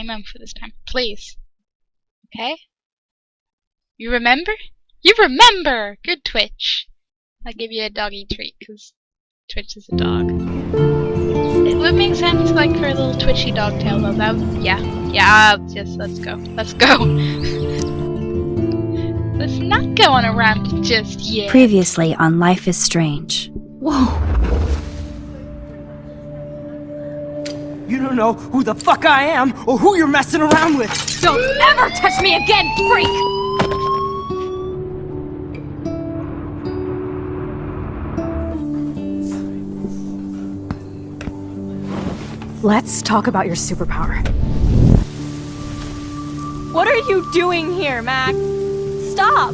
same one for this time. Please. Okay? You remember? You remember! Good Twitch. I'll give you a doggy treat, because Twitch is a dog. It would make sense, like, for a little twitchy dog tail, though. That would, yeah, just let's go. Let's go. Let's not go on a ramp just yet. Previously on Life is Strange. Whoa! You don't know who the fuck I am, or who you're messing around with! Don't ever touch me again, freak! Let's talk about your superpower. What are you doing here, Max? Stop!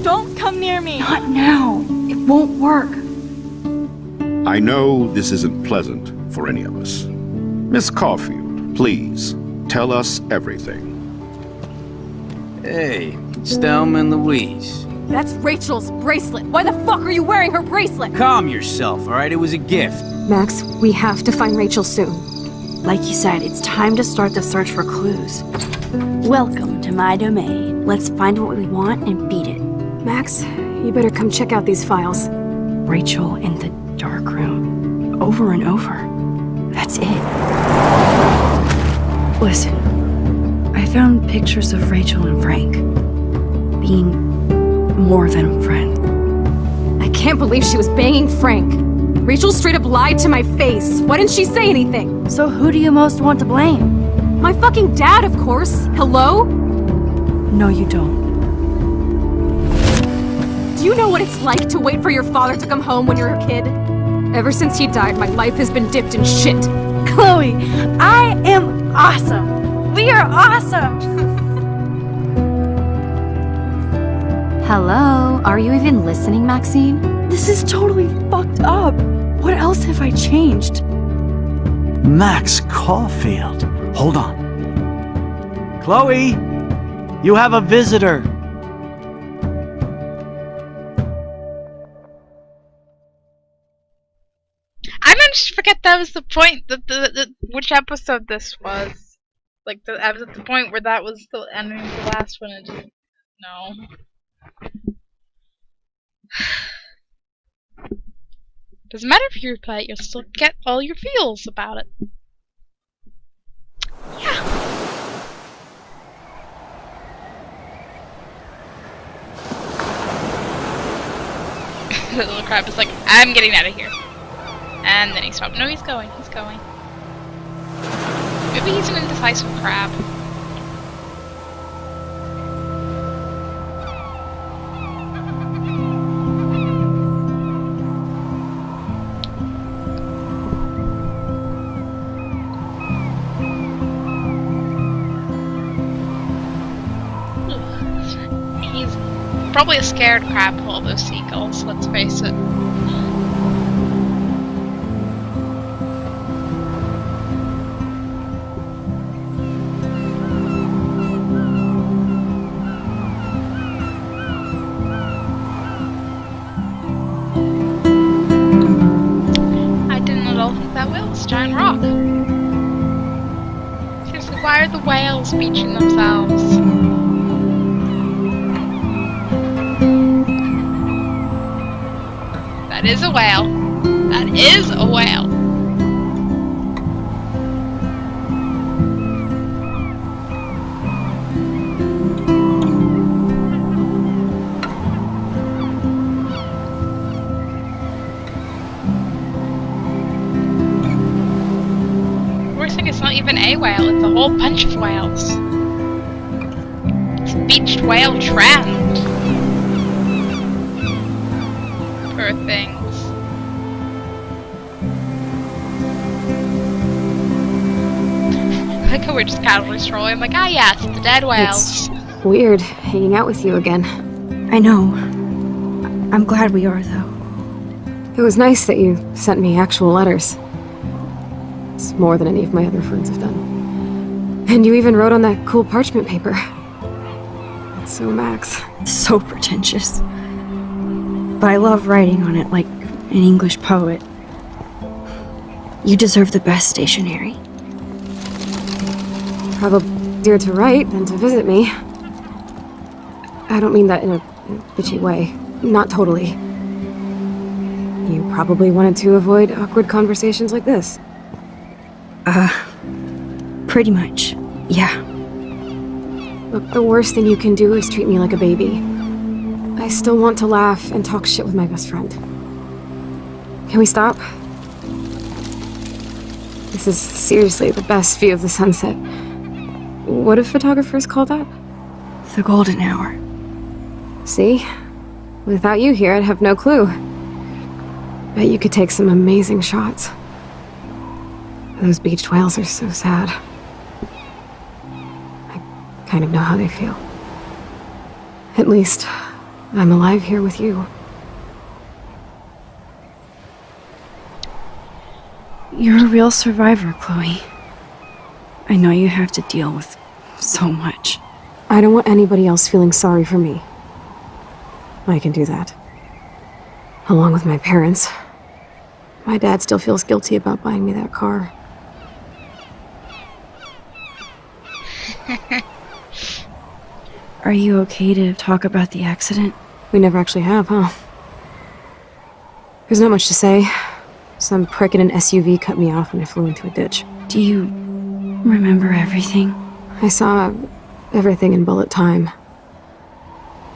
Don't come near me! Not now. It won't work. I know this isn't pleasant for any of us. Miss Caulfield, please, tell us everything. Hey, it's Thelma and Louise. That's Rachel's bracelet. Why the fuck are you wearing her bracelet? Calm yourself, alright? It was a gift. Max, we have to find Rachel soon. Like you said, it's time to start the search for clues. Welcome to my domain. Let's find what we want and beat it. Max, you better come check out these files. Rachel in the dark room. Over and over. That's it. Listen, I found pictures of Rachel and Frank being more than a friend. I can't believe she was banging Frank. Rachel straight up lied to my face. Why didn't she say anything? So who do you most want to blame? My fucking dad, of course. Hello? No, you don't. Do you know what it's like to wait for your father to come home when you're a kid? Ever since he died, my life has been dipped in shit. Chloe, I am awesome. We are awesome. Hello? Are you even listening, Maxine? This is totally fucked up. What else have I changed? Max Caulfield. Hold on. Chloe, you have a visitor. I managed to forget that was the point, which episode this was. Like, I was at the point where that was the ending of the last one, and just, no. Doesn't matter if you replay it, you'll still get all your feels about it. Yeah. The little crab is like, I'm getting out of here. And then he stopped. No, he's going. He's going. Maybe he's an indecisive crab. He's probably a scared crab of all those seagulls, let's face it. Giant rock. Seriously, why are the whales beaching themselves? That is a whale. That is a whale. It's not even a whale, it's a whole bunch of whales. It's a beached whale trend. Poor things. I like how we're just casually strolling, like, ah yes, the dead whales. It's weird hanging out with you again. I know. I'm glad we are, though. It was nice that you sent me actual letters. It's more than any of my other friends have done. And you even wrote on that cool parchment paper. It's so Max. So pretentious. But I love writing on it like an English poet. You deserve the best stationery. probably easier to write than to visit me. I don't mean that in a bitchy way. Not totally. You probably wanted to avoid awkward conversations like this. Pretty much. Yeah. Look, the worst thing you can do is treat me like a baby. I still want to laugh and talk shit with my best friend. Can we stop? This is seriously the best view of the sunset. What do photographers call that? The golden hour. See? Without you here, I'd have no clue. Bet you could take some amazing shots. Those beached whales are so sad. I kind of know how they feel. At least, I'm alive here with you. You're a real survivor, Chloe. I know you have to deal with so much. I don't want anybody else feeling sorry for me. I can do that. Along with my parents. My dad still feels guilty about buying me that car. Are you okay to talk about the accident? We never actually have, huh? There's not much to say. Some prick in an SUV cut me off when I flew into a ditch. Do you remember everything? I saw everything in bullet time.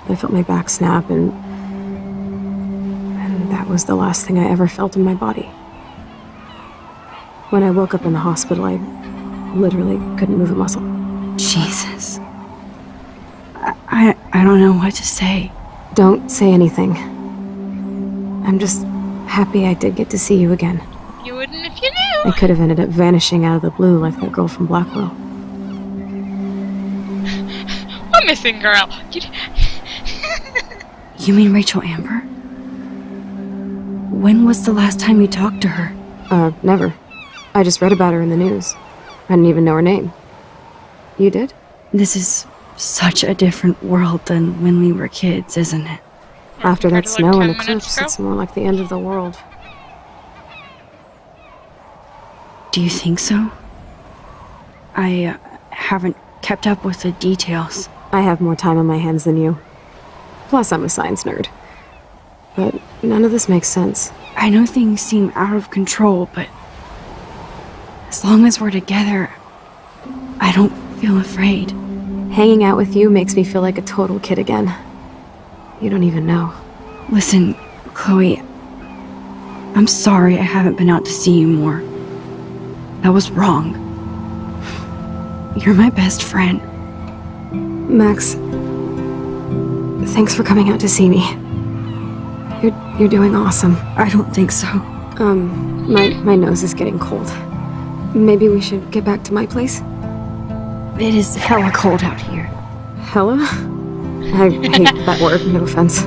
I felt my back snap, and that was the last thing I ever felt in my body. When I woke up in the hospital, I literally couldn't move a muscle. Jesus. I don't know what to say. Don't say anything. I'm just happy I did get to see you again. You wouldn't if you knew. I could have ended up vanishing out of the blue like that girl from Blackwell. What missing girl? You mean Rachel Amber? When was the last time you talked to her? Never. I just read about her in the news. I didn't even know her name. You did? This is such a different world than when we were kids, isn't it? After that Compared to, like, snow and 10 minutes eclipse, ago? it's more like the end of the world. Do you think so? I haven't kept up with the details. I have more time on my hands than you. Plus, I'm a science nerd. But none of this makes sense. I know things seem out of control, but as long as we're together, I don't feel afraid. Hanging out with you makes me feel like a total kid again. You don't even know. Listen, Chloe, I'm sorry I haven't been out to see you more. That was wrong. You're my best friend. Max, thanks for coming out to see me. You're doing awesome. I don't think so. My nose is getting cold. Maybe we should get back to my place? It is hella cold out here. Hella? I hate that word, no offense.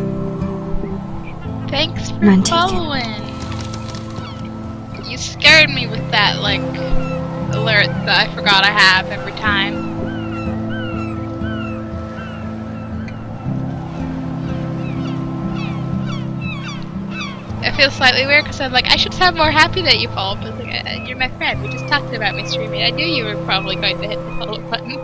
Thanks for None taken. following. You scared me with that, like, alert that I forgot I have every time. I feel slightly weird because I'm like, I should sound more happy that you followed, but like, you're my friend. We just talked about me streaming. I knew you were probably going to hit the follow button.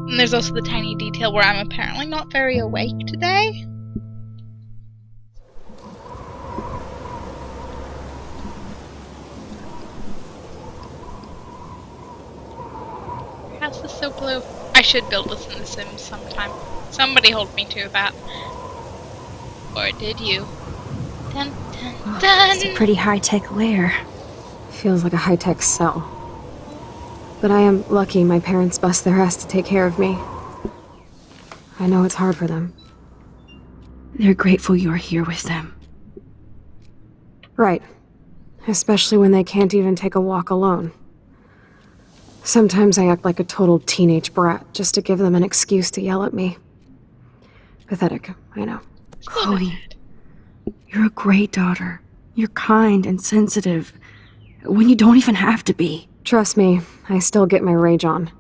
And there's also the tiny detail where I'm apparently not very awake today. House is so blue. I should build this in The Sims sometime. Somebody hold me to that. Or did you? Dun dun dun! It's a pretty high-tech lair. Feels like a high-tech cell. But I am lucky my parents bust their ass to take care of me. I know it's hard for them. They're grateful you're here with them. Right. Especially when they can't even take a walk alone. Sometimes I act like a total teenage brat just to give them an excuse to yell at me. Pathetic, I know. Chloe, you're a great daughter. You're kind and sensitive when you don't even have to be. Trust me, I still get my rage on.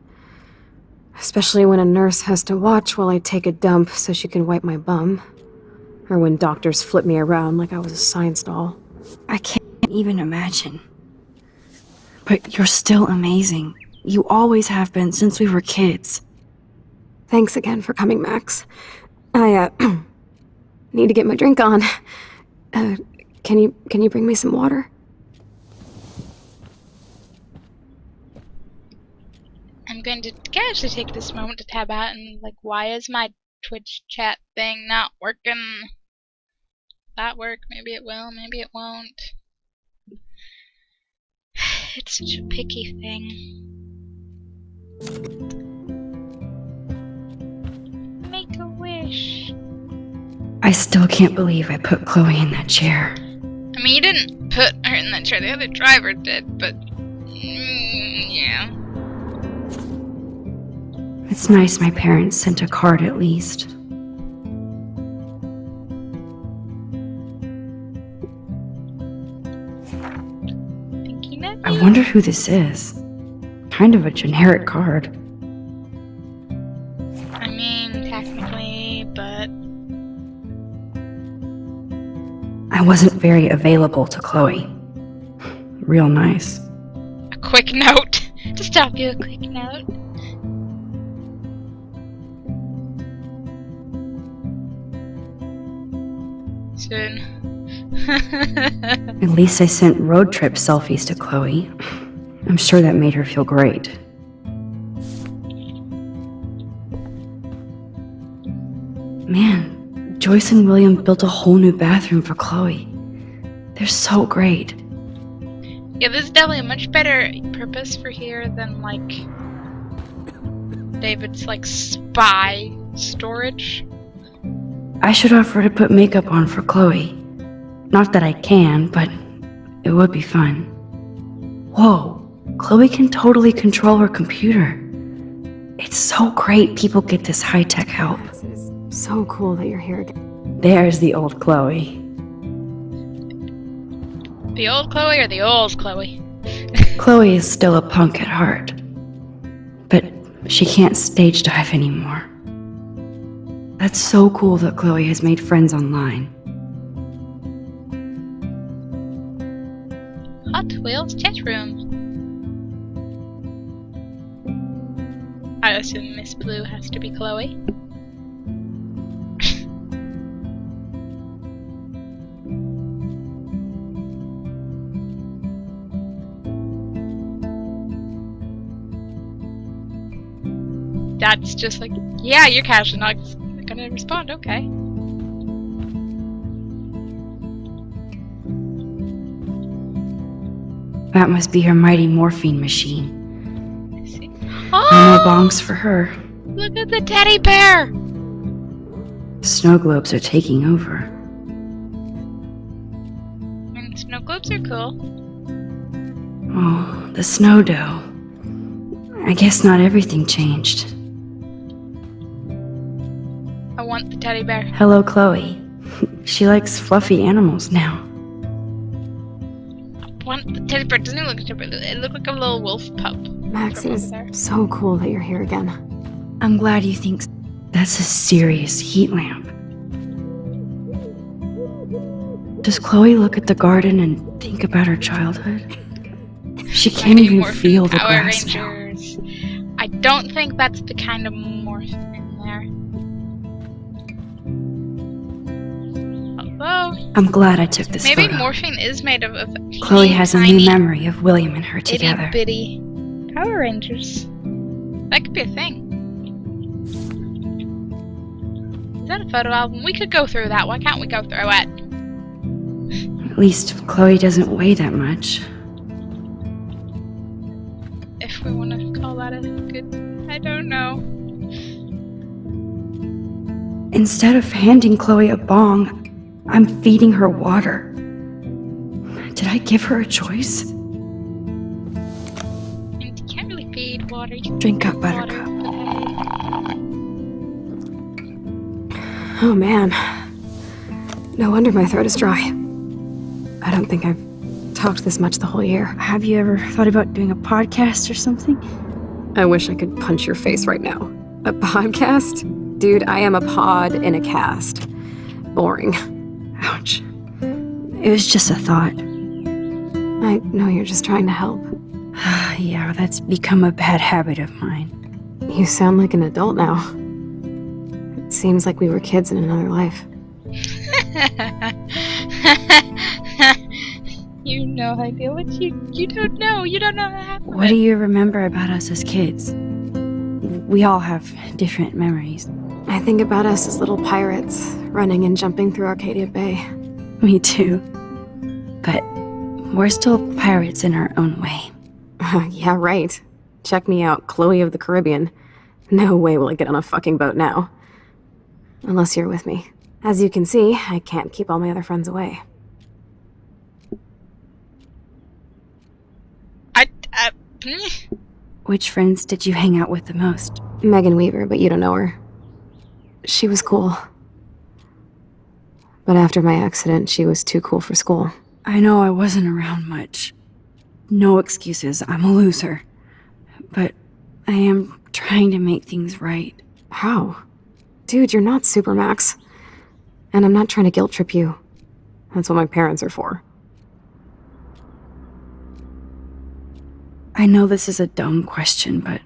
Especially when a nurse has to watch while I take a dump so she can wipe my bum. Or when doctors flip me around like I was a science doll. I can't even imagine. But you're still amazing. You always have been since we were kids. Thanks again for coming, Max. I, need to get my drink on. Can you bring me some water? I'm going to casually take this moment to tab out and, like, why is my Twitch chat thing not working? That work? Maybe it will, maybe it won't. It's such a picky thing. Make a wish. I still can't believe I put Chloe in that chair. I mean, you didn't put her in that chair, the other driver did, but... yeah. It's nice my parents sent a card at least. Thinking of I you. wonder who this is. Kind of a generic card. I mean, technically, but... I wasn't very available to Chloe. Real nice. A quick note. To stop you, a quick note. Soon. At least I sent road trip selfies to Chloe. I'm sure that made her feel great. Man, Joyce and William built a whole new bathroom for Chloe. They're so great. Yeah, this is definitely a much better purpose for here than, like, David's, like, spy storage. I should offer to put makeup on for Chloe. Not that I can, but it would be fun. Whoa, Chloe can totally control her computer. It's so great people get this high-tech help. This is so cool that you're here again. There's the old Chloe. The old Chloe or the old Chloe? Chloe is still a punk at heart. But she can't stage dive anymore. That's so cool that Chloe has made friends online. Hot Wheels chat room. I assume Miss Blue has to be Chloe. Dad's just like, yeah, you're casually not gonna respond, okay. That must be her mighty morphine machine. Let's see. No Oh! bongs for her. Look at the teddy bear! Snow globes are taking over. And snow globes are cool. Oh, the snow dough. I guess not everything changed. I want the teddy bear. Hello, Chloe. She likes fluffy animals now. I want the teddy bear. Doesn't it look like a teddy bear? It looked like a little wolf pup. Max, from it up is there. so cool that you're here again. I'm glad you think so. That's a serious heat lamp. Does Chloe look at the garden and think about her childhood? She can't Mighty even Morphin feel the Power grass now. Rangers. I don't think that's the kind of morphin in there. Although, I'm glad I took this maybe photo. morphine is made of Chloe has a tiny, new memory of William and her together. itty-bitty Power Rangers. That could be a thing. Is that a photo album? We could go through that. Why can't we go through it? At least Chloe doesn't weigh that much. If we want to call that a good... I don't know. Instead of handing Chloe a bong, I'm feeding her water. Did I give her a choice? And you can't really feed water. You can Drink up, feed water, Buttercup. but Oh man. No wonder my throat is dry. I don't think I've talked this much the whole year. Have you ever thought about doing a podcast or something? I wish I could punch your face right now. A podcast? Dude, I am a pod in a cast. Boring. Ouch. It was just a thought. I know you're just trying to help. Yeah, that's become a bad habit of mine. You sound like an adult now. It seems like we were kids in another life. You no idea what you don't know. You don't know half of What it. do you remember about us as kids? We all have different memories. I think about us as little pirates, running and jumping through Arcadia Bay. Me too. But we're still pirates in our own way. Yeah, right. Check me out, Chloe of the Caribbean. No way will I get on a fucking boat now. Unless you're with me. As you can see, I can't keep all my other friends away. Which friends did you hang out with the most? Megan Weaver, but you don't know her. She was cool. But after my accident, she was too cool for school. I know I wasn't around much. No excuses, I'm a loser. But I am trying to make things right. How? Dude, you're not Supermax. And I'm not trying to guilt trip you. That's what my parents are for. I know this is a dumb question, but...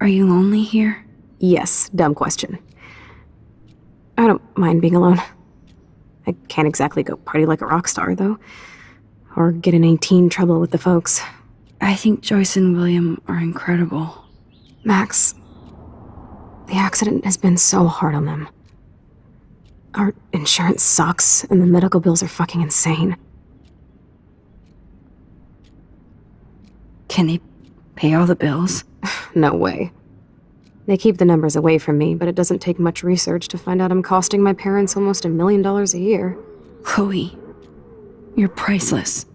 Are you lonely here? Yes, dumb question. I don't mind being alone. I can't exactly go party like a rock star, though. Or get in any teen trouble with the folks. I think Joyce and William are incredible. Max, the accident has been so hard on them. Our insurance sucks, and the medical bills are fucking insane. Can they pay all the bills? No way. They keep the numbers away from me, but it doesn't take much research to find out I'm costing my parents almost $1 million a year. Chloe, you're priceless.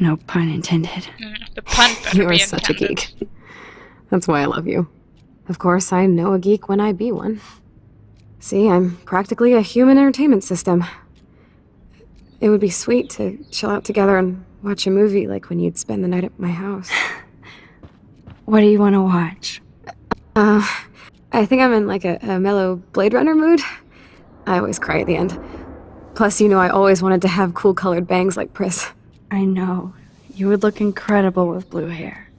No pun intended. The pun better You are be such a intended. geek. That's why I love you. Of course, I know a geek when I be one. See, I'm practically a human entertainment system. It would be sweet to chill out together and watch a movie like when you'd spend the night at my house. What do you want to watch? I think I'm in like a mellow Blade Runner mood. I always cry at the end. Plus, you know I always wanted to have cool colored bangs like Pris. I know. You would look incredible with blue hair.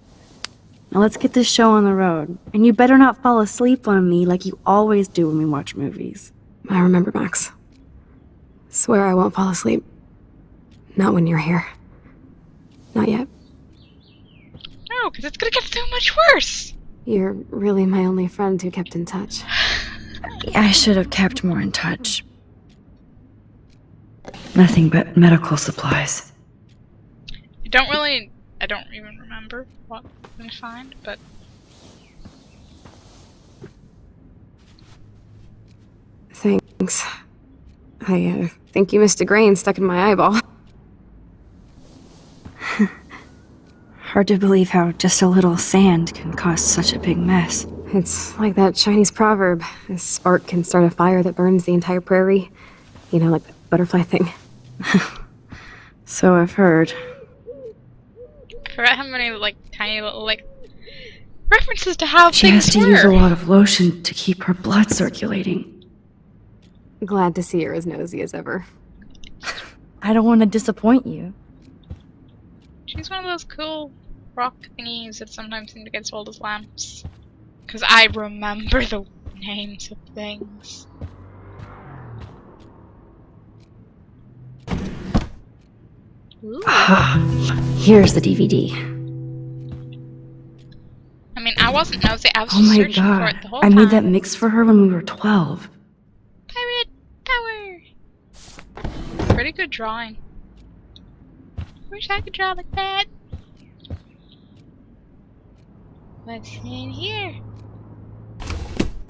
Now let's get this show on the road. And you better not fall asleep on me like you always do when we watch movies. I remember, Max. Swear I won't fall asleep. Not when you're here. Not yet. No, because it's gonna get so much worse. You're really my only friend who kept in touch. I should have kept more in touch. Nothing but medical supplies. I don't even remember what I'm gonna find, but Thanks. I think you missed a grain stuck in my eyeball. Hard to believe how just a little sand can cause such a big mess. It's like that Chinese proverb. A spark can start a fire that burns the entire prairie. You know, like the butterfly thing. So I've heard. I forgot how many tiny little references to how She has things to were. use a lot of lotion to keep her blood circulating. Glad to see you're as nosy as ever. I don't want to disappoint you. She's one of those cool rock thingies that sometimes seem to get sold as lamps. Because I remember the names of things. Ooh. Here's the DVD. I mean, I wasn't nosy, I was Oh just my searching for god. it the whole I time. made that mix for her when we were 12. Pirate power! Pretty good drawing. Wish I could draw like that. What's in here?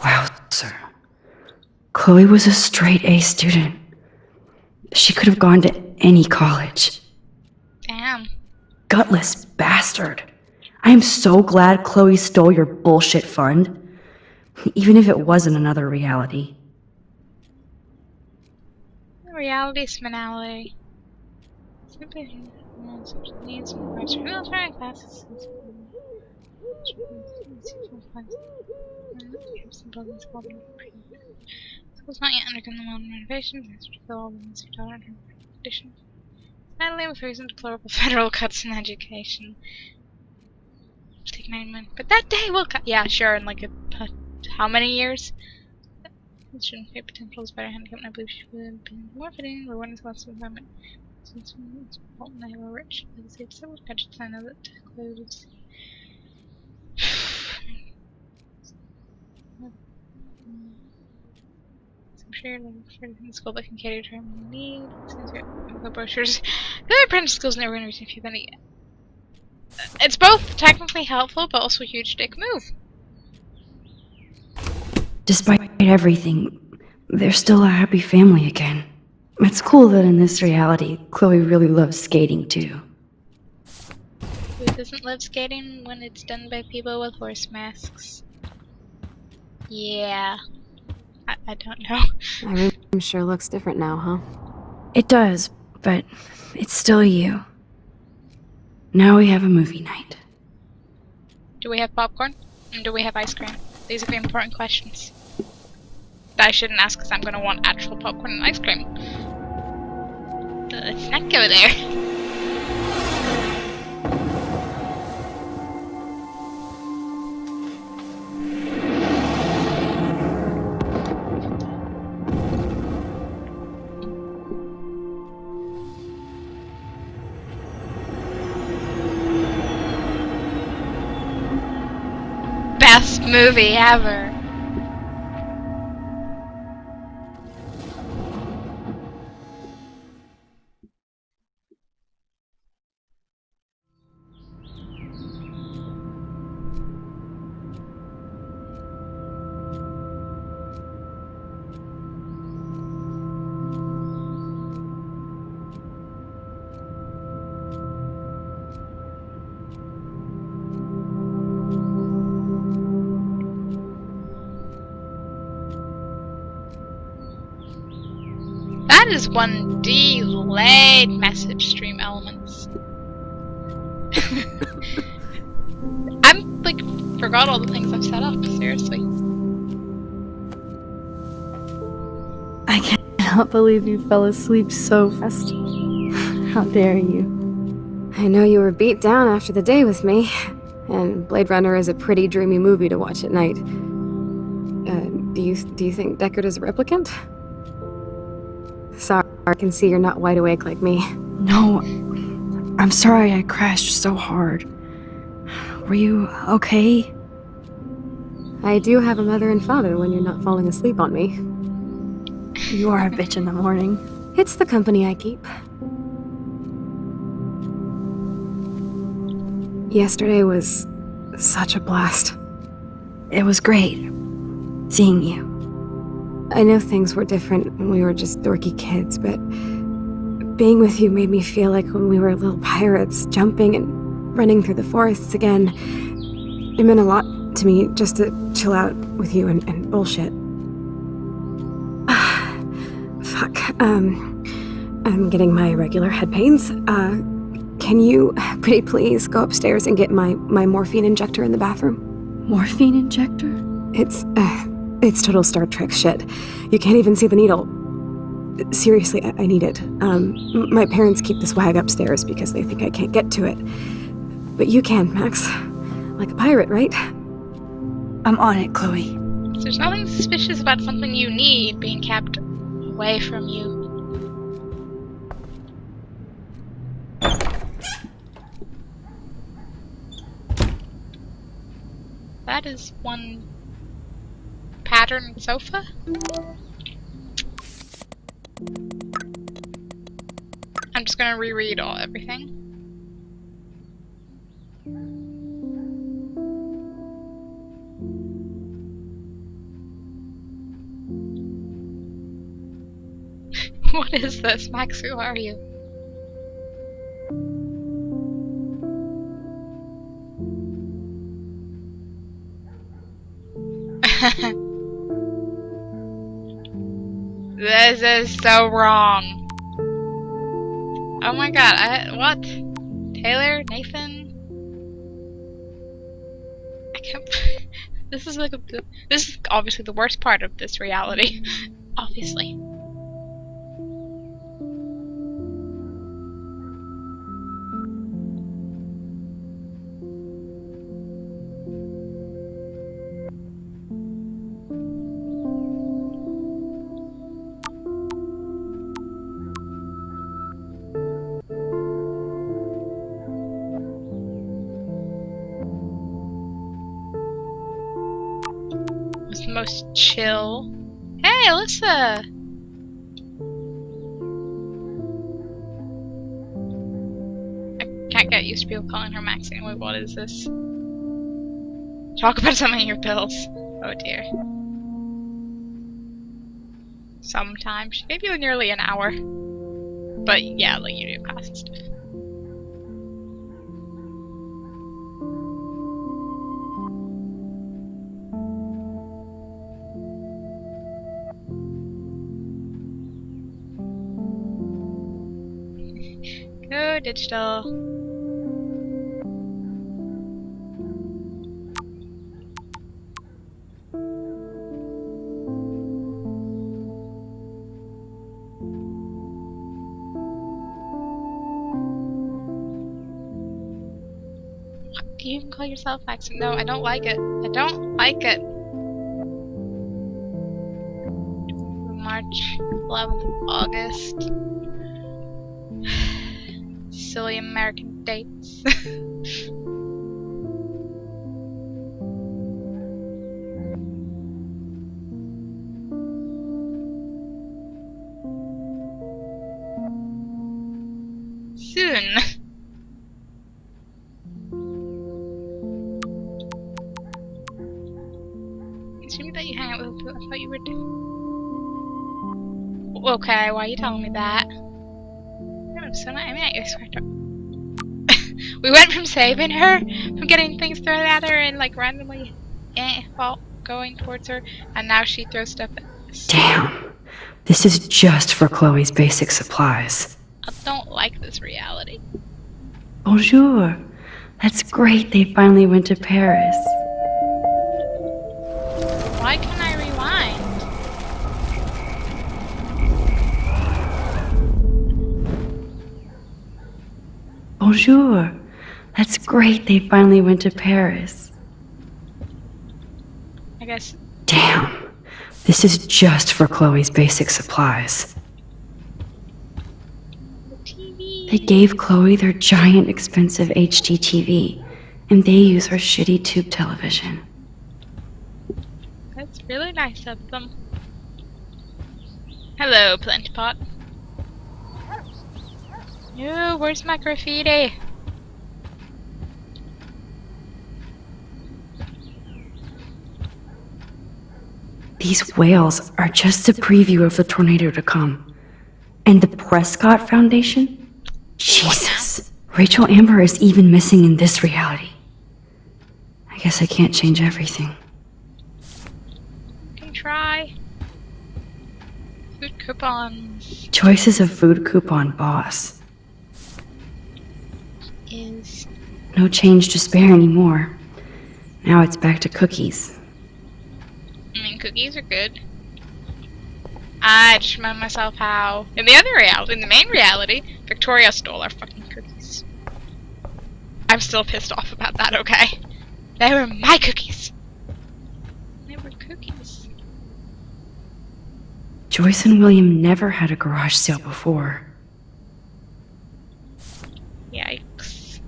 Wow, sir. Chloe was a straight A student. She could have gone to any college. Damn. Gutless bastard. I am so glad Chloe stole your bullshit fund. Even if it wasn't another reality. Reality sminality. social needs and military classes. Schools not yet undergone the modern renovations, and to fill all the needs of daughter and her conditions. Sadly, with recent deplorable federal cuts in education. Take many months, but that day will come. Yeah, sure, in like how many years? It shouldn't pay potential as better handicap, and I believe she would have been more fitting for one class of environment. Since it's important they were rich, legacy of several gadgets, I know that clothes. I'm sure you're looking for anything in school that can cater to her needs. Since the brochures, the apprentice schools never going to receive you any. It's both technically helpful, but also a huge dick move. Despite everything, they're still a happy family again. It's cool that in this reality, Chloe really loves skating too. Who doesn't love skating when it's done by people with horse masks? Yeah. I don't know. My room sure looks different now, huh? It does, but it's still you. Now we have a movie night. Do we have popcorn? And do we have ice cream? These are the important questions. I shouldn't ask because I'm going to want actual popcorn and ice cream. Let's not go there. Best movie ever. That is one delayed message stream elements. I'm like forgot all the things I've set up, seriously. I cannot believe you fell asleep so fast. How dare you? I know you were beat down after the day with me, and Blade Runner is a pretty dreamy movie to watch at night. Do you think Deckard is a replicant? Sorry, I can see you're not wide awake like me. No, I'm sorry I crashed so hard. Were you okay? I do have a mother and father when you're not falling asleep on me. You are a bitch in the morning. It's the company I keep. Yesterday was such a blast. It was great seeing you. I know things were different when we were just dorky kids, but being with you made me feel like when we were little pirates, jumping and running through the forests again. It meant a lot to me just to chill out with you and bullshit. Fuck. I'm getting my regular head pains. Can you, pretty please, go upstairs and get my morphine injector in the bathroom? Morphine injector? It's total Star Trek shit. You can't even see the needle. Seriously, I need it. My parents keep this wag upstairs because they think I can't get to it. But you can, Max. Like a pirate, right? I'm on it, Chloe. There's nothing suspicious about something you need being kept away from you. That is one patterned sofa? I'm just gonna reread everything. What is this, Max? Who are you? This is so wrong. Oh my god, what? Taylor? Nathan? I can't... This is like this is obviously the worst part of this reality. Obviously. Was the most chill. Hey, Alyssa! I can't get used to people calling her Max anyway. What is this? Talk about some of your pills. Oh dear. Sometimes. She gave you nearly an hour. But yeah, like you do class and stuff. Go digital. What, do you even call yourself Max? No, I don't like it. I don't like it. March 11th of August. Silly American dates. Soon. Assuming that you hang out with people, I thought you were okay, why are you telling me that? So not, I mean, I swear to we went from saving her, from getting things thrown at her and like randomly going towards her, and now she throws stuff at us. Damn. This is just for Chloe's basic supplies. I don't like this reality. Bonjour. That's great they finally went to Paris. Why can't I rewind? Bonjour. That's great they finally went to Paris. I guess. Damn. This is just for Chloe's basic supplies. The TV. They gave Chloe their giant expensive HD TV, and they use her shitty tube television. That's really nice of them. Hello, Plenty Pot. Ew, where's my graffiti? These whales are just a preview of the tornado to come. And the Prescott Foundation? Jesus. Rachel Amber is even missing in this reality. I guess I can't change everything. You can try. Food coupons Choices of food coupon boss. is... No change to spare anymore. Now it's back to cookies. I mean, cookies are good. I just remind myself how, in the other reality, in the main reality, Victoria stole our fucking cookies. I'm still pissed off about that, okay? They were my cookies. They were cookies. Joyce and William never had a garage sale before. Yikes.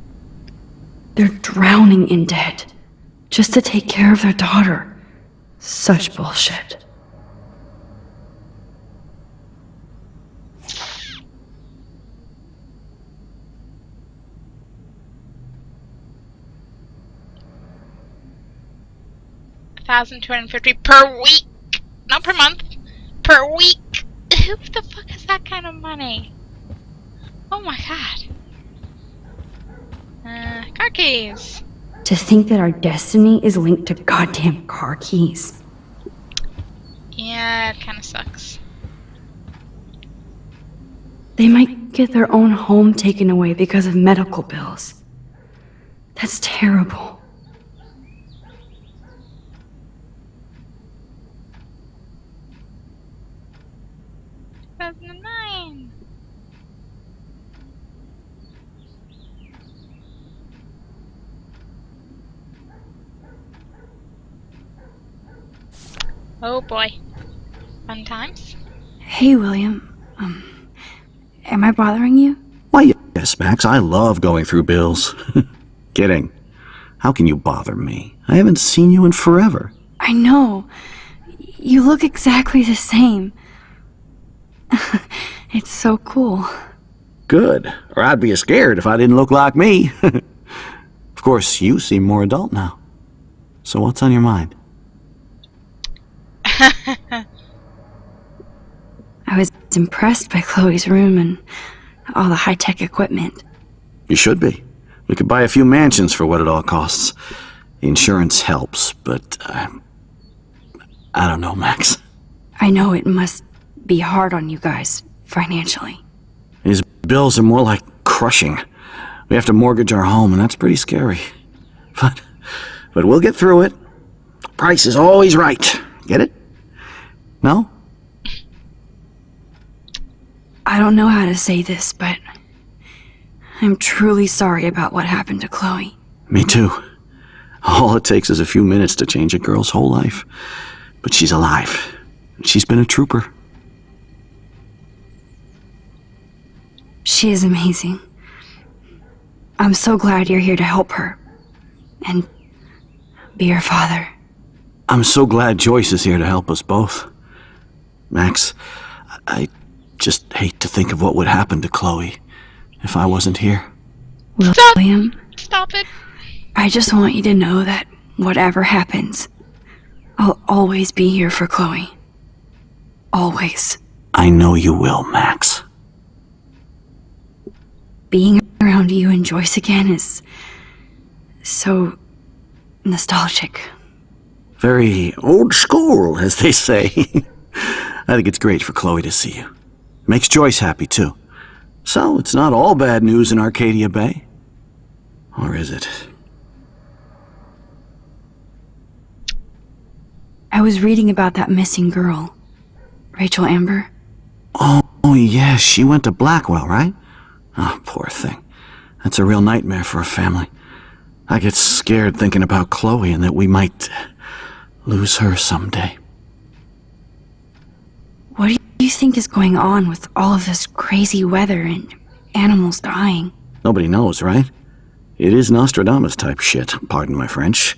They're drowning in debt just to take care of their daughter. Such bullshit. $1,250 per week, not per month, per week. Who the fuck has that kind of money? Oh my god. Car keys. To think that our destiny is linked to goddamn car keys. Yeah, it kind of sucks. They might get their own home taken away because of medical bills. That's terrible. 2009. Oh boy. Fun times. Hey, William. Am I bothering you? Why, yes, Max, I love going through bills. Kidding. How can you bother me? I haven't seen you in forever. I know. You look exactly the same. It's so cool. Good. Or I'd be scared if I didn't look like me. Of course, you seem more adult now. So what's on your mind? I was impressed by Chloe's room and all the high-tech equipment. You should be. We could buy a few mansions for what it all costs. The insurance helps, but I don't know, Max. I know it must be hard on you guys, financially. These bills are more like crushing. We have to mortgage our home, and that's pretty scary. But we'll get through it. Price is always right. Get it? No? I don't know how to say this, but I'm truly sorry about what happened to Chloe. Me too. All it takes is a few minutes to change a girl's whole life. But she's alive. She's been a trooper. She is amazing. I'm so glad you're here to help her. And be her father. I'm so glad Joyce is here to help us both. Max, I just hate to think of what would happen to Chloe if I wasn't here. William, Stop it. I just want you to know that whatever happens, I'll always be here for Chloe. Always. I know you will, Max. Being around you and Joyce again is so nostalgic. Very old school, as they say. I think it's great for Chloe to see you. Makes Joyce happy, too. So, it's not all bad news in Arcadia Bay. Or is it? I was reading about that missing girl, Rachel Amber. Oh, yeah, she went to Blackwell, right? Oh, poor thing. That's a real nightmare for a family. I get scared thinking about Chloe and that we might lose her someday. What do you think is going on with all of this crazy weather and animals dying? Nobody knows, right? It is Nostradamus type shit, pardon my French.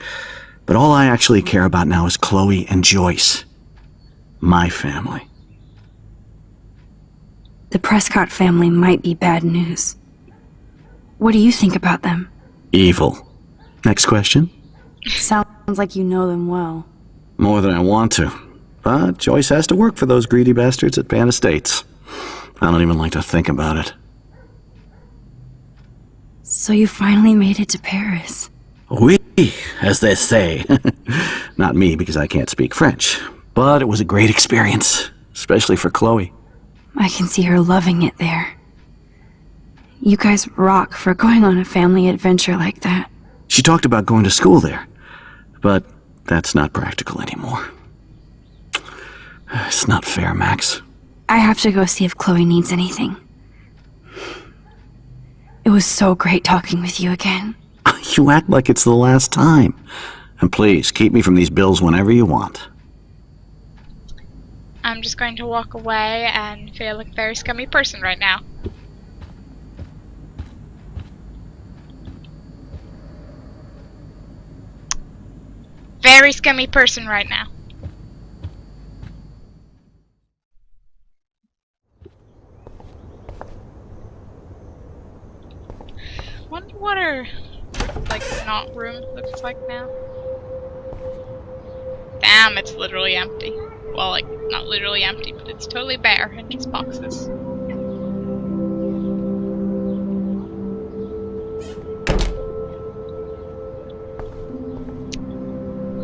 But all I actually care about now is Chloe and Joyce. My family. The Prescott family might be bad news. What do you think about them? Evil. Next question? Sounds like you know them well. More than I want to. But Joyce has to work for those greedy bastards at Pan Estates. I don't even like to think about it. So you finally made it to Paris. Oui, as they say. Not me, because I can't speak French. But it was a great experience, especially for Chloe. I can see her loving it there. You guys rock for going on a family adventure like that. She talked about going to school there, but that's not practical anymore. It's not fair, Max. I have to go see if Chloe needs anything. It was so great talking with you again. You act like it's the last time. And please, keep me from these bills whenever you want. I'm just going to walk away and feel like a very scummy person right now. Very scummy person right now. Wonder what her, like, not room looks like now. Damn, it's literally empty. Well, like, not literally empty, but it's totally bare and just boxes.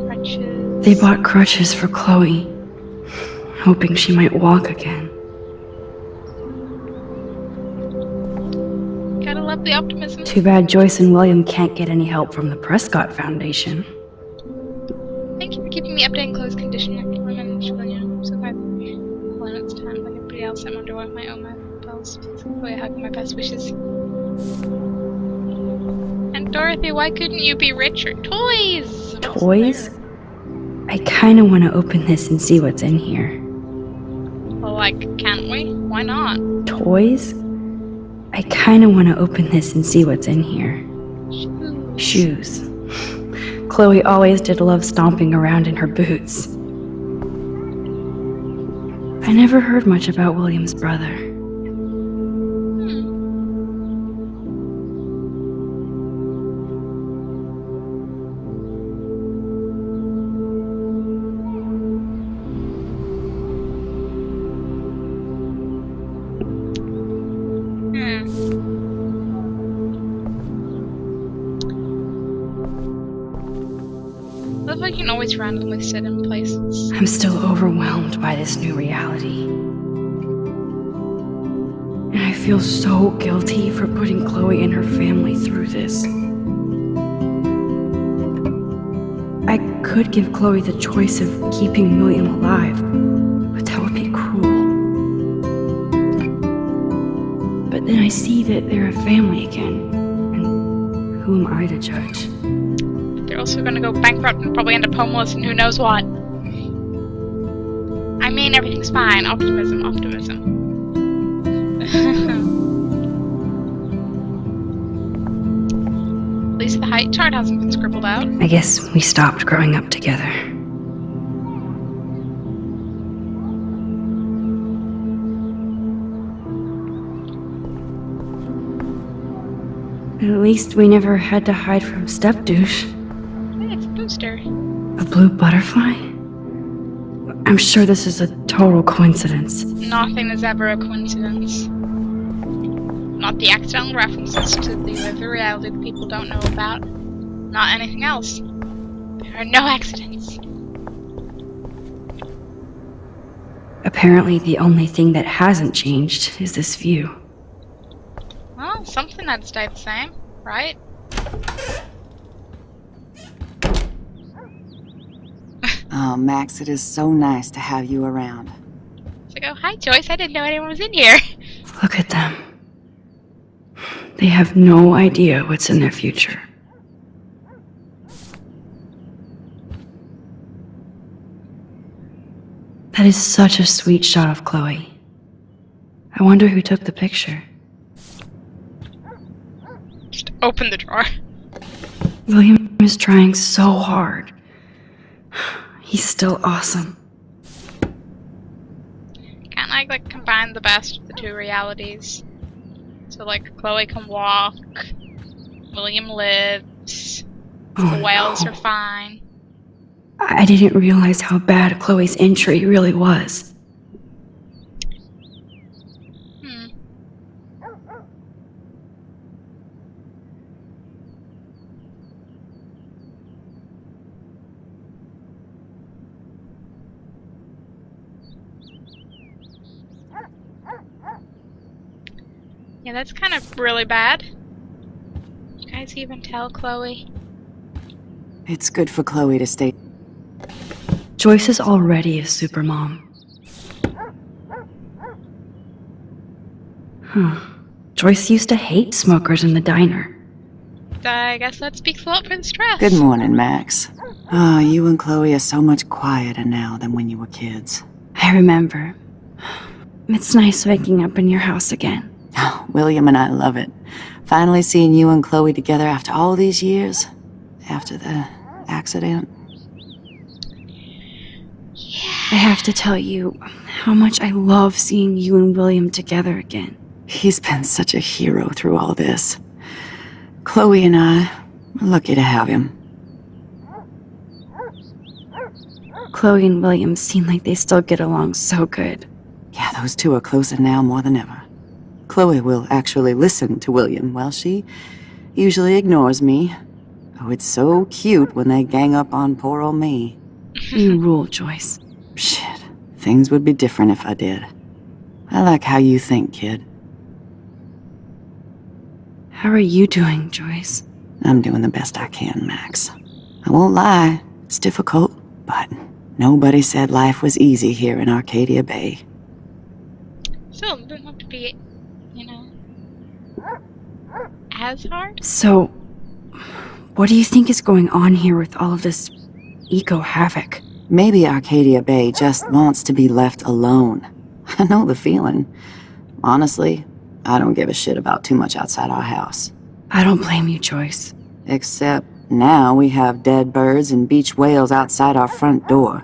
Crutches. They bought crutches for Chloe, hoping she might walk again. up the optimism. Too bad Joyce and William can't get any help from the Prescott Foundation. Thank you for keeping me updated on Chloe's condition. I can remember I'm so glad when it's time like everybody else. I'm under my own bells. Please Chloe, hug my best wishes. And Dorothy, why couldn't you be richer? Toys! What's Toys? there? I kinda wanna open this and see what's in here. Well, like, can't we? Why not? Toys? I kinda wanna open this and see what's in here. Shoes. Chloe always did love stomping around in her boots. I never heard much about William's brother. I love how you can always randomly sit in places. I'm still overwhelmed by this new reality. And I feel so guilty for putting Chloe and her family through this. I could give Chloe the choice of keeping William alive, but that would be cruel. But then I see that they're a family again, and who am I to judge? They're also gonna go bankrupt and probably end up homeless and who knows what. I mean, everything's fine. Optimism, optimism. At least the height chart hasn't been scribbled out. I guess we stopped growing up together. At least we never had to hide from Step Douche. Hey, it's a booster. A blue butterfly? I'm sure this is a total coincidence. Nothing is ever a coincidence. Not the accidental references to the other reality that people don't know about. Not anything else. There are no accidents. Apparently the only thing that hasn't changed is this view. Well, something had stayed the same, right? Oh, Max, it is so nice to have you around. So I go, hi Joyce, I didn't know anyone was in here. Look at them. They have no idea what's in their future. That is such a sweet shot of Chloe. I wonder who took the picture. Just open the drawer. William is trying so hard. He's still awesome. Can't I like combine the best of the two realities? So like Chloe can walk, William lives, the whales are fine. I didn't realize how bad Chloe's injury really was. Yeah, that's kind of really bad. You guys even tell Chloe? It's good for Chloe to stay. Joyce is already a supermom. Joyce used to hate smokers in the diner. I guess that speaks a lot for the stress. Good morning, Max. Oh, you and Chloe are so much quieter now than when you were kids. I remember. It's nice waking up in your house again. Oh, William and I love it. Finally seeing you and Chloe together after all these years. After the accident. I have to tell you how much I love seeing you and William together again. He's been such a hero through all this. Chloe and I are lucky to have him. Chloe and William seem like they still get along so good. Yeah, those two are closer now more than ever. Chloe will actually listen to William while she usually ignores me. Oh, it's so cute when they gang up on poor old me. You rule, Joyce. Shit, things would be different if I did. I like how you think, kid. How are you doing, Joyce? I'm doing the best I can, Max. I won't lie, it's difficult, but nobody said life was easy here in Arcadia Bay. Still, it doesn't have to be, you know, as hard. So, what do you think is going on here with all of this eco-havoc? Maybe Arcadia Bay just wants to be left alone. I know the feeling. Honestly, I don't give a shit about too much outside our house. I don't blame you, Joyce. Except now we have dead birds and beach whales outside our front door.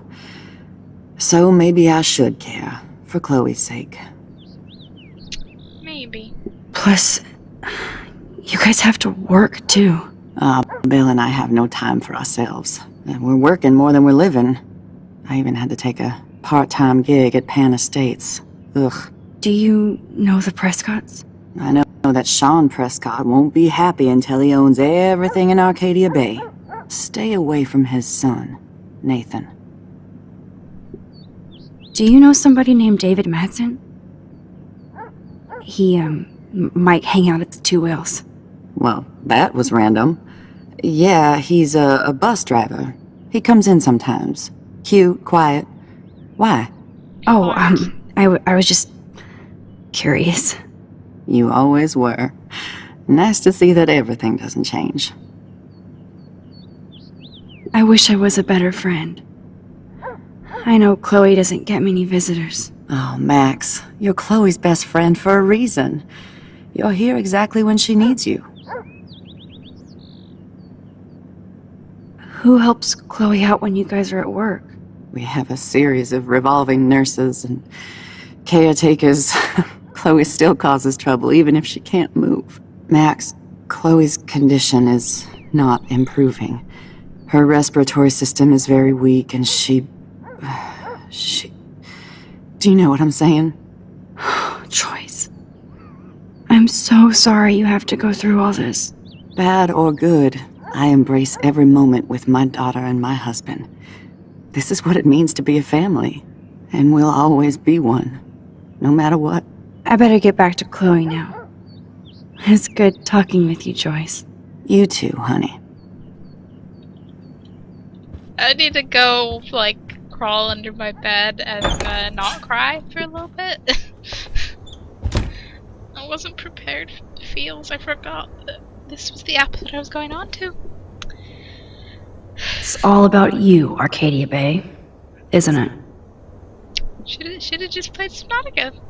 So maybe I should care, for Chloe's sake. Maybe. Plus, you guys have to work, too. Bill and I have no time for ourselves. And we're working more than we're living. I even had to take a part-time gig at Pan Estates. Ugh. Do you know the Prescotts? I know that Sean Prescott won't be happy until he owns everything in Arcadia Bay. Stay away from his son, Nathan. Do you know somebody named David Madsen? He, might hang out at the Two Whales. Well, that was random. Yeah, he's a bus driver. He comes in sometimes. Cute, quiet. Why? Oh, I was just curious. You always were. Nice to see that everything doesn't change. I wish I was a better friend. I know Chloe doesn't get many visitors. Oh, Max, you're Chloe's best friend for a reason. You're here exactly when she needs you. Who helps Chloe out when you guys are at work? We have a series of revolving nurses and caretakers. Chloe still causes trouble even if she can't move. Max, Chloe's condition is not improving. Her respiratory system is very weak and she... Do you know what I'm saying? Joyce. I'm so sorry you have to go through all this. Bad or good, I embrace every moment with my daughter and my husband. This is what it means to be a family. And we'll always be one. No matter what. I better get back to Chloe now. It's good talking with you, Joyce. You too, honey. I need to go, like, crawl under my bed and not cry for a little bit. I wasn't prepared for the feels. I forgot that this was the episode I was going on to. It's all about you, Arcadia Bay, isn't it? Should've just played Subnautica.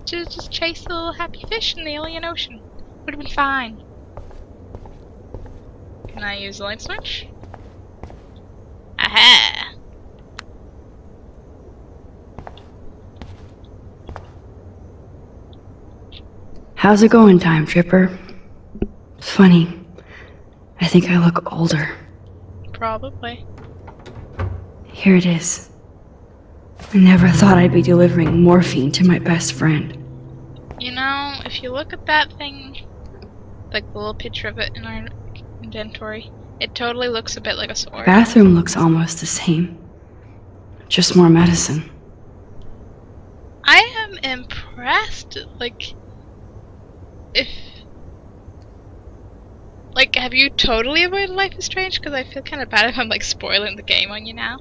Should've just chased the little happy fish in the alien ocean. Would've been fine. Can I use the light switch? Aha! How's it going, Time Tripper? Funny. I think I look older. Probably. Here it is. I never thought I'd be delivering morphine to my best friend. You know, if you look at that thing, like the little picture of it in our inventory, it totally looks a bit like a sword. Bathroom looks almost the same. Just more medicine. I am impressed. Have you totally avoided Life is Strange? Because I feel kind of bad if I'm, like, spoiling the game on you now.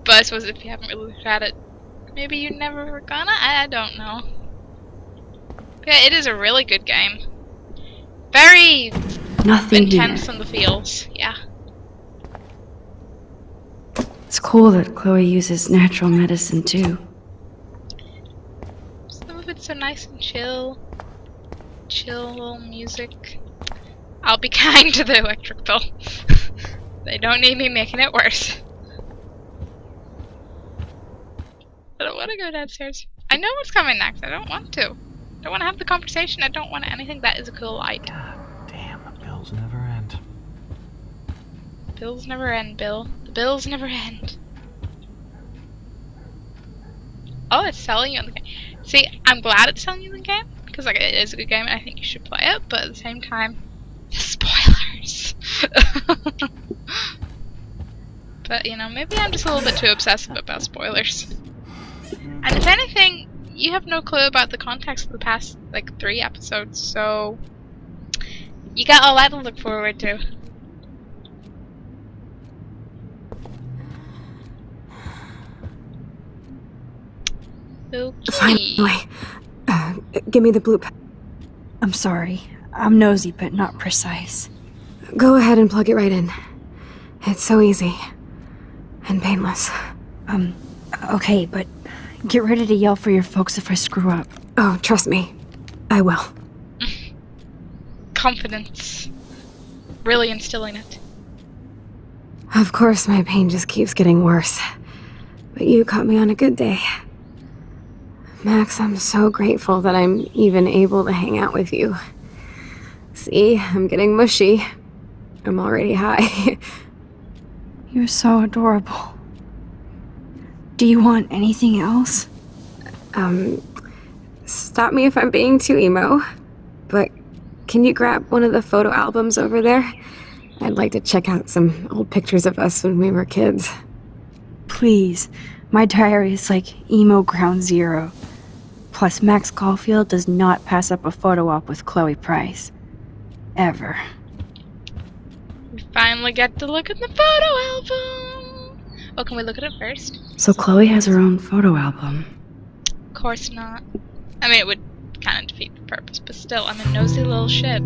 But I suppose if you haven't really looked at it, maybe you never were gonna? I don't know. But yeah, it is a really good game. Very Nothing intense here. on the feels, yeah. It's cool that Chloe uses natural medicine, too. Some of it's so nice and chill. Chill little music. I'll be kind to the electric bill. They don't need me making it worse. I don't want to go downstairs. I know what's coming next. I don't want to. I don't want to have the conversation. I don't want anything that is a cool light. God damn, the bills never end. Bills never end, Bill. The bills never end. Oh, it's selling you on the game. See, I'm glad it's selling you the game, because like it is a good game and I think you should play it, but at the same time, the spoilers. But, you know, maybe I'm just a little bit too obsessive about spoilers. And if anything, you have no clue about the context of the past, like, 3 episodes, so You got all that to look forward to. Okay. Finally. Give me the blue pen. I'm sorry. I'm nosy, but not precise. Go ahead and plug it right in. It's so easy. And painless. Okay, but get ready to yell for your folks if I screw up. Oh, trust me. I will. Confidence. Really instilling it. Of course, my pain just keeps getting worse. But you caught me on a good day. Max, I'm so grateful that I'm even able to hang out with you. See, I'm getting mushy. I'm already high. You're so adorable. Do you want anything else? Stop me if I'm being too emo, but can you grab one of the photo albums over there? I'd like to check out some old pictures of us when we were kids. Please. My diary is like emo ground zero. Plus, Max Caulfield does not pass up a photo op with Chloe Price. Ever. We finally get to look at the photo album! Oh, can we look at it first? So Chloe has her own photo album. Of course not. I mean, it would kind of defeat the purpose, but still, I'm a nosy little shit.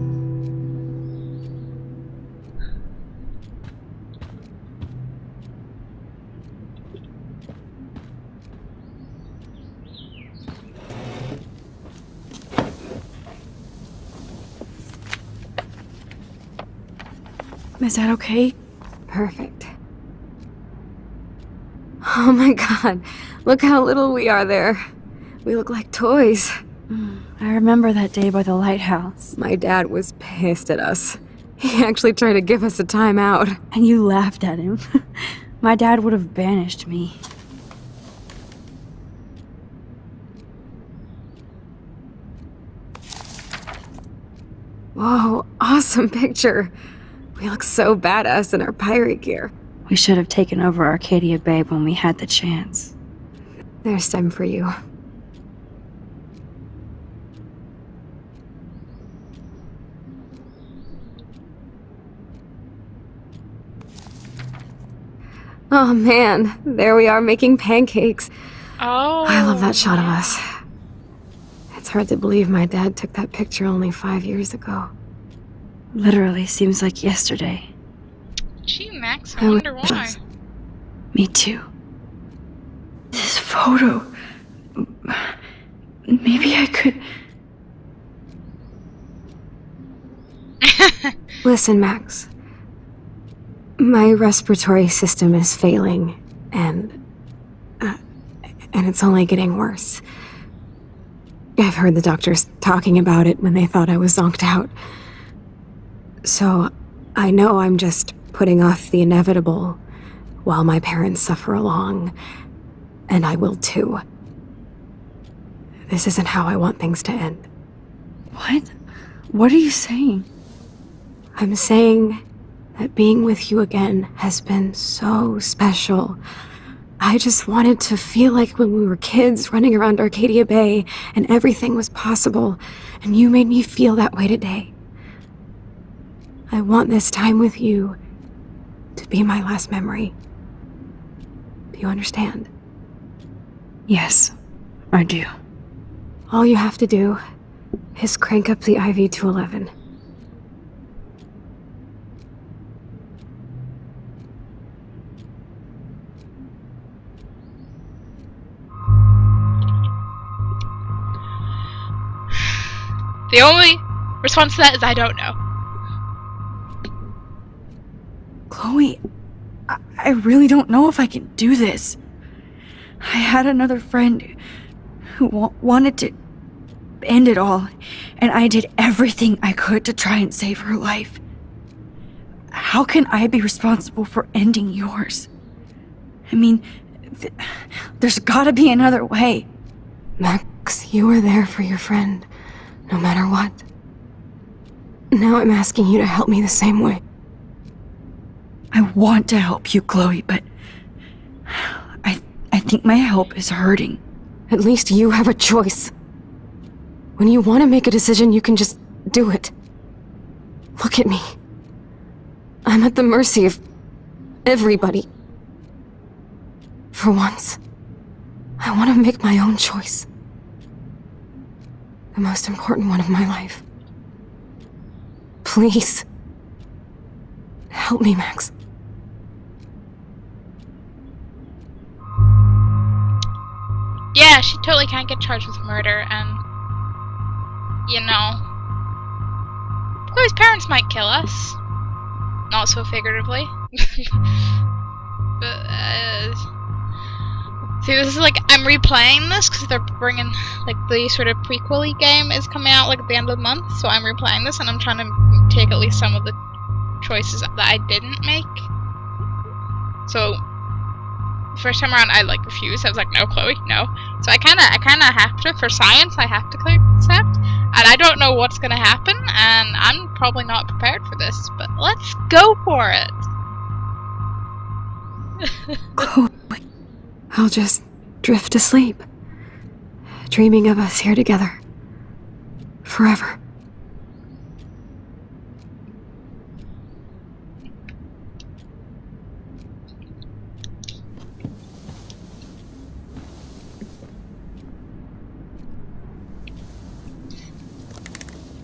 Is that okay? Perfect. Oh my god, look how little we are there. We look like toys. I remember that day by the lighthouse. My dad was pissed at us. He actually tried to give us a timeout. And you laughed at him. My dad would have banished me. Whoa, awesome picture. We look so badass in our pirate gear. We should have taken over Arcadia Bay when we had the chance. There's time for you. Oh man, there we are making pancakes. Oh. I love that shot of us. It's hard to believe my dad took that picture only 5 years ago. Literally seems like yesterday. Gee, Max, I wonder why. Me too. This photo... Maybe I could... Listen, Max. My respiratory system is failing, and it's only getting worse. I've heard the doctors talking about it when they thought I was zonked out. So, I know I'm just putting off the inevitable while my parents suffer along, and I will too. This isn't how I want things to end. What? What are you saying? I'm saying that being with you again has been so special. I just wanted to feel like when we were kids running around Arcadia Bay and everything was possible, and you made me feel that way today. I want this time with you to be my last memory. Do you understand? Yes, I do. All you have to do is crank up the IV to 11. The only response to that is I don't know. Chloe, I really don't know if I can do this. I had another friend who wanted to end it all, and I did everything I could to try and save her life. How can I be responsible for ending yours? I mean, there's gotta be another way. Max, you were there for your friend, no matter what. Now I'm asking you to help me the same way. I want to help you, Chloe, but I think my help is hurting. At least you have a choice. When you want to make a decision, you can just do it. Look at me. I'm at the mercy of everybody. For once, I want to make my own choice. The most important one of my life. Please. Help me, Max. Yeah, she totally can't get charged with murder, and... You know... Chloe's parents might kill us. Not so figuratively. But, see, this is like, I'm replaying this because they're bringing, like, the sort of prequel-y game is coming out, like, at the end of the month, so I'm replaying this, and I'm trying to take at least some of the choices that I didn't make. So, first time around, I, like, refused. I was like, no, Chloe, no. So I kinda have to, for science, I have to accept. And I don't know what's gonna happen, and I'm probably not prepared for this, but let's go for it! Chloe. I'll just drift to sleep, dreaming of us here together. Forever.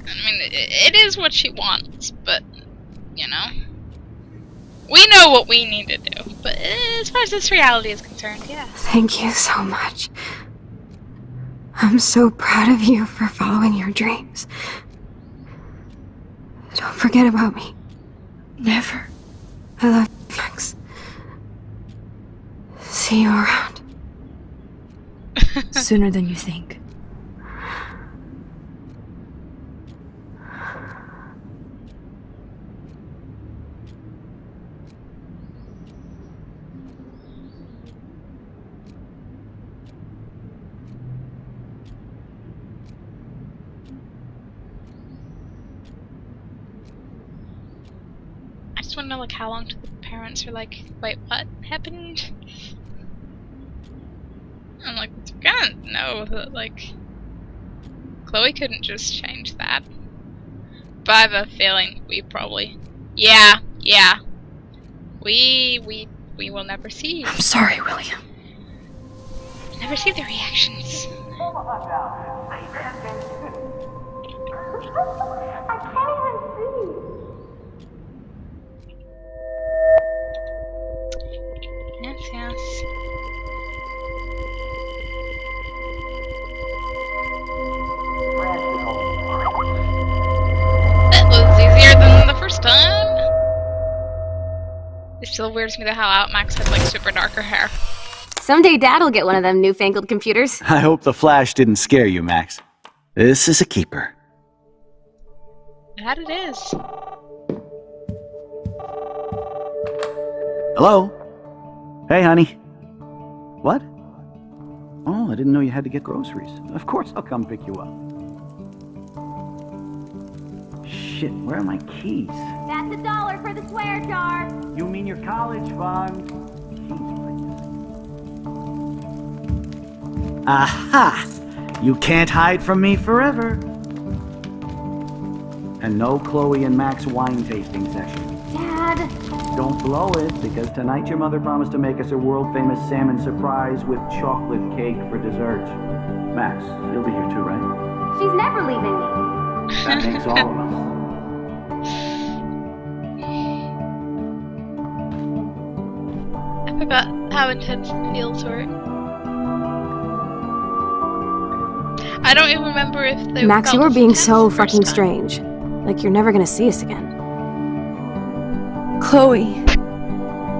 I mean, it is what she wants, but, you know. We know what we need to do, but as far as this reality is concerned, yeah. Thank you so much. I'm so proud of you for following your dreams. Don't forget about me. Never. I love you, Max. See you around. Sooner than you think. I just want to know, like, how long till the parents are like, wait, what happened? I'm like, we're gonna know that, like, Chloe couldn't just change that. But I have a feeling we probably... Yeah. We will never see. I'm sorry, William. Never see the reactions. Yes. That was easier than the first time. It still weirds me the hell out. Max had like super darker hair. Someday Dad'll get one of them newfangled computers. I hope the flash didn't scare you, Max. This is a keeper. That it is. Hello? Hey, honey. What? Oh, I didn't know you had to get groceries. Of course I'll come pick you up. Shit, where are my keys? That's $1 for the swear jar. You mean your college fund? Keys, please. Aha! You can't hide from me forever. And no Chloe and Max wine tasting session. Dad. Don't blow it, because tonight your mother promised to make us a world-famous salmon surprise with chocolate cake for dessert. Max, you'll be here too, right? She's never leaving me. That makes all of us. I forgot how intense the feels were. I don't even remember if they Max, felt you are as being intense so the first fucking time. strange. Like you're never gonna see us again. Chloe,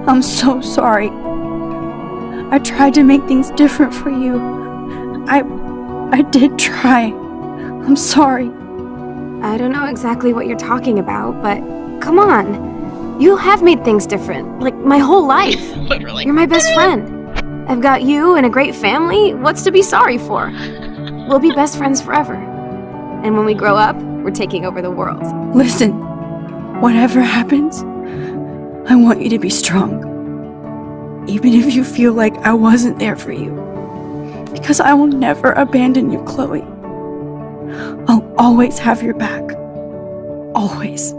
I'm so sorry. I tried to make things different for you. I did try. I'm sorry. I don't know exactly what you're talking about, but come on. You have made things different, like my whole life. Literally. You're my best friend. I've got you and a great family. What's to be sorry for? We'll be best friends forever. And when we grow up, we're taking over the world. Listen, whatever happens, I want you to be strong. Even if you feel like I wasn't there for you. Because I will never abandon you, Chloe. I'll always have your back. Always.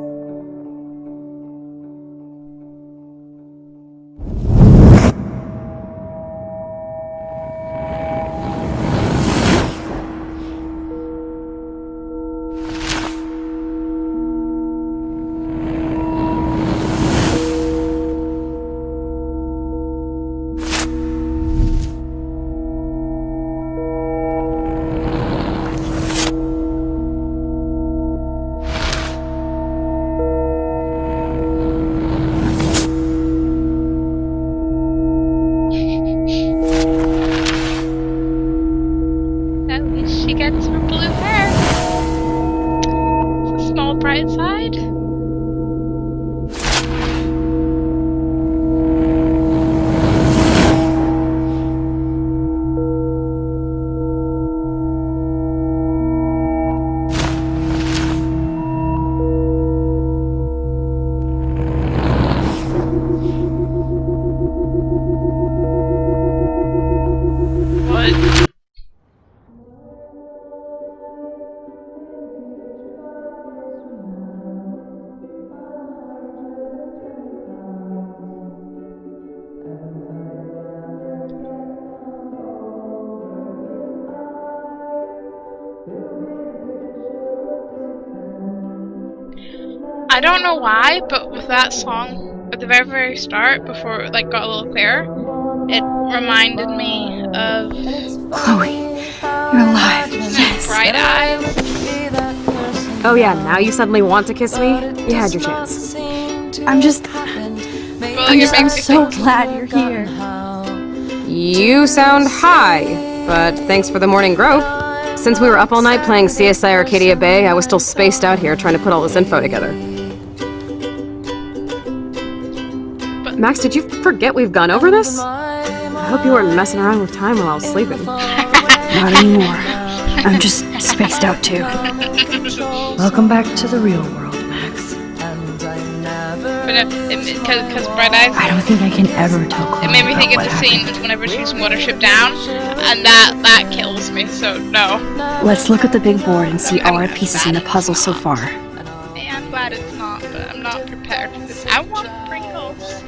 don't know why, but with that song at the very, very start, before it like got a little clearer, it reminded me of Chloe, you're alive. Yes. Bright Eyes. Oh yeah, now you suddenly want to kiss me? You had your chance. I'm I'm so glad you're here. You sound high, but thanks for the morning grope. Since we were up all night playing CSI Arcadia Bay, I was still spaced out here trying to put all this info together. Max, did you forget we've gone over this? I hope you weren't messing around with time while I was sleeping. Not anymore. I'm just spaced out too. Welcome back to the real world, Max. But because Bright Eyes, I don't think I can ever tell Chloe it made me think of about the what scene happened. whenever she's Watership Down, and that kills me. So no. Let's look at the big board and see all our pieces in the puzzle so far. Yeah, I'm glad it's not, but I'm not prepared for this. I want Pringles.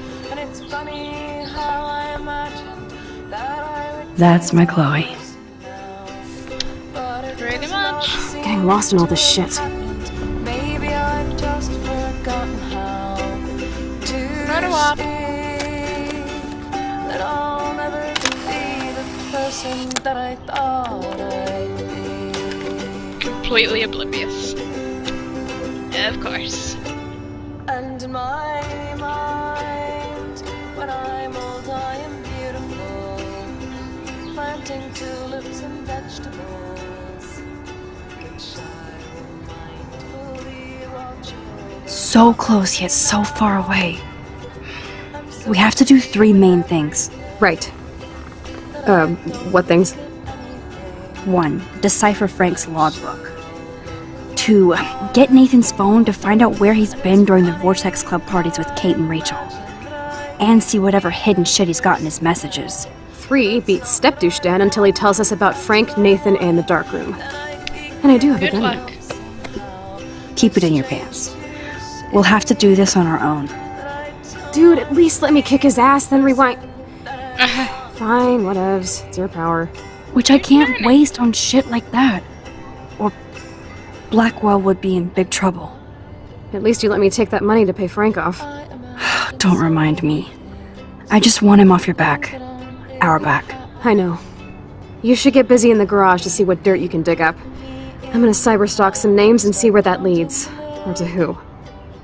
That's my Chloe. Pretty much. Getting lost in all this shit. Not a lot. Completely oblivious. Of course. And in my mind, when I'm old, I am beautiful, planting tulips and vegetables, which I will mindfully watch over. So close yet so far away. We have to do 3 main things. Right. What things? 1. Decipher Frank's logbook. 2. Get Nathan's phone to find out where he's been during the Vortex Club parties with Kate and Rachel. And see whatever hidden shit he's got in his messages. 3. Beat Stepdouche Dan until he tells us about Frank, Nathan, and the dark room. And I do have a Good gun. luck. Keep it in your pants. We'll have to do this on our own. Dude, at least let me kick his ass, then rewind. Fine, whatevs. It's your power. Which I can't waste on shit like that. Or Blackwell would be in big trouble. At least you let me take that money to pay Frank off. Don't remind me. I just want him off your back. Our back. I know. You should get busy in the garage to see what dirt you can dig up. I'm gonna cyberstalk some names and see where that leads. Or to who.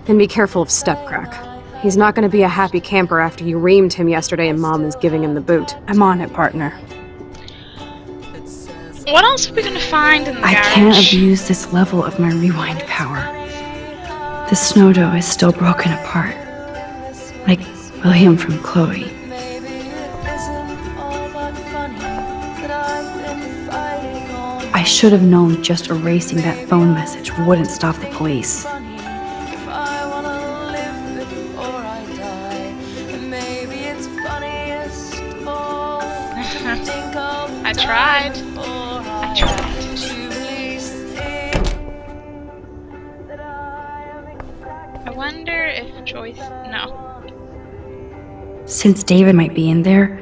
And be careful of Stepcrack. He's not gonna be a happy camper after you reamed him yesterday and Mom is giving him the boot. I'm on it, partner. What else are we gonna find in the I garage? can't abuse this level of my rewind power. The snow dough is still broken apart. Like William from Chloe. I should have known just erasing that phone message wouldn't stop the police. I tried. I wonder if Joyce... No. Since David might be in there,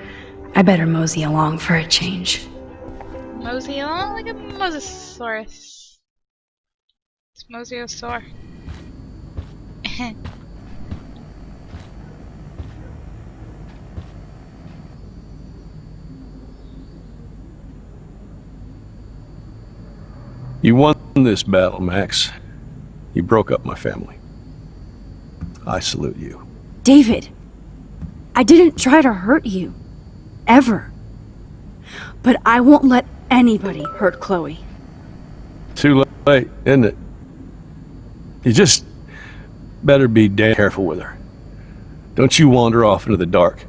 I better mosey along for a change. Mosey along like a mosasaurus. It's mosasaur. You won this battle, Max. You broke up my family. I salute you. David, I didn't try to hurt you. Ever. But I won't let anybody hurt Chloe. Too late, isn't it? You just better be damn careful with her. Don't you wander off into the dark.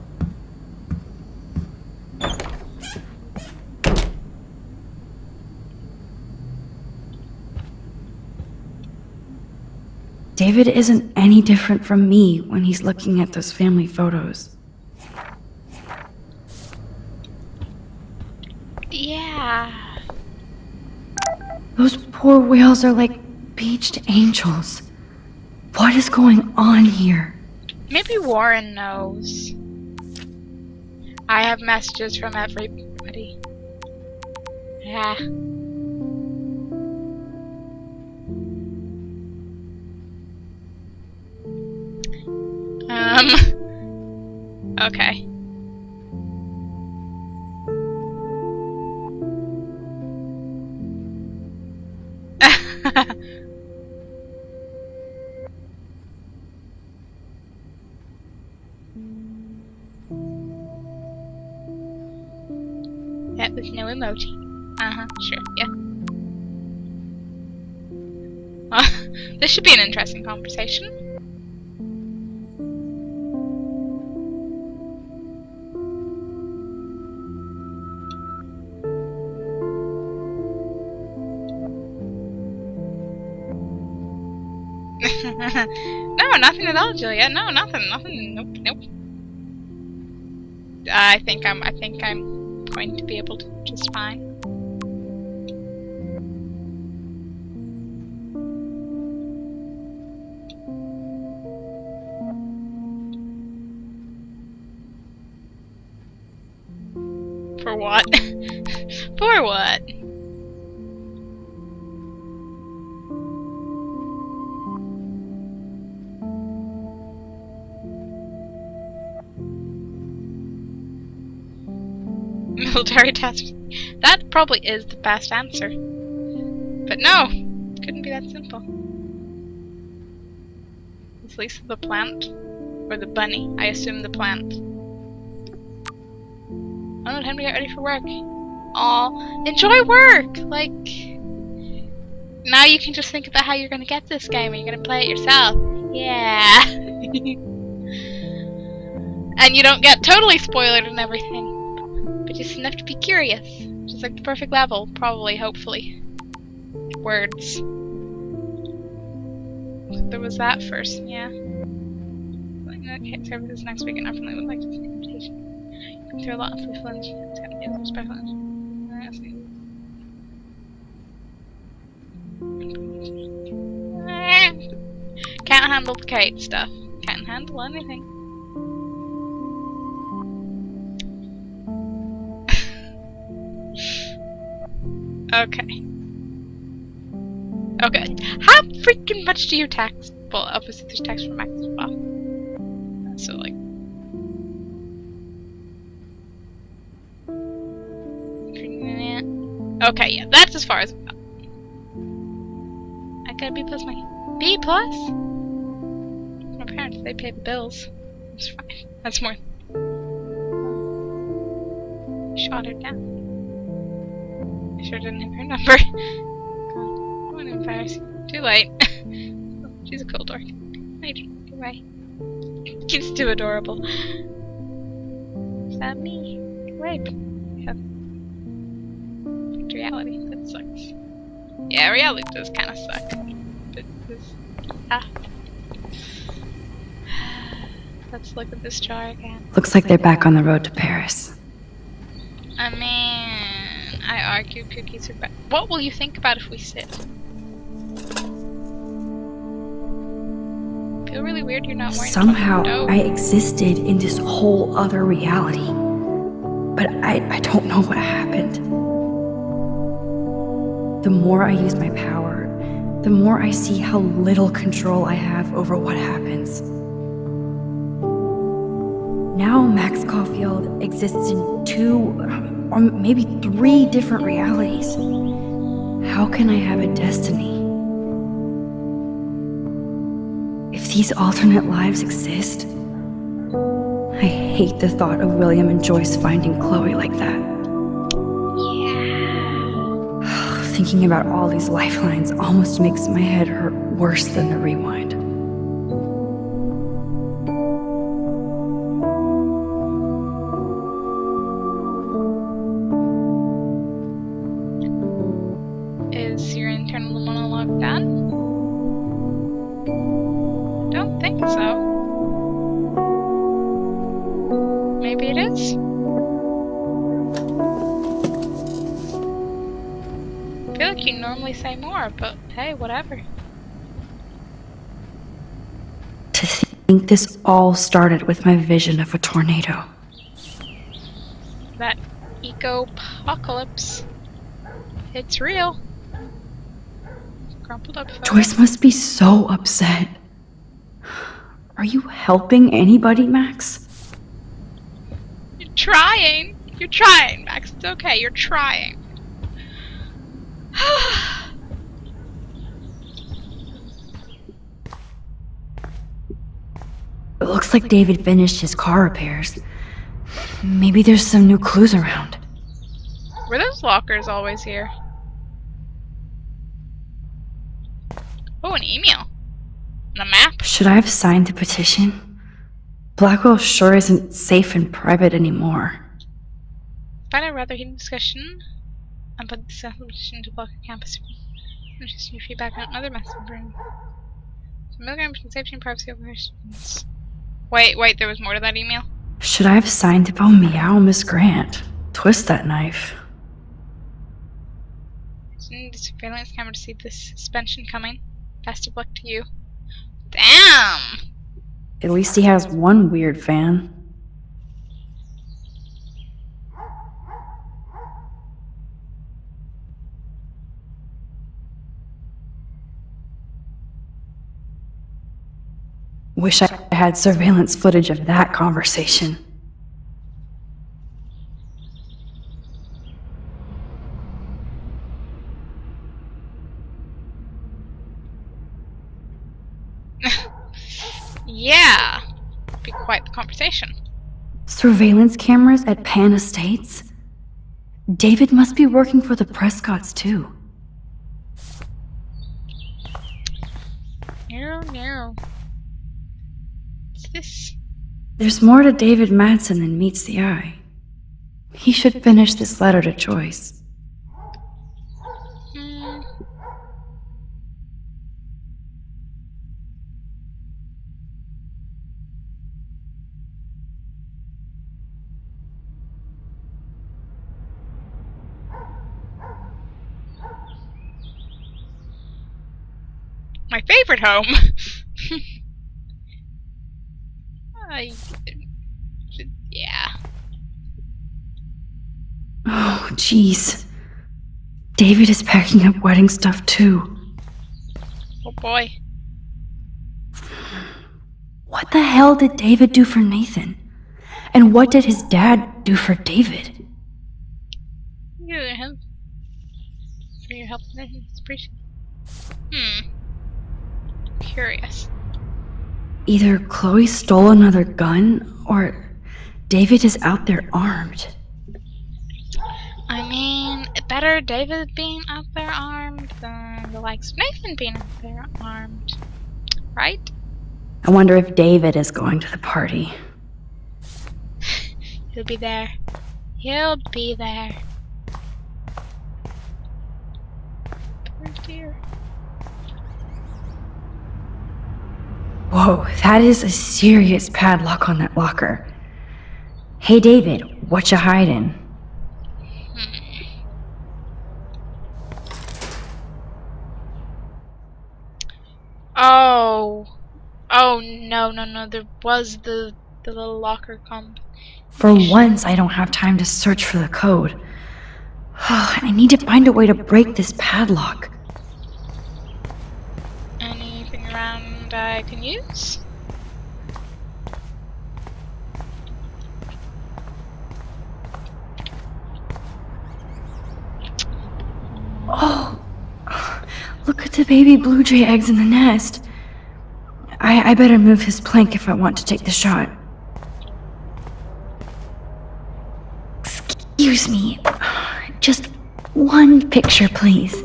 David isn't any different from me when he's looking at those family photos. Yeah. Those poor whales are like beached angels. What is going on here? Maybe Warren knows. I have messages from everybody. Yeah. Okay. That was no emoji. Sure, yeah. This should be an interesting conversation. No, nothing at all, Julia. No, nothing. Nope. I think I'm going to be able to just fine. For what? For what? Military test. That probably is the best answer. But no, couldn't be that simple. Is Lisa the plant? Or the bunny? I assume the plant. Oh no, time to get ready for work. Aw, enjoy work! Like, now you can just think about how you're gonna get this game and you're gonna play it yourself. Yeah. And you don't get totally spoiled and everything. But just enough to be curious. Just like the perfect level, probably, hopefully. Words. There was that first, yeah. Okay, services next week and I would like to see an invitation. Going through a lot of free lunch. It's got to be special lunch. Can't handle the Kate stuff. Can't handle anything. Okay. Okay. How freaking much do you tax? Well, obviously there's tax for Max as well. So, like... Okay, yeah, that's as far as I've got. I got a B plus, my B plus? My parents, they pay the bills. It's fine. That's more. Shot her down. I sure didn't have her number. God, I want to embarrass you. Too late. She's a cool dork. Get away. She's too adorable. Is that me? Get away. Yeah. Reality, that sucks. Yeah, reality does kind of suck. But this, Let's look at this jar again. Looks like they're back on the road to Paris. I mean, I argue cookies are better. What will you think about if we sit? Feel really weird you're not wearing Somehow, chocolate. I existed in this whole other reality. But I don't know what happened. The more I use my power, the more I see how little control I have over what happens. Now Max Caulfield exists in 2, or maybe 3 different realities. How can I have a destiny? If these alternate lives exist, I hate the thought of William and Joyce finding Chloe like that. Thinking about all these lifelines almost makes my head hurt worse than the rewind. Is your internal monologue done? I don't think so. Maybe it is? I feel like you normally say more, but hey, whatever. To think this all started with my vision of a tornado. That eco-apocalypse. It's real. Crumpled up photo. Joyce must be so upset. Are you helping anybody, Max? trying. You're trying, Max. It's okay. You're trying. It looks like David finished his car repairs. Maybe there's some new clues around. Were those lockers always here? Oh, an email. And a map. Should I have signed the petition? Blackwell sure isn't safe and private anymore. Find a rather heated discussion and put the petition to block your campus. Just your feedback on another message. Milligram between safety and privacy over students. Wait, there was more to that email? Should I have signed it? Oh, meow, Miss Grant. Twist that knife. Using the surveillance camera to see this suspension coming. Best of luck to you. Damn! At least he has one weird fan. Wish I had surveillance footage of that conversation. Yeah! Be quite the conversation. Surveillance cameras at Pan Estates? David must be working for the Prescotts too. No. What's this? There's more to David Madsen than meets the eye. He should finish this letter to Joyce. My favorite home. Yeah. Oh, jeez. David is packing up wedding stuff too. Oh boy. What the hell did David do for Nathan? And what did his dad do for David? Yeah, him. For your help, Nathan. It's appreciated. Curious. Either Chloe stole another gun, or David is out there armed. I mean, better David being out there armed than the likes of Nathan being out there armed. Right? I wonder if David is going to the party. He'll be there. He'll be there. Poor dear. Whoa, that is a serious padlock on that locker. Hey David, what you hiding? Oh no, there was the little locker comp. For once, I don't have time to search for the code. I need to find a way to break this padlock. Anything around I can use? Oh, look at the baby blue jay eggs in the nest. I better move his plank if I want to take the shot. Excuse me. Just one picture, please.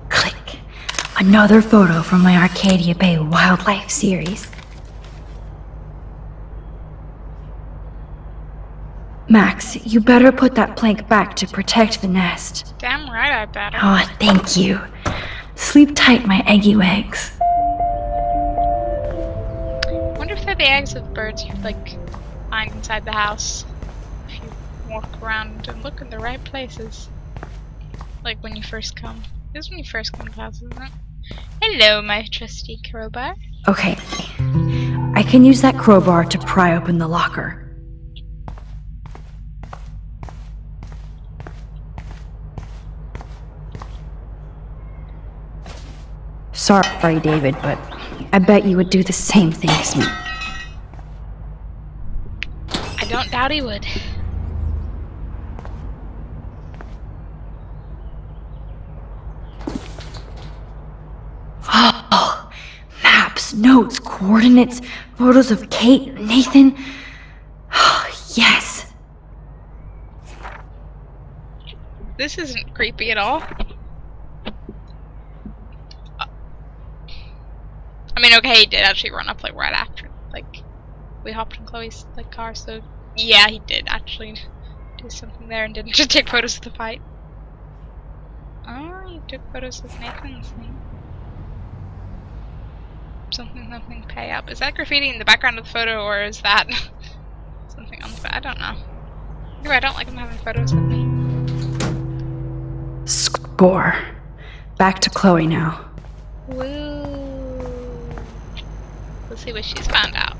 Click. Another photo from my Arcadia Bay Wildlife series. Max, you better put that plank back to protect the nest. Damn right I better. Oh, thank you. Sleep tight, my eggy legs. I wonder if they're the eggs of birds you like find inside the house. If you walk around and look in the right places. Like when you first come. This is when you first come to the house, isn't it? Hello, my trusty crowbar. Okay. I can use that crowbar to pry open the locker. sorry, David, but I bet you would do the same thing as me. I don't doubt he would. Oh, maps, notes, coordinates, photos of Kate, Nathan. Oh, yes. This isn't creepy at all. I mean, okay, he did actually run up like right after, like we hopped in Chloe's like car, so yeah, he did actually do something there and didn't just take photos of the fight. Oh, you took photos of Nathan's thing. Something pay up. Is that graffiti in the background of the photo, or is that something on the? I don't know. Anyway, I don't like him having photos of me. Score. Back to Chloe now. Woo. Let's see what she's found out.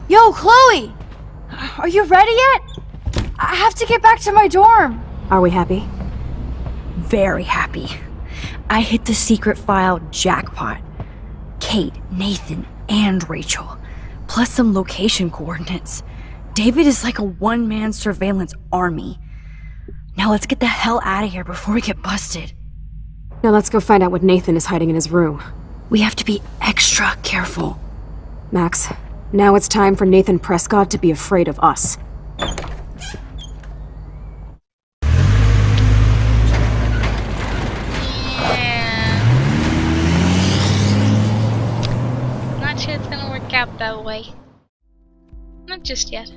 Yo, Chloe! Are you ready yet? I have to get back to my dorm. Are we happy? Very happy. I hit the secret file jackpot. Kate, Nathan, and Rachel. Plus some location coordinates. David is like a one-man surveillance army. Now let's get the hell out of here before we get busted. Now let's go find out what Nathan is hiding in his room. We have to be extra careful. Max, now it's time for Nathan Prescott to be afraid of us. Not sure it's gonna work out that way. Not just yet.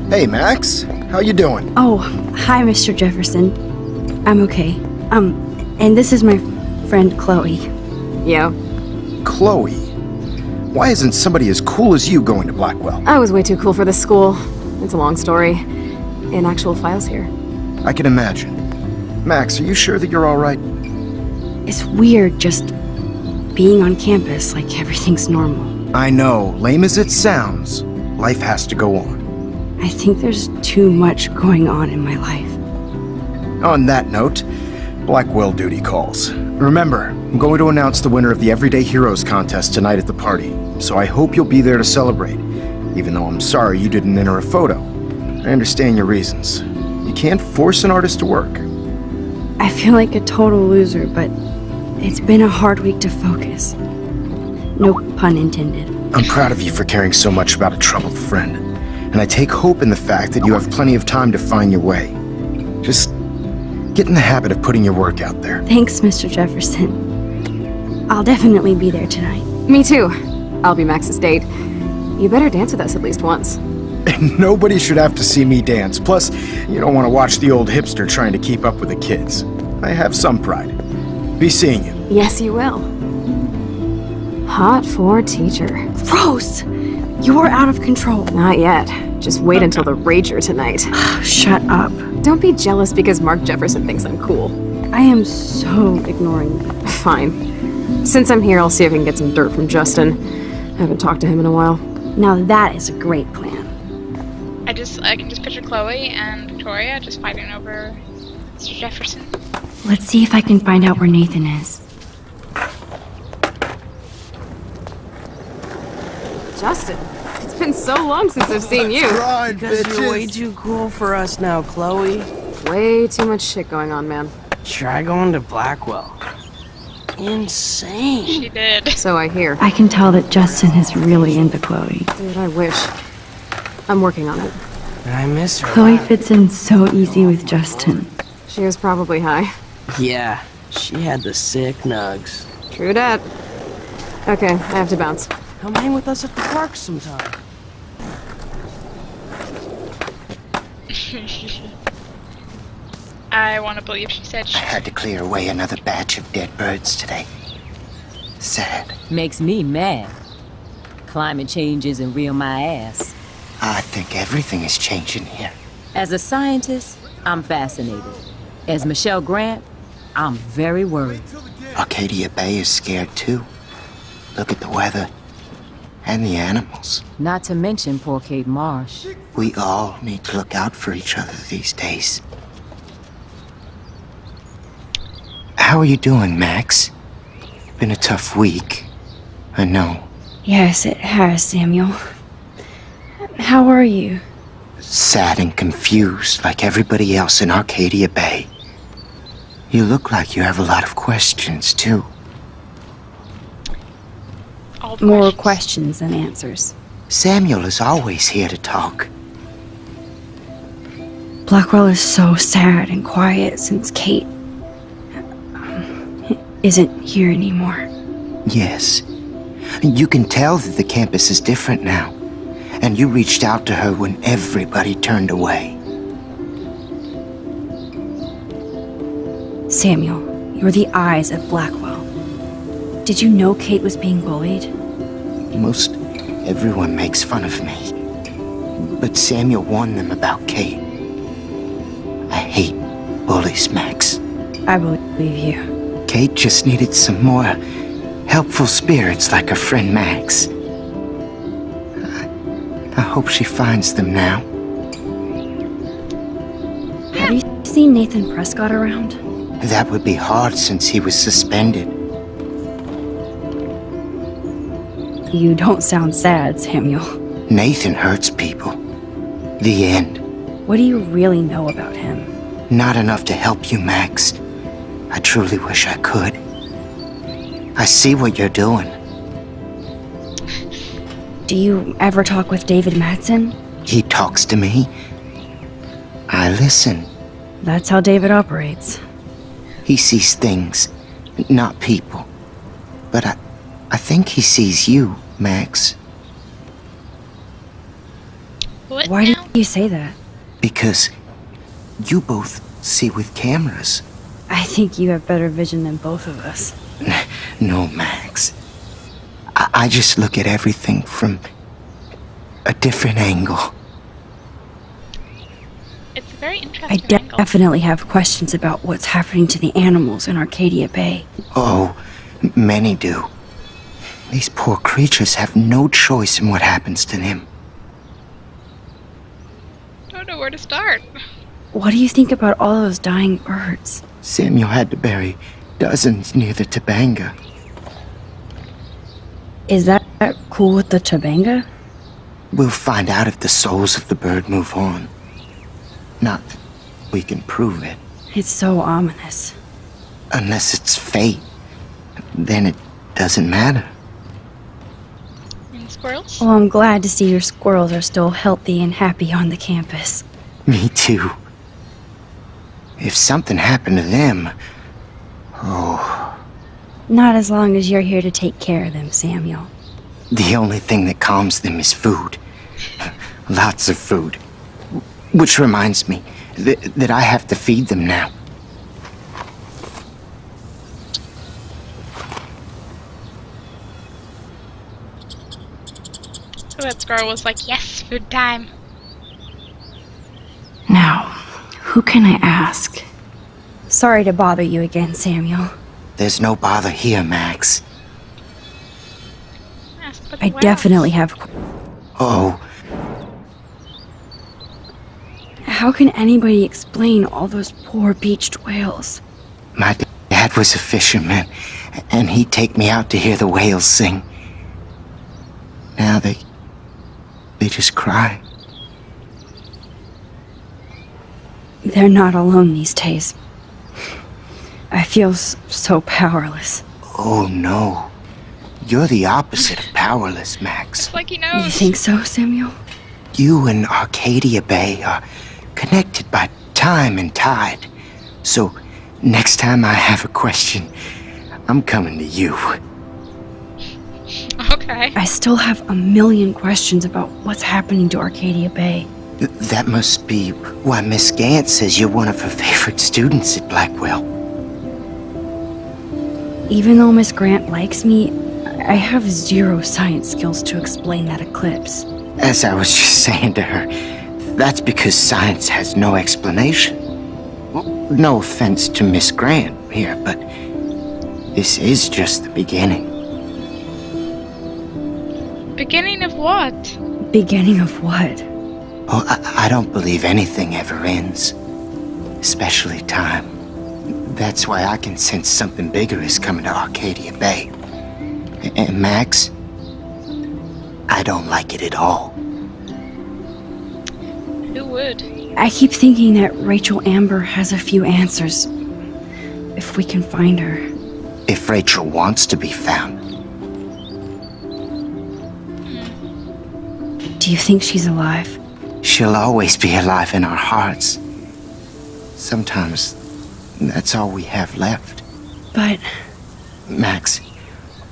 Hey, Max. How you doing? Oh, hi, Mr. Jefferson. I'm okay. And this is my friend Chloe. Yo. Chloe? Why isn't somebody as cool as you going to Blackwell? I was way too cool for this school. It's a long story. And actual files here. I can imagine. Max, are you sure that you're all right? It's weird just being on campus like everything's normal. I know. Lame as it sounds, life has to go on. I think there's too much going on in my life. On that note, Blackwell duty calls. Remember, I'm going to announce the winner of the Everyday Heroes contest tonight at the party, so I hope you'll be there to celebrate, even though I'm sorry you didn't enter a photo. I understand your reasons. You can't force an artist to work. I feel like a total loser, but it's been a hard week to focus. No pun intended. I'm proud of you for caring so much about a troubled friend. And I take hope in the fact that you have plenty of time to find your way. Just get in the habit of putting your work out there. Thanks, Mr. Jefferson. I'll definitely be there tonight. Me too. I'll be Max's date. You better dance with us at least once. And nobody should have to see me dance. Plus, you don't want to watch the old hipster trying to keep up with the kids. I have some pride. Be seeing you. Yes, you will. Hot for teacher. Gross! You're out of control. Not yet. Just wait until the Rager tonight. Shut up. Don't be jealous because Mark Jefferson thinks I'm cool. I am so ignoring you. Fine. Since I'm here, I'll see if I can get some dirt from Justin. I haven't talked to him in a while. Now that is a great plan. I can just picture Chloe and Victoria just fighting over Mr. Jefferson. Let's see if I can find out where Nathan is. Justin, it's been so long since I've seen you. Right, because you're way too cool for us now, Chloe. Way too much shit going on, man. Try going to Blackwell. Insane. She did. So I hear. I can tell that Justin is really into Chloe. Dude, I wish. I'm working on it. I miss her. Chloe fits in so easy with Justin. She was probably high. Yeah, she had the sick nugs. True dat. Okay, I have to bounce. Come hang with us at the park sometime. I want to believe she said I she. had to clear away another batch of dead birds today. Sad. Makes me mad. Climate change isn't real my ass. I think everything is changing here. As a scientist, I'm fascinated. As Michelle Grant, I'm very worried. Arcadia Bay is scared too. Look at the weather. And the animals. Not to mention poor Kate Marsh. We all need to look out for each other these days. How are you doing, Max? Been a tough week. I know. Yes, it has, Samuel. How are you? Sad and confused like everybody else in Arcadia Bay. You look like you have a lot of questions, too. More questions than answers. Samuel is always here to talk. Blackwell is so sad and quiet since Kate isn't here anymore. Yes. You can tell that the campus is different now. And you reached out to her when everybody turned away. Samuel, you're the eyes of Blackwell. Did you know Kate was being bullied? Most everyone makes fun of me. But Samuel warned them about Kate. I hate bullies, Max. I believe you. Kate just needed some more helpful spirits like her friend Max. I hope she finds them now. Have you seen Nathan Prescott around? That would be hard since he was suspended. You don't sound sad, Samuel. Nathan hurts people. The end. What do you really know about him? Not enough to help you, Max. I truly wish I could. I see what you're doing. Do you ever talk with David Madsen? He talks to me. I listen. That's how David operates. He sees things, not people. But I think he sees you, Max. Why do you say that? Because you both see with cameras. I think you have better vision than both of us. No, Max. I just look at everything from a different angle. It's a very I interesting angle. definitely have questions about what's happening to the animals in Arcadia Bay. Oh, many do. These poor creatures have no choice in what happens to them. Don't know where to start. What do you think about all those dying birds? Samuel had to bury dozens near the Tabanga. Is that cool with the Tabanga? We'll find out if the souls of the bird move on. Not that we can prove it. It's so ominous. Unless it's fate. Then it doesn't matter. And squirrels? Well, I'm glad to see your squirrels are still healthy and happy on the campus. Me too. If something happened to them... Oh... Not as long as you're here to take care of them, Samuel. The only thing that calms them is food. Lots of food. Which reminds me that I have to feed them now. So that squirrel was like, yes, food time. Now, who can I ask? Sorry to bother you again, Samuel. There's no bother here, Max. I definitely have... Oh, How can anybody explain all those poor beached whales? my dad was a fisherman, and he'd take me out to hear the whales sing. Now they just cry. They're not alone these days. I feel so powerless. Oh no. You're the opposite of powerless, Max. It's like he knows. You think so, Samuel? You and Arcadia Bay are connected by time and tide. So, next time I have a question, I'm coming to you. Okay. I still have a million questions about what's happening to Arcadia Bay. That must be why Miss Gant says you're one of her favorite students at Blackwell. Even though Miss Grant likes me, I have zero science skills to explain that eclipse. As I was just saying to her, that's because science has no explanation. Well, no offense to Miss Grant here, but this is just the beginning. Beginning of what? Beginning of what? Oh, I don't believe anything ever ends. Especially time. That's why I can sense something bigger is coming to Arcadia Bay. And Max, I don't like it at all. Who would? I keep thinking that Rachel Amber has a few answers. If we can find her. If Rachel wants to be found. Do you think she's alive? She'll always be alive in our hearts. Sometimes that's all we have left. But... Max,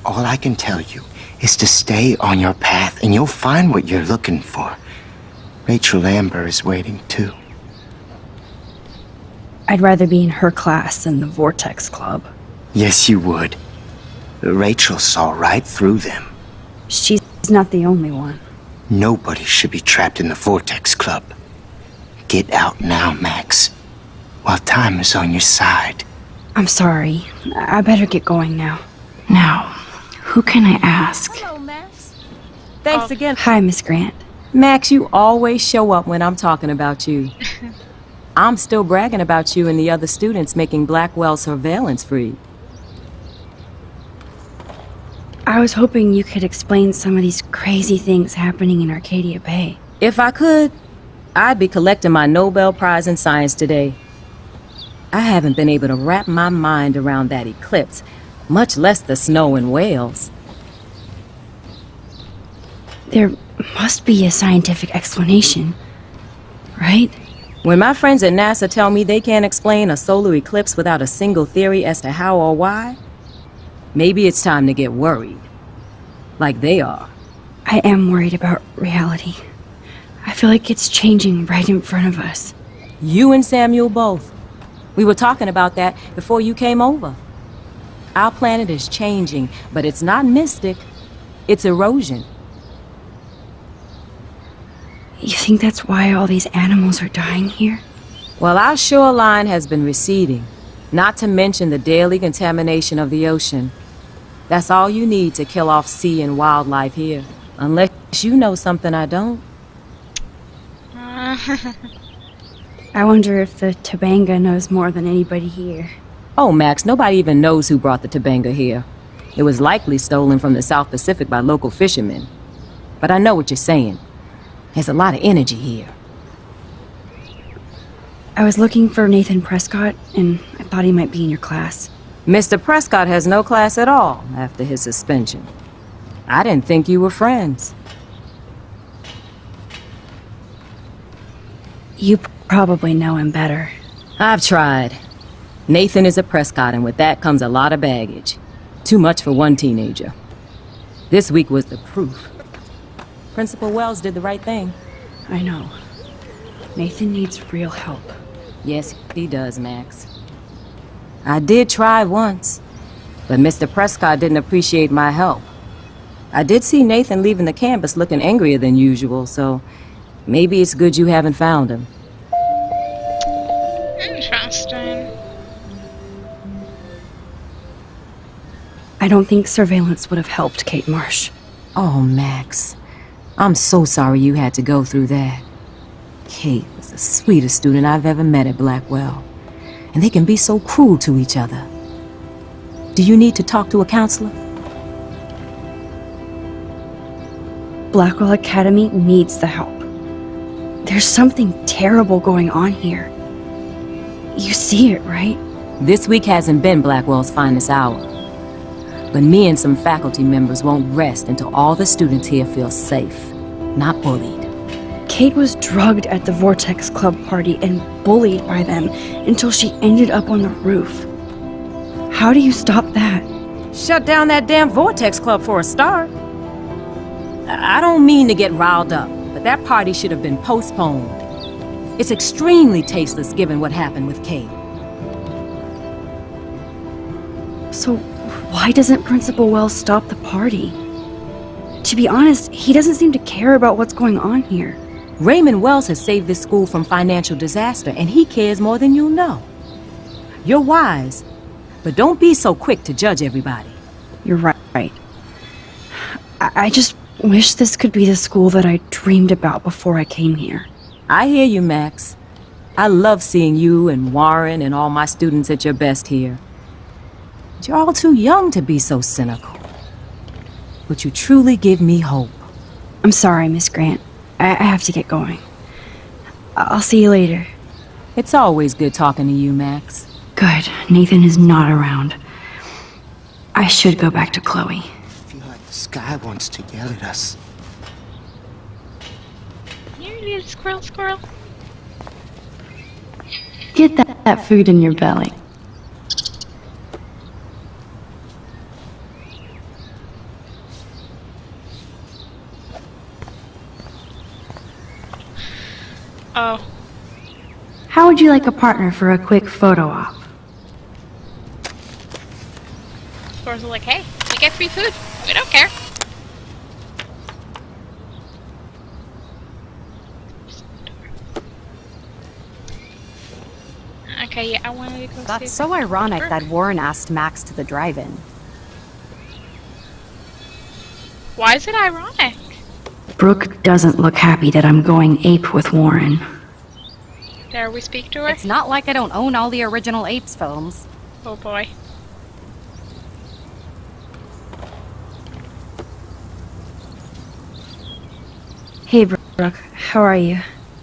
all I can tell you is to stay on your path and you'll find what you're looking for. Rachel Amber is waiting too. I'd rather be in her class than the Vortex Club. Yes, you would. Rachel saw right through them. She's not the only one. Nobody should be trapped in the Vortex Club. Get out now, Max, while time is on your side. I'm sorry. I better get going now. Now, who can I ask? Hello, Max. Thanks again. Hi, Miss Grant. Max, you always show up when I'm talking about you. I'm still bragging about you and the other students making Blackwell surveillance free. I was hoping you could explain some of these crazy things happening in Arcadia Bay. If I could, I'd be collecting my Nobel Prize in Science today. I haven't been able to wrap my mind around that eclipse, much less the snow in Wales. There must be a scientific explanation, right? When my friends at NASA tell me they can't explain a solar eclipse without a single theory as to how or why, maybe it's time to get worried. Like they are. I am worried about reality. I feel like it's changing right in front of us. You and Samuel both. We were talking about that before you came over. Our planet is changing, but it's not mystic. It's erosion. You think that's why all these animals are dying here? Well, our shoreline has been receding, not to mention the daily contamination of the ocean. That's all you need to kill off sea and wildlife here. Unless you know something I don't. I wonder if the Tobanga knows more than anybody here. Oh, Max, nobody even knows who brought the Tobanga here. It was likely stolen from the South Pacific by local fishermen. But I know what you're saying. There's a lot of energy here. I was looking for Nathan Prescott, and I thought he might be in your class. Mr. Prescott has no class at all after his suspension. I didn't think you were friends. You probably know him better. I've tried. Nathan is a Prescott, and with that comes a lot of baggage. Too much for one teenager. This week was the proof. Principal Wells did the right thing. I know. Nathan needs real help. Yes, he does, Max. I did try once, but Mr. Prescott didn't appreciate my help. I did see Nathan leaving the campus looking angrier than usual, so maybe it's good you haven't found him. Interesting. I don't think surveillance would have helped Kate Marsh. Oh, Max. I'm so sorry you had to go through that. Kate was the sweetest student I've ever met at Blackwell. And they can be so cruel to each other. Do you need to talk to a counselor? Blackwell Academy needs the help. There's something terrible going on here. You see it, right? This week hasn't been Blackwell's finest hour. But me and some faculty members won't rest until all the students here feel safe, not bullied. Kate was drugged at the Vortex Club party and bullied by them until she ended up on the roof. How do you stop that? Shut down that damn Vortex Club for a start. I don't mean to get riled up, but That party should have been postponed. It's extremely tasteless given what happened with Kate. So, why doesn't Principal Wells stop the party? To be honest, he doesn't seem to care about what's going on here. Raymond Wells has saved this school from financial disaster, and he cares more than you know. You're wise, but don't be so quick to judge everybody. You're right. I just wish this could be the school that I dreamed about before I came here. I hear you, Max. I love seeing you and Warren and all my students at your best here. But you're all too young to be so cynical. But you truly give me hope. I'm sorry, Miss Grant. I have to get going. I'll see you later. It's always good talking to you, Max. Good. Nathan is not around. I should go back to Chloe. I feel like the sky wants to yell at us. Here it is, squirrel, squirrel. Get that food in your belly. Oh. How would you like a partner for a quick photo op? Squirrels are like, hey, you get free food. We don't care. Okay, yeah, I wanted to go see. That's so ironic that Warren asked Max to the drive-in. Why is it ironic? Brooke doesn't look happy that I'm going ape with Warren. Dare we speak to her? It's not like I don't own all the original Apes films. Oh boy. Hey, Brooke. How are you?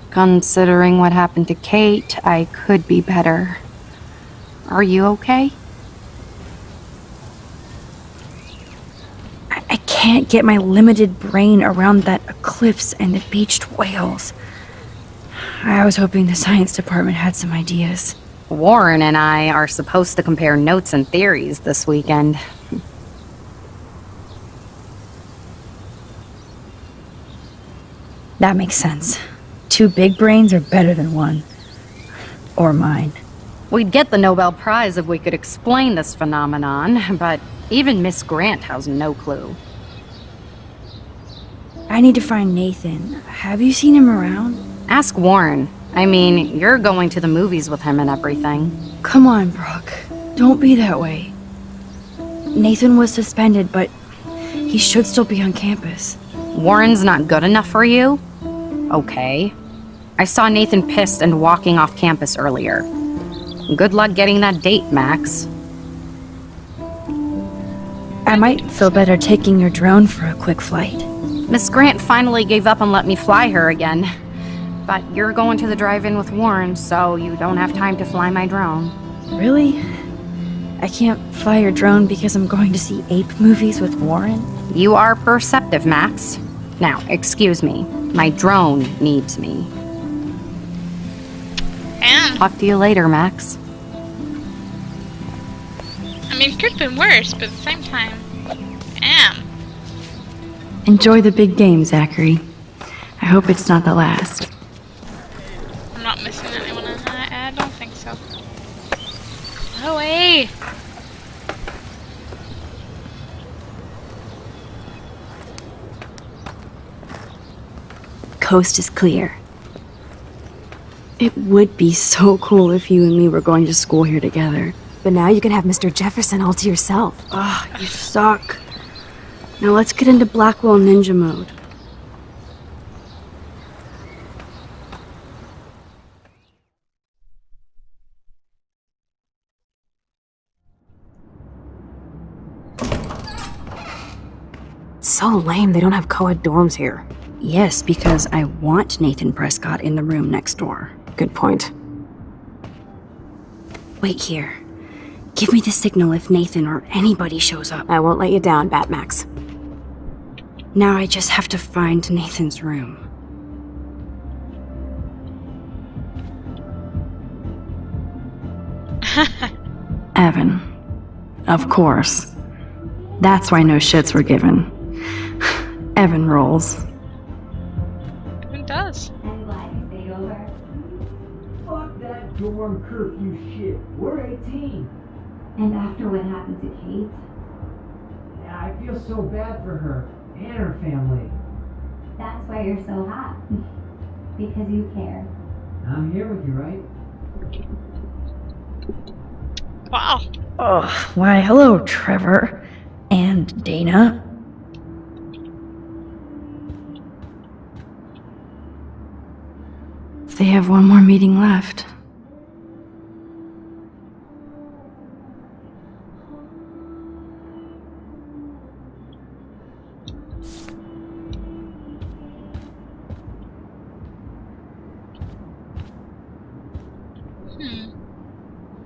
Considering what happened to Kate, I could be better. Are you okay? I can't get my limited brain around that eclipse and the beached whales. I was hoping the science department had some ideas. Warren and I are supposed to compare notes and theories this weekend. That makes sense. 2 big brains are better than 1. Or mine. We'd get the Nobel Prize if we could explain this phenomenon, but even Miss Grant has no clue. I need to find Nathan. Have you seen him around? Ask Warren. I mean, you're going to the movies with him and everything. Come on, Brooke. Don't be that way. Nathan was suspended, but he should still be on campus. Warren's not good enough for you? Okay. I saw Nathan pissed and walking off campus earlier. Good luck getting that date, Max. I might feel better taking your drone for a quick flight. Miss Grant finally gave up and let me fly her again. But you're going to the drive-in with Warren, so you don't have time to fly my drone. Really? I can't fly your drone because I'm going to see ape movies with Warren? You are perceptive, Max. Now, excuse me. My drone needs me. Damn. Talk to you later, Max. I mean, it could have been worse, but at the same time, damn. Enjoy the big game, Zachary. I hope it's not the last. I'm not missing anyone in that. I don't think so. Chloe! Coast is clear. It would be so cool if you and me were going to school here together. But now you can have Mr. Jefferson all to yourself. Ah, you suck. Now let's get into Blackwell Ninja mode. It's so lame they don't have co-ed dorms here. Yes, because I want Nathan Prescott in the room next door. Good point. Wait here. Give me the signal if Nathan or anybody shows up. I won't let you down, Batmax. Now I just have to find Nathan's room. Evan. Of course. That's why no shits were given. Evan rolls. You're on curfew shit. We're 18. And after what happened to Kate? Yeah, I feel so bad for her and her family. That's why you're so hot. Because you care. I'm here with you, right? Wow. Oh, why, hello, Trevor. And Dana. They have one more meeting left.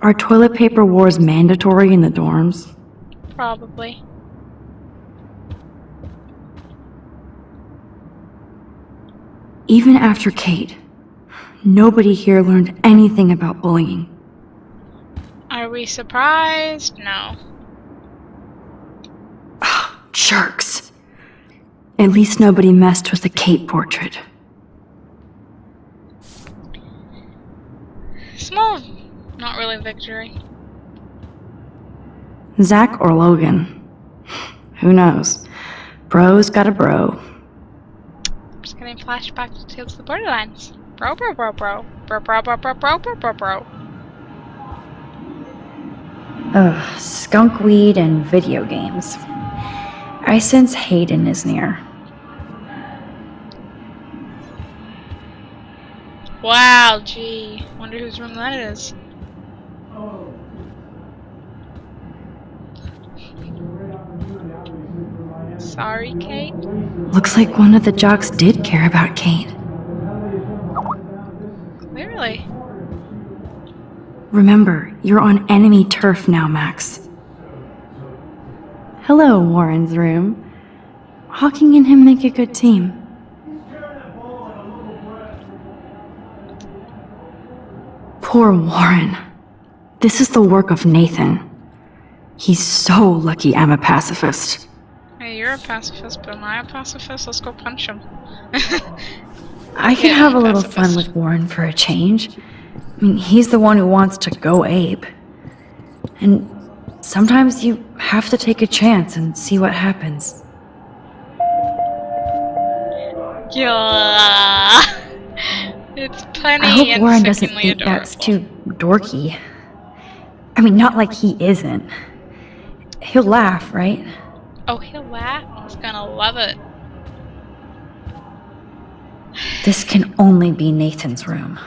Are toilet paper wars mandatory in the dorms? Probably. Even after Kate, nobody here learned anything about bullying. Are we surprised? No. Jerks. At least nobody messed with the Kate portrait. Small, not really victory. Zach or Logan? Who knows? Bro's got a bro. Just getting flashbacks to Tales of the Borderlands. Bro, bro, bro, bro. Bro, bro, bro, bro, bro, bro, bro, bro. Ugh, skunk weed and video games. I sense Hayden is near. Wow, gee. Wonder whose room that is. Sorry, Kate. Looks like one of the jocks did care about Kate. Clearly. Remember, you're on enemy turf now, Max. Hello, Warren's room. Hawking and him make a good team. Poor Warren. This is the work of Nathan. He's so lucky I'm a pacifist. Hey, you're a pacifist, but am I a pacifist? Let's go punch him. I could have a little fun with Warren for a change. I mean, he's the one who wants to go ape. And sometimes you have to take a chance and see what happens. Yeah. It's plenty I hope and Warren doesn't sickeningly think adorable. that's too dorky. I mean, not like he isn't. He'll laugh, right? Oh, he'll laugh. He's gonna love it. This can only be Nathan's room.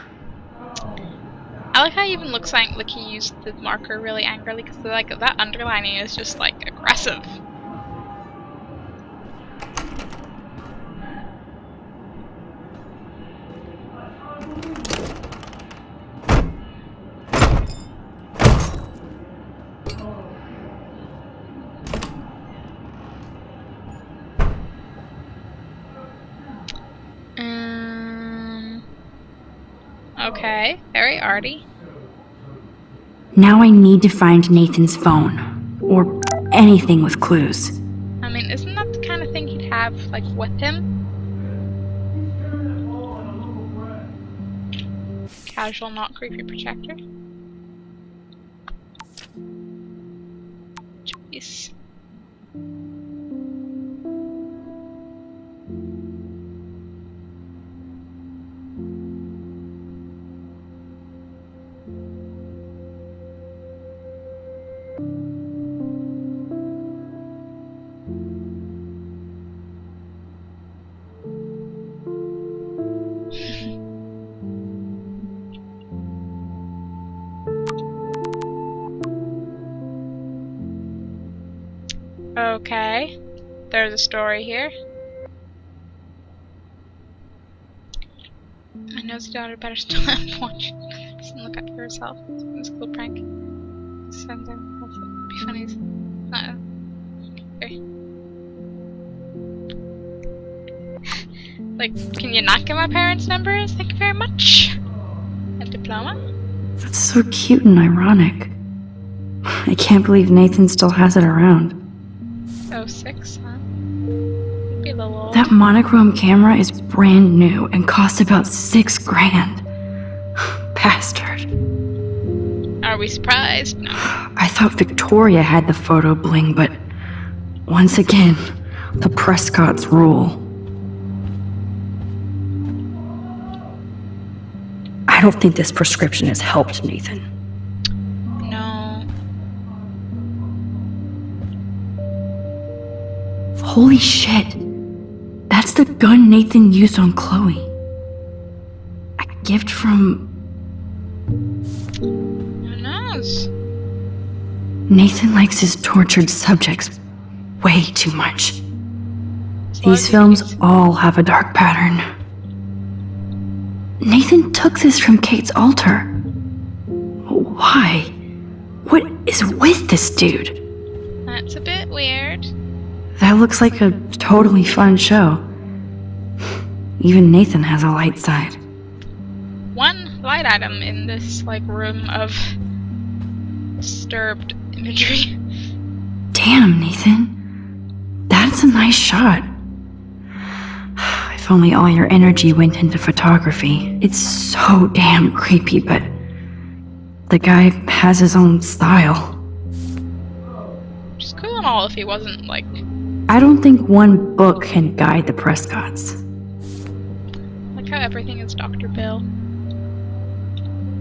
I like how he even looks like he used the marker really angrily, because like that underlining is just like aggressive. Okay, very arty. Now I need to find Nathan's phone. Or anything with clues. I mean, isn't that the kind of thing he'd have, like, with him? Casual, not creepy protector. Jeez. Okay, there's a story here. I know the daughter better still have watch. Just look up for herself. It's a cool prank. Send them. That'd be funny. Okay. Like, can you not get my parents' numbers? Thank you very much. A diploma? That's so cute and ironic. I can't believe Nathan still has it around. 06, huh? Be a little old. That monochrome camera is brand new and cost about $6,000. Bastard. Are we surprised? No. I thought Victoria had the photo bling, but once again, the Prescotts rule. I don't think this prescription has helped, Nathan. No. Holy shit. That's the gun Nathan used on Chloe. A gift from... Who knows? Nathan likes his tortured subjects way too much. These films all have a dark pattern. Nathan took this from Kate's altar. Why? What is with this dude? That's a bit weird. That looks like a totally fun show. Even Nathan has a light side. One light item in this, like, room of disturbed imagery. Damn, Nathan. That's a nice shot. If only all your energy went into photography. It's so damn creepy, but the guy has his own style. Which is cool and all if he wasn't, like... I don't think one book can guide the Prescotts. Like how everything is Dr. Bill.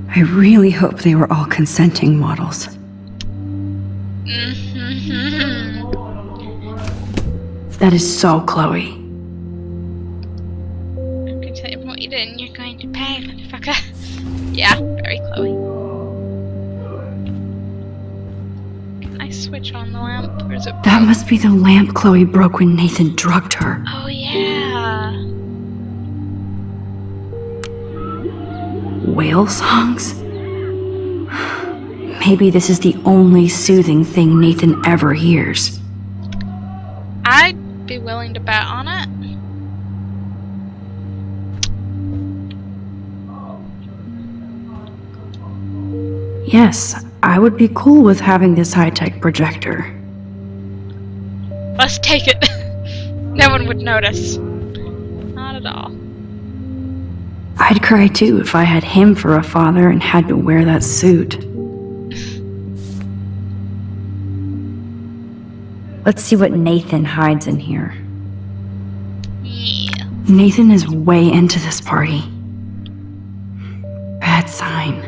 I really hope they were all consenting models. That is so Chloe. I'm gonna tell you what you did and you're going to pay, motherfucker. Yeah, very Chloe. Can I switch on the lamp, or is it broke? That must be the lamp Chloe broke when Nathan drugged her. Oh yeah. Whale songs? Maybe this is the only soothing thing Nathan ever hears. I'd be willing to bet on it. Yes, I would be cool with having this high-tech projector. Let's take it. No one would notice. Not at all. I'd cry too if I had him for a father and had to wear that suit. Let's see what Nathan hides in here. Yeah. Nathan is way into this party. Bad sign.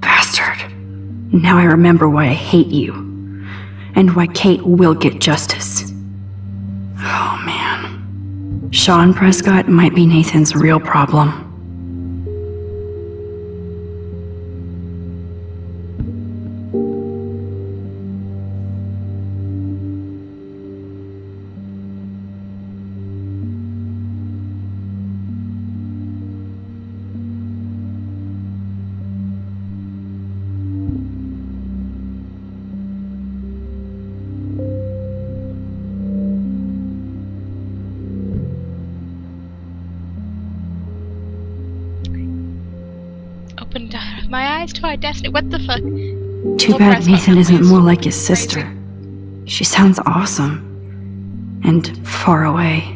Bastard. Now I remember why I hate you. And why Kate will get justice. Oh man. Sean Prescott might be Nathan's real problem. Opened my eyes to our destiny. What the fuck? Too bad Nathan isn't more like his sister. She sounds awesome. And far away.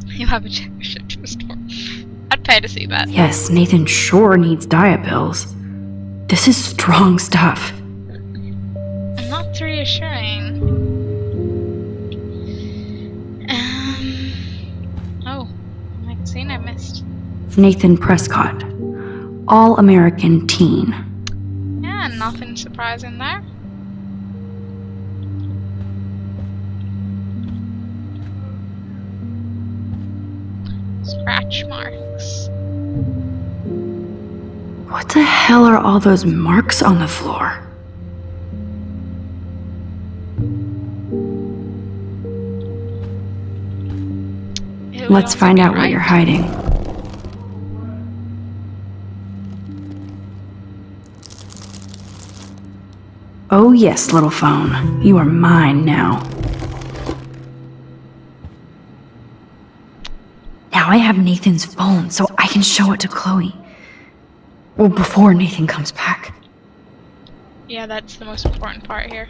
You have a check shipped to the store. I'd pay to see that. Yes, Nathan sure needs diet pills. This is strong stuff. I'm not reassuring. Oh, magazine I missed. Nathan Prescott. All-American teen. Yeah, nothing surprising there. Scratch marks. What the hell are all those marks on the floor? Let's find out what you're hiding. Oh yes, little phone. You are mine now. Now I have Nathan's phone, so I can show it to Chloe. Well, before Nathan comes back. Yeah, that's the most important part here.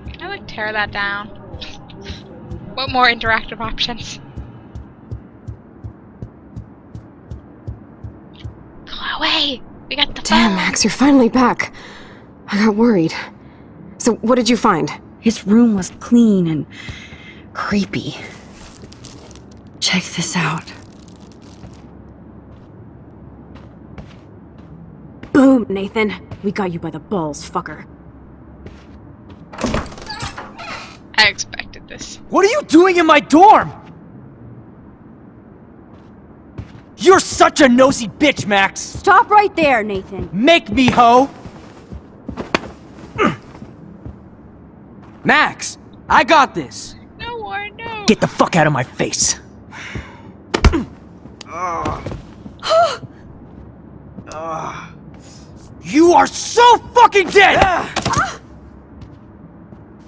Can I, like, tear that down? What more interactive options? Chloe! We got the Damn, phone! Max, you're finally back. I got worried. So, what did you find? His room was clean and creepy. Check this out. Boom, Nathan. We got you by the balls, fucker. I expected this. What are you doing in my dorm? You're such a nosy bitch, Max! Stop right there, Nathan. Make me, ho! Max, I got this! No, Warren, no! Get the fuck out of my face! You are so fucking dead!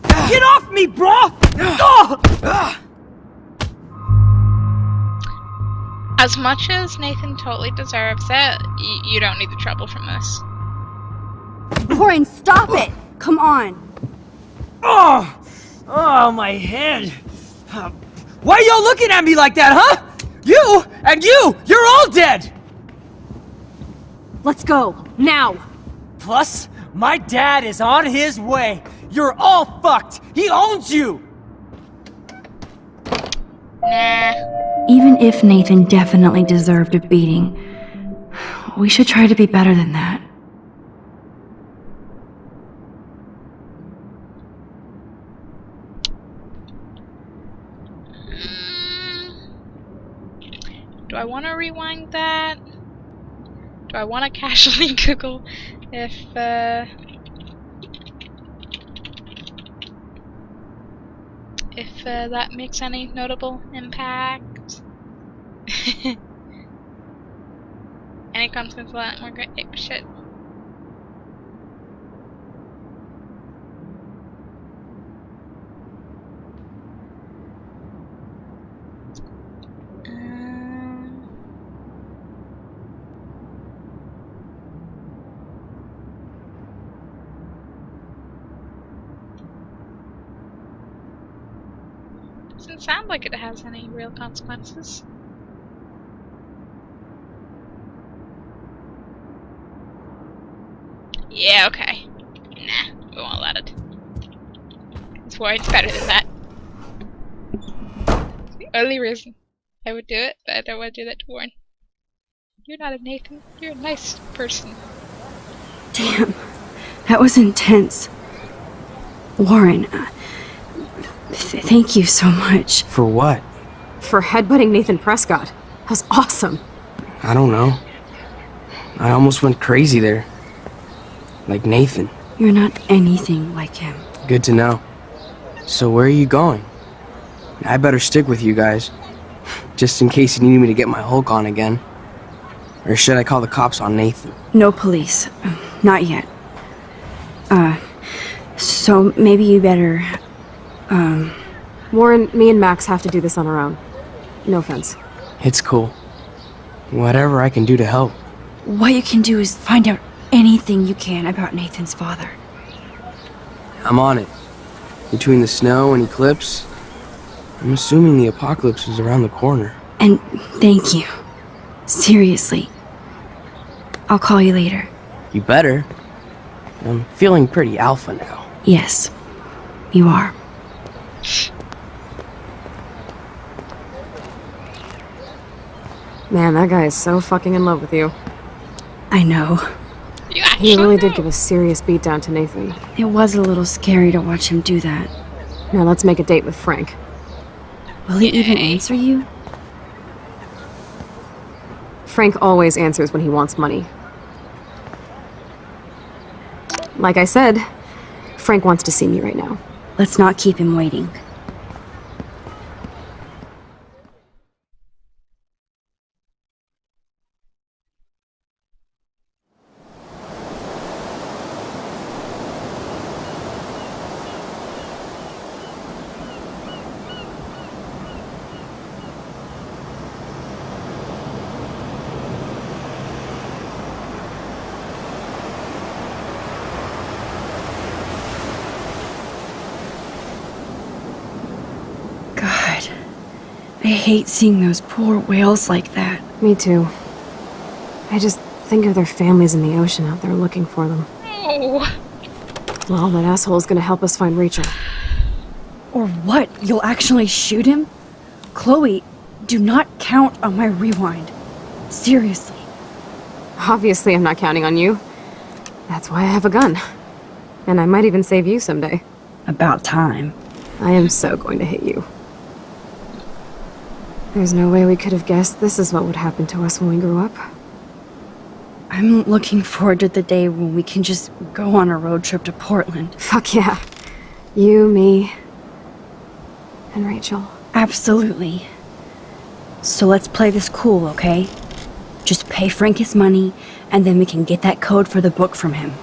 Get off me, bro! As much as Nathan totally deserves it, you don't need the trouble from this. Warren, stop it! Come on. Oh, my head. Why are y'all looking at me like that, huh? You and you're all dead! Let's go, now! Plus, my dad is on his way. You're all fucked. He owns you! Nah. Even if Nathan definitely deserved a beating, we should try to be better than that. Do I want to rewind that? Do I want to casually Google if that makes any notable impact? Any consequence of that? More great shit. Doesn't sound like it has any real consequences. Yeah, okay. Nah, we won't let it. It's Warren's better than that. It's the only reason I would do it, but I don't want to do that to Warren. You're not a Nathan. You're a nice person. Damn, that was intense. Warren, thank you so much. For what? For headbutting Nathan Prescott. That was awesome. I don't know. I almost went crazy there. Like Nathan. You're not anything like him. Good to know. So where are you going? I better stick with you guys. Just in case you need me to get my Hulk on again. Or should I call the cops on Nathan? No police. Not yet. So maybe you better, Warren, me and Max have to do this on our own. No offense. It's cool. Whatever I can do to help. What you can do is find out anything you can about Nathan's father. I'm on it. Between the snow and eclipse, I'm assuming the apocalypse is around the corner. And thank you. Seriously. I'll call you later. You better. I'm feeling pretty alpha now. Yes, you are. Man, that guy is so fucking in love with you. I know. You actually He really know. did give a serious beat down to Nathan. It was a little scary to watch him do that. Now let's make a date with Frank. Will he even answer you? Frank always answers when he wants money. Like I said, Frank wants to see me right now. Let's not keep him waiting. God, I hate seeing those poor whales like that. Me too. I just think of their families in the ocean out there looking for them. Oh. Well, that asshole's gonna help us find Rachel. Or what? You'll actually shoot him? Chloe, do not count on my rewind. Seriously. Obviously, I'm not counting on you. That's why I have a gun. And I might even save you someday. About time. I am so going to hit you. There's no way we could have guessed this is what would happen to us when we grew up. I'm looking forward to the day when we can just go on a road trip to Portland. Fuck yeah. You, me, and Rachel. Absolutely. So let's play this cool, okay? Just pay Frank his money, and then we can get that code for the book from him.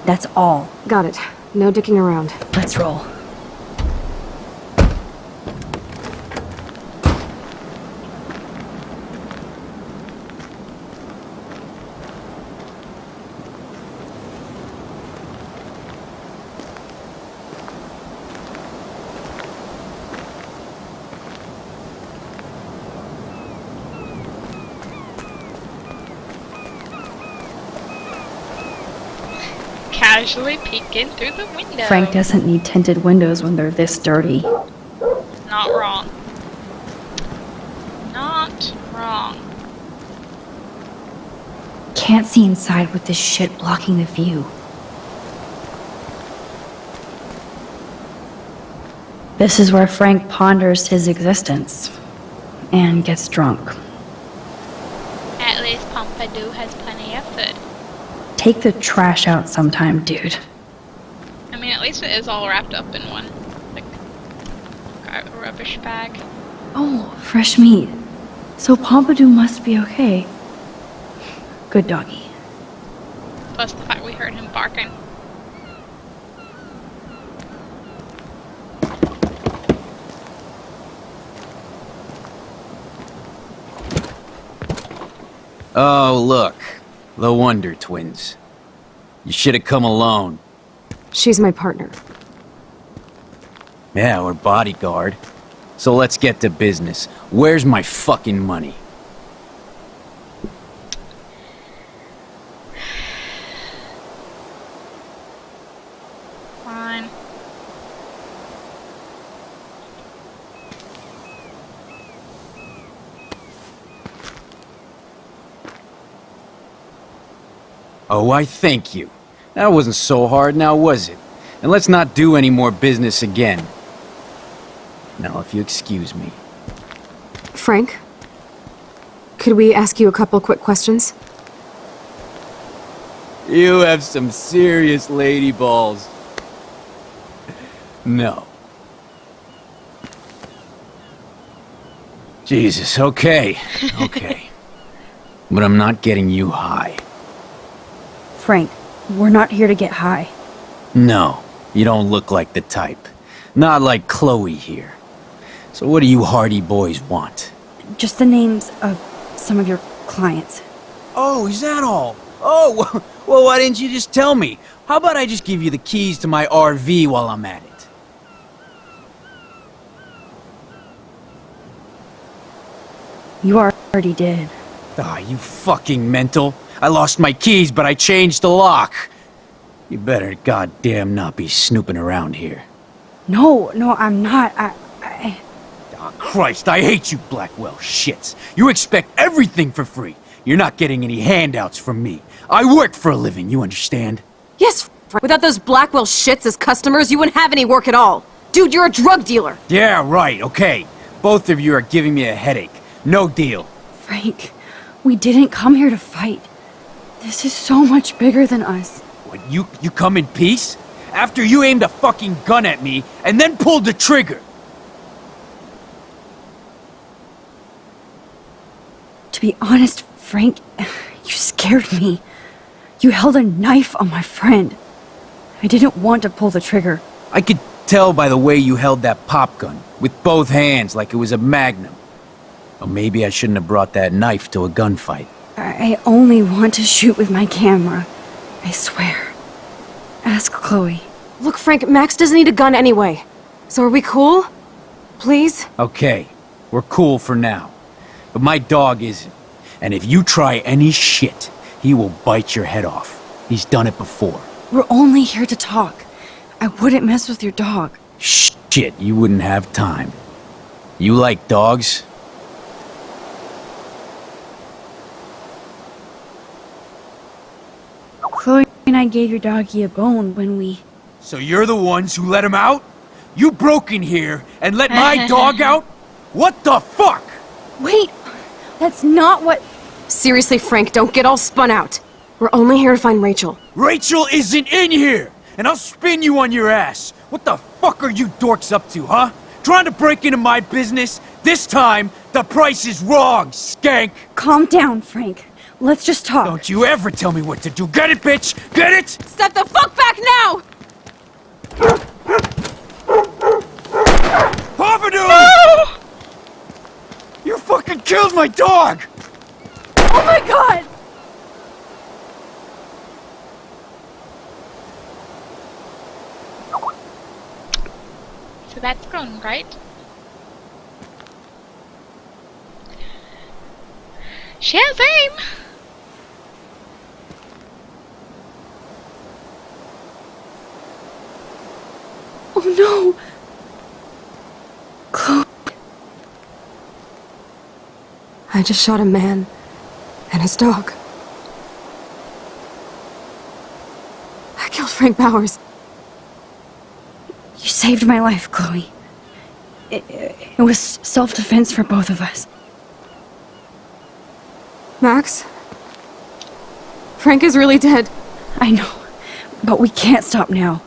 That's all. Got it. No dicking around. Let's roll. Casually peeking through the window. Frank doesn't need tinted windows when they're this dirty. Not wrong. Not wrong. Can't see inside with this shit blocking the view. This is where Frank ponders his existence and gets drunk. At least Pompidou has plenty of food. Take the trash out sometime, dude. I mean, at least it is all wrapped up in one, like, a rubbish bag. Oh, fresh meat. So Pompidou must be okay. Good doggy. Plus the fact we heard him barking. Oh, look. The Wonder Twins. You should have come alone. She's my partner. Yeah, or bodyguard. So let's get to business. Where's my fucking money? Fine. Oh, I thank you. That wasn't so hard now, was it? And let's not do any more business again. Now, if you excuse me. Frank? Could we ask you a couple quick questions? You have some serious lady balls. No. Jesus, okay. Okay. But I'm not getting you high. Frank, we're not here to get high. No, you don't look like the type. Not like Chloe here. So what do you hardy boys want? Just the names of some of your clients. Oh, is that all? Oh, well, why didn't you just tell me? How about I just give you the keys to my RV while I'm at it? You already did. Ah, you fucking mental. I lost my keys, but I changed the lock. You better goddamn not be snooping around here. No, I'm not. Ah, Christ, I hate you Blackwell shits. You expect everything for free. You're not getting any handouts from me. I work for a living, you understand? Yes, without those Blackwell shits as customers, you wouldn't have any work at all. Dude, you're a drug dealer. Yeah, right, okay. Both of you are giving me a headache. No deal. Frank, we didn't come here to fight. This is so much bigger than us. What, you come in peace? After you aimed a fucking gun at me and then pulled the trigger. To be honest, Frank, you scared me. You held a knife on my friend. I didn't want to pull the trigger. I could tell by the way you held that pop gun, with both hands like it was a magnum. Or maybe I shouldn't have brought that knife to a gunfight. I only want to shoot with my camera. I swear. Ask Chloe. Look, Frank, Max doesn't need a gun anyway. So are we cool? Please? Okay, we're cool for now. But my dog isn't. And if you try any shit, he will bite your head off. He's done it before. We're only here to talk. I wouldn't mess with your dog. Shit, you wouldn't have time. You like dogs? Chloe and I gave your doggy a bone when we... So you're the ones who let him out? You broke in here and let my dog out? What the fuck? Wait, that's not what... Seriously, Frank, don't get all spun out. We're only here to find Rachel. Rachel isn't in here! And I'll spin you on your ass! What the fuck are you dorks up to, huh? Trying to break into my business? This time, the price is wrong, skank! Calm down, Frank. Let's just talk. Don't you ever tell me what to do. Get it, bitch? Get it? Step the fuck back now! Pompadour! No! You fucking killed my dog! Oh my god! So that's gone right. She has aim! Oh no! Chloe. I just shot a man and his dog. I killed Frank Bowers. You saved my life, Chloe. It was self-defense for both of us. Max? Frank is really dead. I know, but we can't stop now.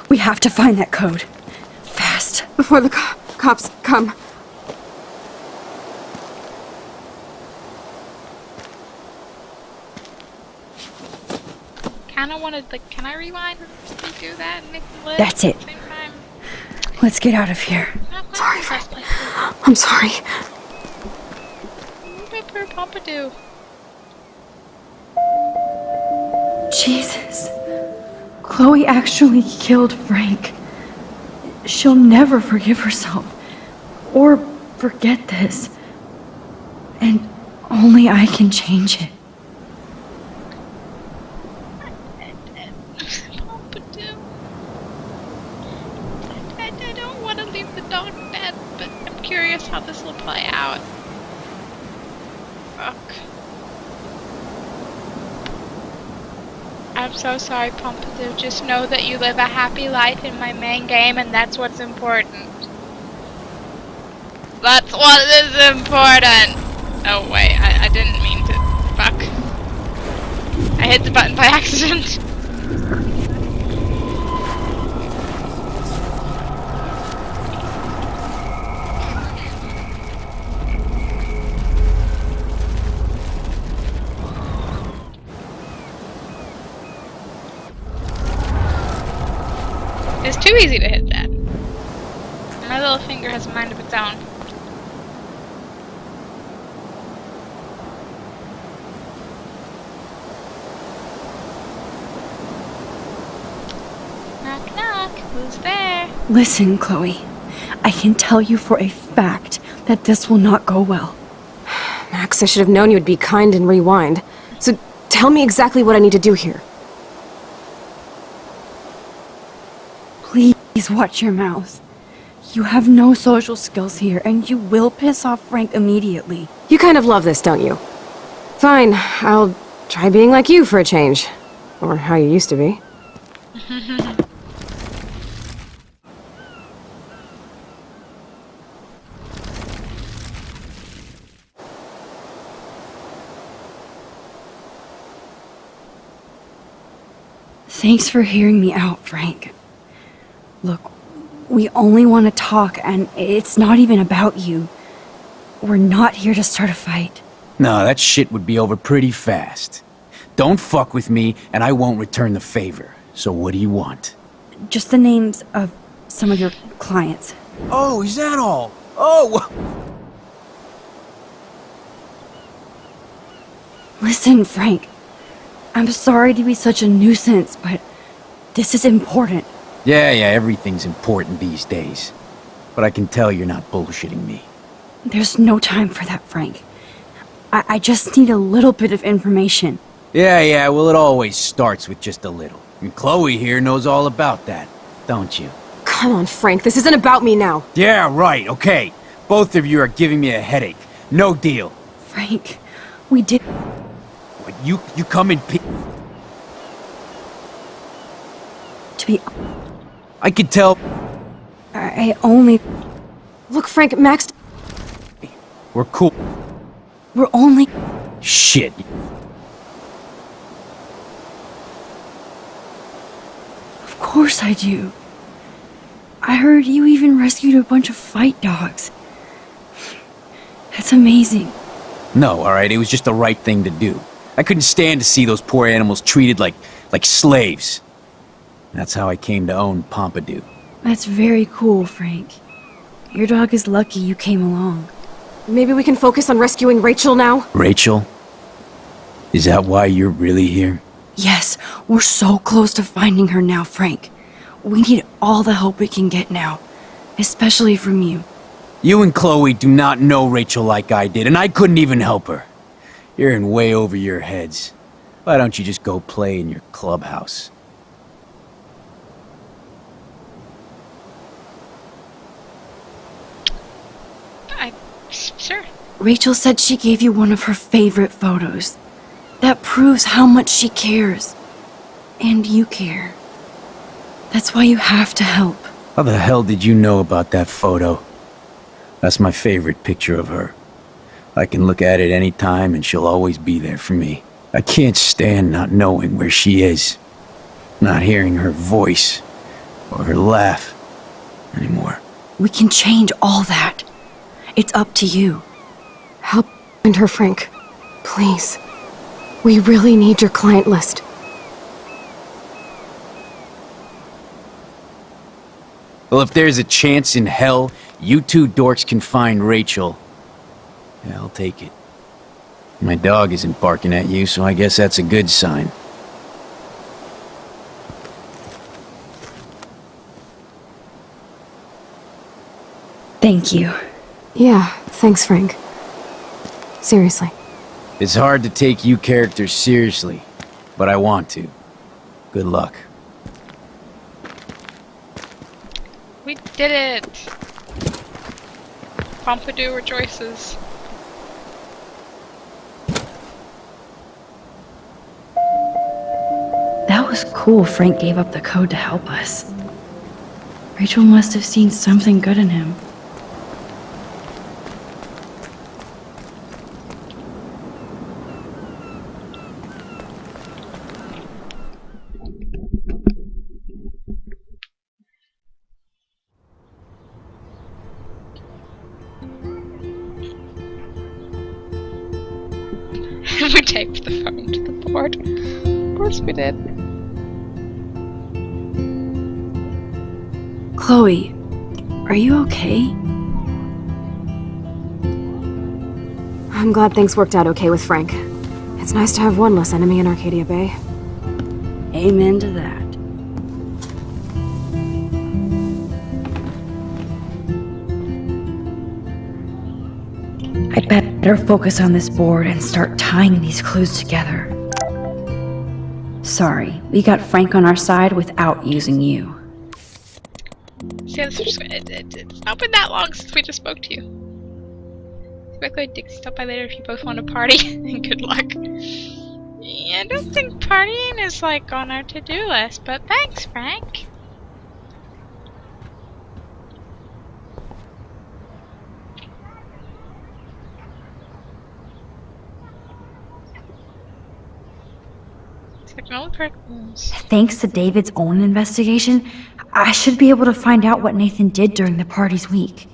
We have to find that code. Fast. Before the cops come. Kinda wanted, like, can I rewind and redo that and make the list That's it. at the same time? Let's get out of here. Sorry, Frank. I'm sorry. My poor Pompadour. Jesus. Chloe actually killed Frank. She'll never forgive herself. Or forget this. And only I can change it. Pompadour. I don't want to leave the dog dead, but I'm curious how this will play out. Fuck. I'm so sorry, Pompadour. Just know that you live a happy life in my main game, and that's what's important. That's what is important! Oh wait, I didn't mean to. Fuck. I hit the button by accident. It's too easy to hit that. My little finger has a mind of its own. Knock knock, who's there? Listen, Chloe. I can tell you for a fact that this will not go well. Max, I should have known you would be kind and rewind. So tell me exactly what I need to do here. Please watch your mouth. You have no social skills here, and you will piss off Frank immediately. You kind of love this, don't you? Fine, I'll try being like you for a change. Or how you used to be. Thanks for hearing me out, Frank. Look, we only want to talk, and it's not even about you. We're not here to start a fight. No, that shit would be over pretty fast. Don't fuck with me, and I won't return the favor. So what do you want? Just the names of some of your clients. Oh, is that all? Oh! Listen, Frank. I'm sorry to be such a nuisance, but this is important. Yeah, everything's important these days. But I can tell you're not bullshitting me. There's no time for that, Frank. I just need a little bit of information. Yeah, well, it always starts with just a little. And Chloe here knows all about that, don't you? Come on, Frank, this isn't about me now. Yeah, right, okay. Both of you are giving me a headache. No deal. Frank, we did... What, you come and To be... I could tell... I only... Look, Frank, Max... We're cool. We're only... Shit. Of course I do. I heard you even rescued a bunch of fight dogs. That's amazing. No, alright, it was just the right thing to do. I couldn't stand to see those poor animals treated like slaves. That's how I came to own Pompidou. That's very cool, Frank. Your dog is lucky you came along. Maybe we can focus on rescuing Rachel now? Rachel? Is that why you're really here? Yes, we're so close to finding her now, Frank. We need all the help we can get now, especially from you. You and Chloe do not know Rachel like I did, and I couldn't even help her. You're in way over your heads. Why don't you just go play in your clubhouse? Sure. Rachel said she gave you one of her favorite photos. That proves how much she cares. And you care. That's why you have to help. How the hell did you know about that photo? That's my favorite picture of her. I can look at it any time and she'll always be there for me. I can't stand not knowing where she is. Not hearing her voice or her laugh anymore. We can change all that. It's up to you. Help find her, Frank. Please. We really need your client list. Well, if there's a chance in hell, you two dorks can find Rachel. Yeah, I'll take it. My dog isn't barking at you, so I guess that's a good sign. Thank you. Yeah, thanks, Frank. Seriously. It's hard to take you characters seriously, but I want to. Good luck. We did it! Pompidou rejoices. That was cool Frank gave up the code to help us. Rachel must have seen something good in him. We taped the phone to the board. Of course we did. Chloe, are you okay? I'm glad things worked out okay with Frank. It's nice to have one less enemy in Arcadia Bay. Amen to that. I'd better focus on this board and start tying these clues together. Sorry, we got Frank on our side without using you. See, it's not been that long since we just spoke to you. Quickly, Dixie, stop by later if you both want to party. And good luck. Yeah, I don't think partying is like on our to-do list, but thanks, Frank. Thanks to David's own investigation, I should be able to find out what Nathan did during the party's week.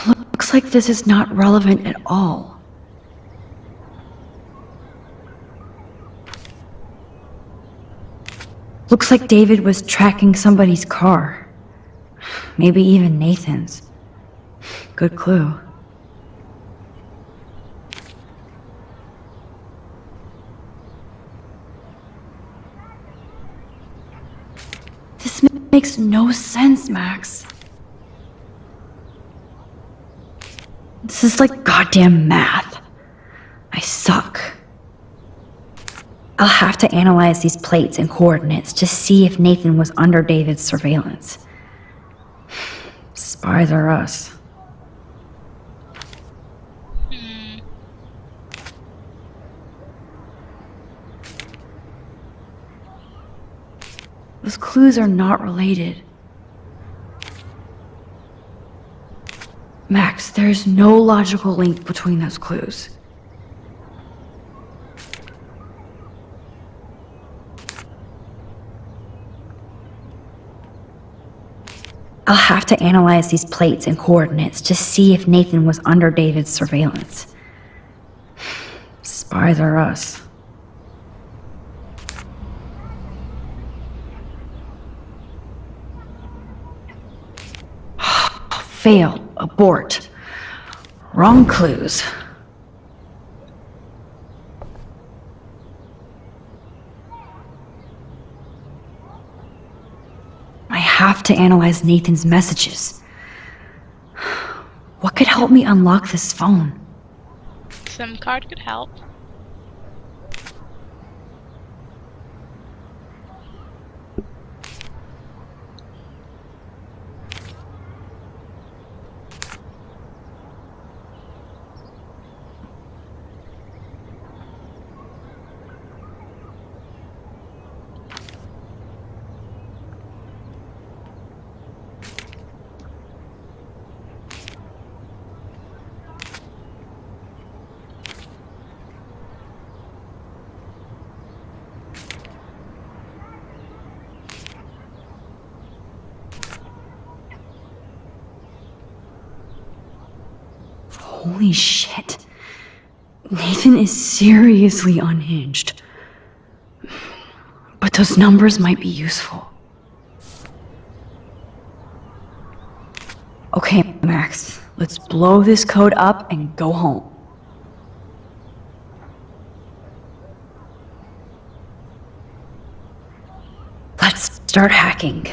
Looks like this is not relevant at all. Looks like David was tracking somebody's car. Maybe even Nathan's. Good clue. This makes no sense, Max. This is like goddamn math. I suck. I'll have to analyze these plates and coordinates to see if Nathan was under David's surveillance. Spies are us. Those clues are not related. Max, there's no logical link between those clues. I'll have to analyze these plates and coordinates to see if Nathan was under David's surveillance. Spies are us. Fail. Abort. Wrong clues. I have to analyze Nathan's messages. What could help me unlock this phone? SIM card could help. Holy shit. Nathan is seriously unhinged. But those numbers might be useful. Okay, Max, let's blow this code up and go home. Let's start hacking.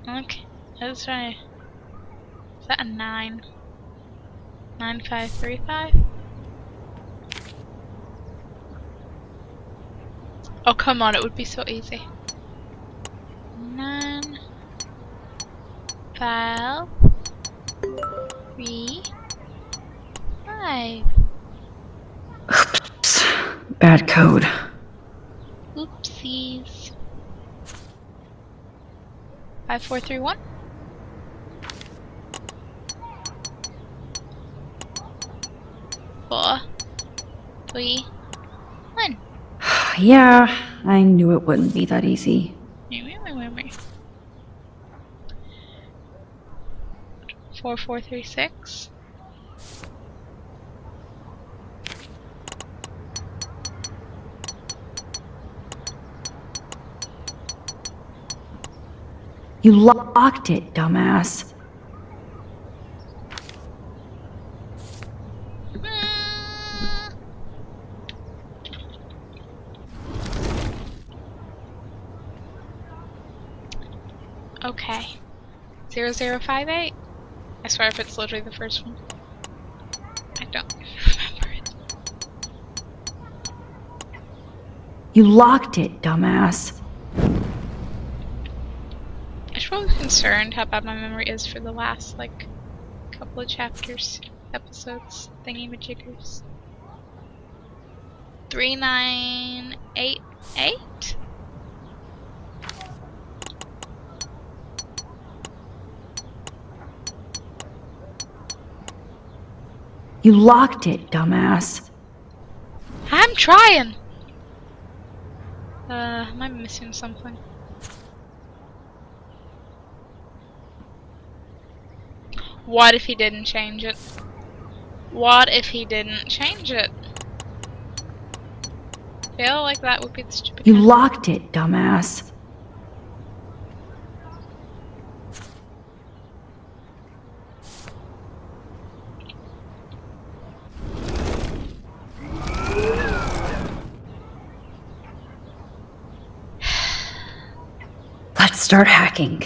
Okay, let's try. Is that a 9? 9535? Oh, come on, it would be so easy. 9 5 3 5. Oops. Bad code. Oopsies. 5431. Four, 3, 1. Yeah, I knew it wouldn't be that easy. 4436. You locked it, dumbass. Okay. 0058? I swear if it's literally the first one. I don't remember it. You locked it, dumbass. I should probably be concerned how bad my memory is for the last, like, couple of chapters, episodes, thingy-majiggers. 3988? You locked it, dumbass. I'm trying! Am I missing something? What if he didn't change it? What if he didn't change it? I feel like that would be the stupid You kind. locked it, dumbass. Let's start hacking.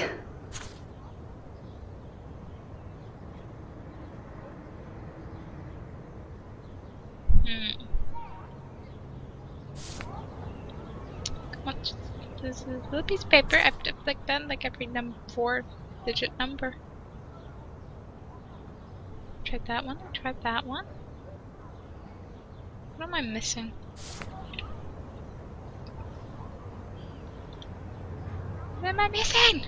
This is a little piece of paper. I've like done like every 4-digit number. Tried that one. Tried that one. What am I missing? What am I missing?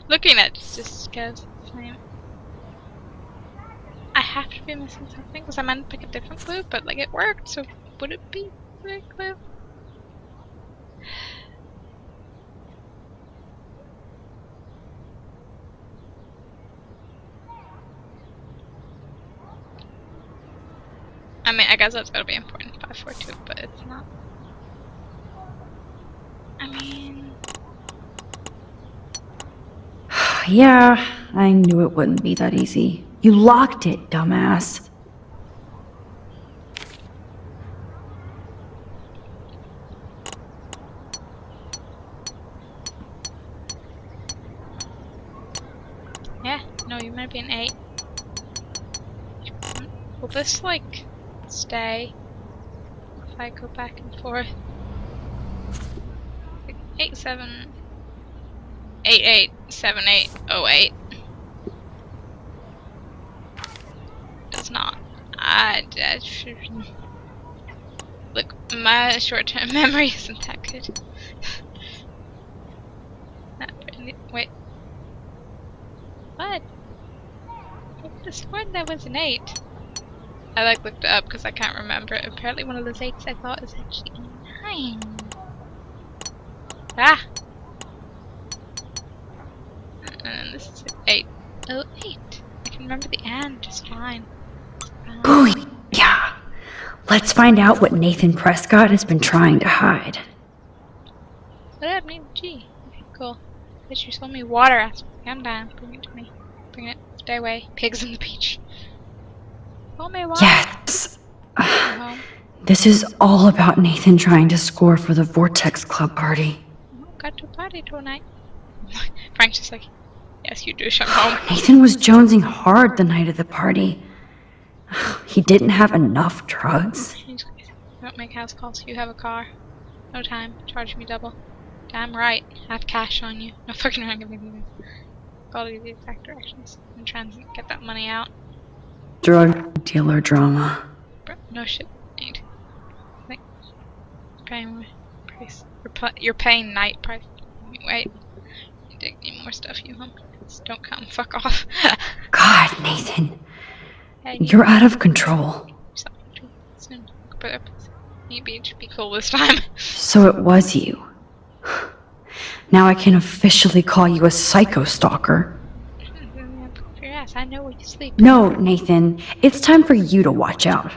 Looking at just scares me. I have to be missing something because I meant to pick a different clue, but like it worked, so would it be the clue? I mean, I guess that's gotta be important. 542, but it's not. I mean. Yeah, I knew it wouldn't be that easy. You locked it, dumbass. Yeah, no, you might be an 8. Will this, like, stay if I go back and forth? 8, 7, 8, 8, 7, 8, 0, 8. It's not. I should. Look, my short-term memory isn't that good. Wait. What? I could have sworn that was an 8. I like looked it up because I can't remember it. Apparently one of those 8s I thought is actually a 9. Ah! And then this is 8. Oh, 8. I can remember the and just fine. Booyah! Yeah. Let's find out what Nathan Prescott has been trying to hide. What up, name G? Okay, cool. Bitch, you sold me water. Ass. Calm down. Bring it to me. Bring it. Stay away. Pigs on the beach. Sold me water. Yes! This is all about Nathan trying to score for the Vortex Club party. Got to party tonight. Frank's just like, yes, you do. I'm home. Nathan was jonesing hard the night of the party. He didn't have enough drugs. Don't make house calls. You have a car. No time. Charge me double. Damn right. Have cash on you. No fucking around. Give me this. Follow the exact directions and try and get that money out. Drug dealer drama. Bro, no shit. Need. Like, paying price. You're paying night price. Wait. You need more stuff, you hum. Just don't come. Fuck off. God, Nathan. You're out of control. Soon. Maybe it should be cool this time. So it was you. Now I can officially call you a psycho stalker. For your ass, I know where you sleep. No, Nathan. It's time for you to watch out.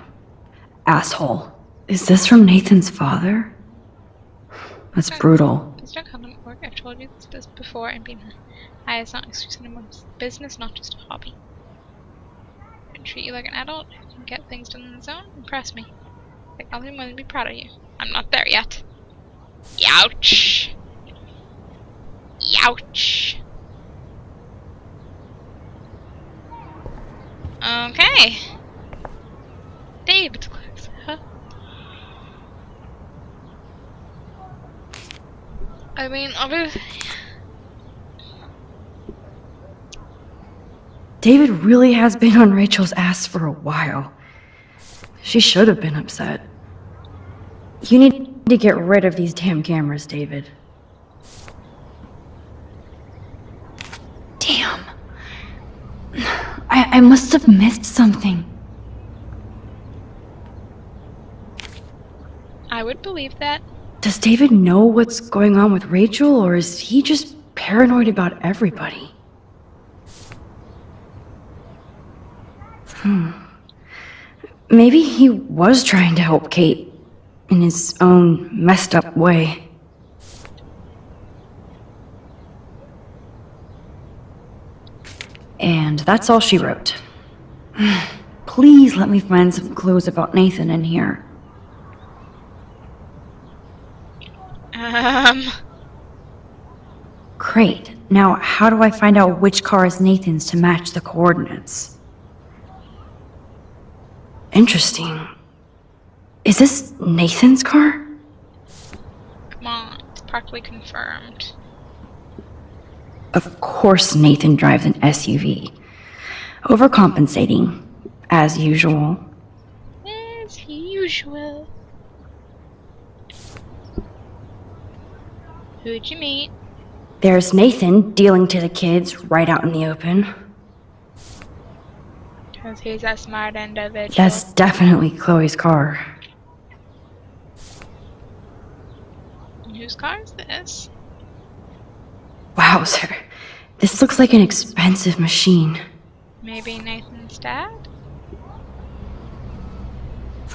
Asshole. Is this from Nathan's father? That's brutal. Please don't come to work. I've told you this before and been high is not an excuse anymore. It's business, not just a hobby. I treat you like an adult who can get things done on his own. Impress me. Like nothing more than be proud of you. I'm not there yet. Youch! Youch! Okay. David's clothes, huh? I mean, obviously. David really has been on Rachel's ass for a while. She should have been upset. You need to get rid of these damn cameras, David. Damn. I must have missed something. I would believe that. Does David know what's going on with Rachel, or is he just paranoid about everybody? Maybe he was trying to help Kate in his own messed up way. And that's all she wrote. Please let me find some clues about Nathan in here. Great. Now, how do I find out which car is Nathan's to match the coordinates? Interesting. Is this Nathan's car? Come on, it's practically confirmed. Of course Nathan drives an SUV. Overcompensating, as usual. As usual. Who'd you meet? There's Nathan dealing to the kids right out in the open. Because he's a smart individual. That's definitely Chloe's car. And whose car is this? Wowzer. This looks like an expensive machine. Maybe Nathan's dad?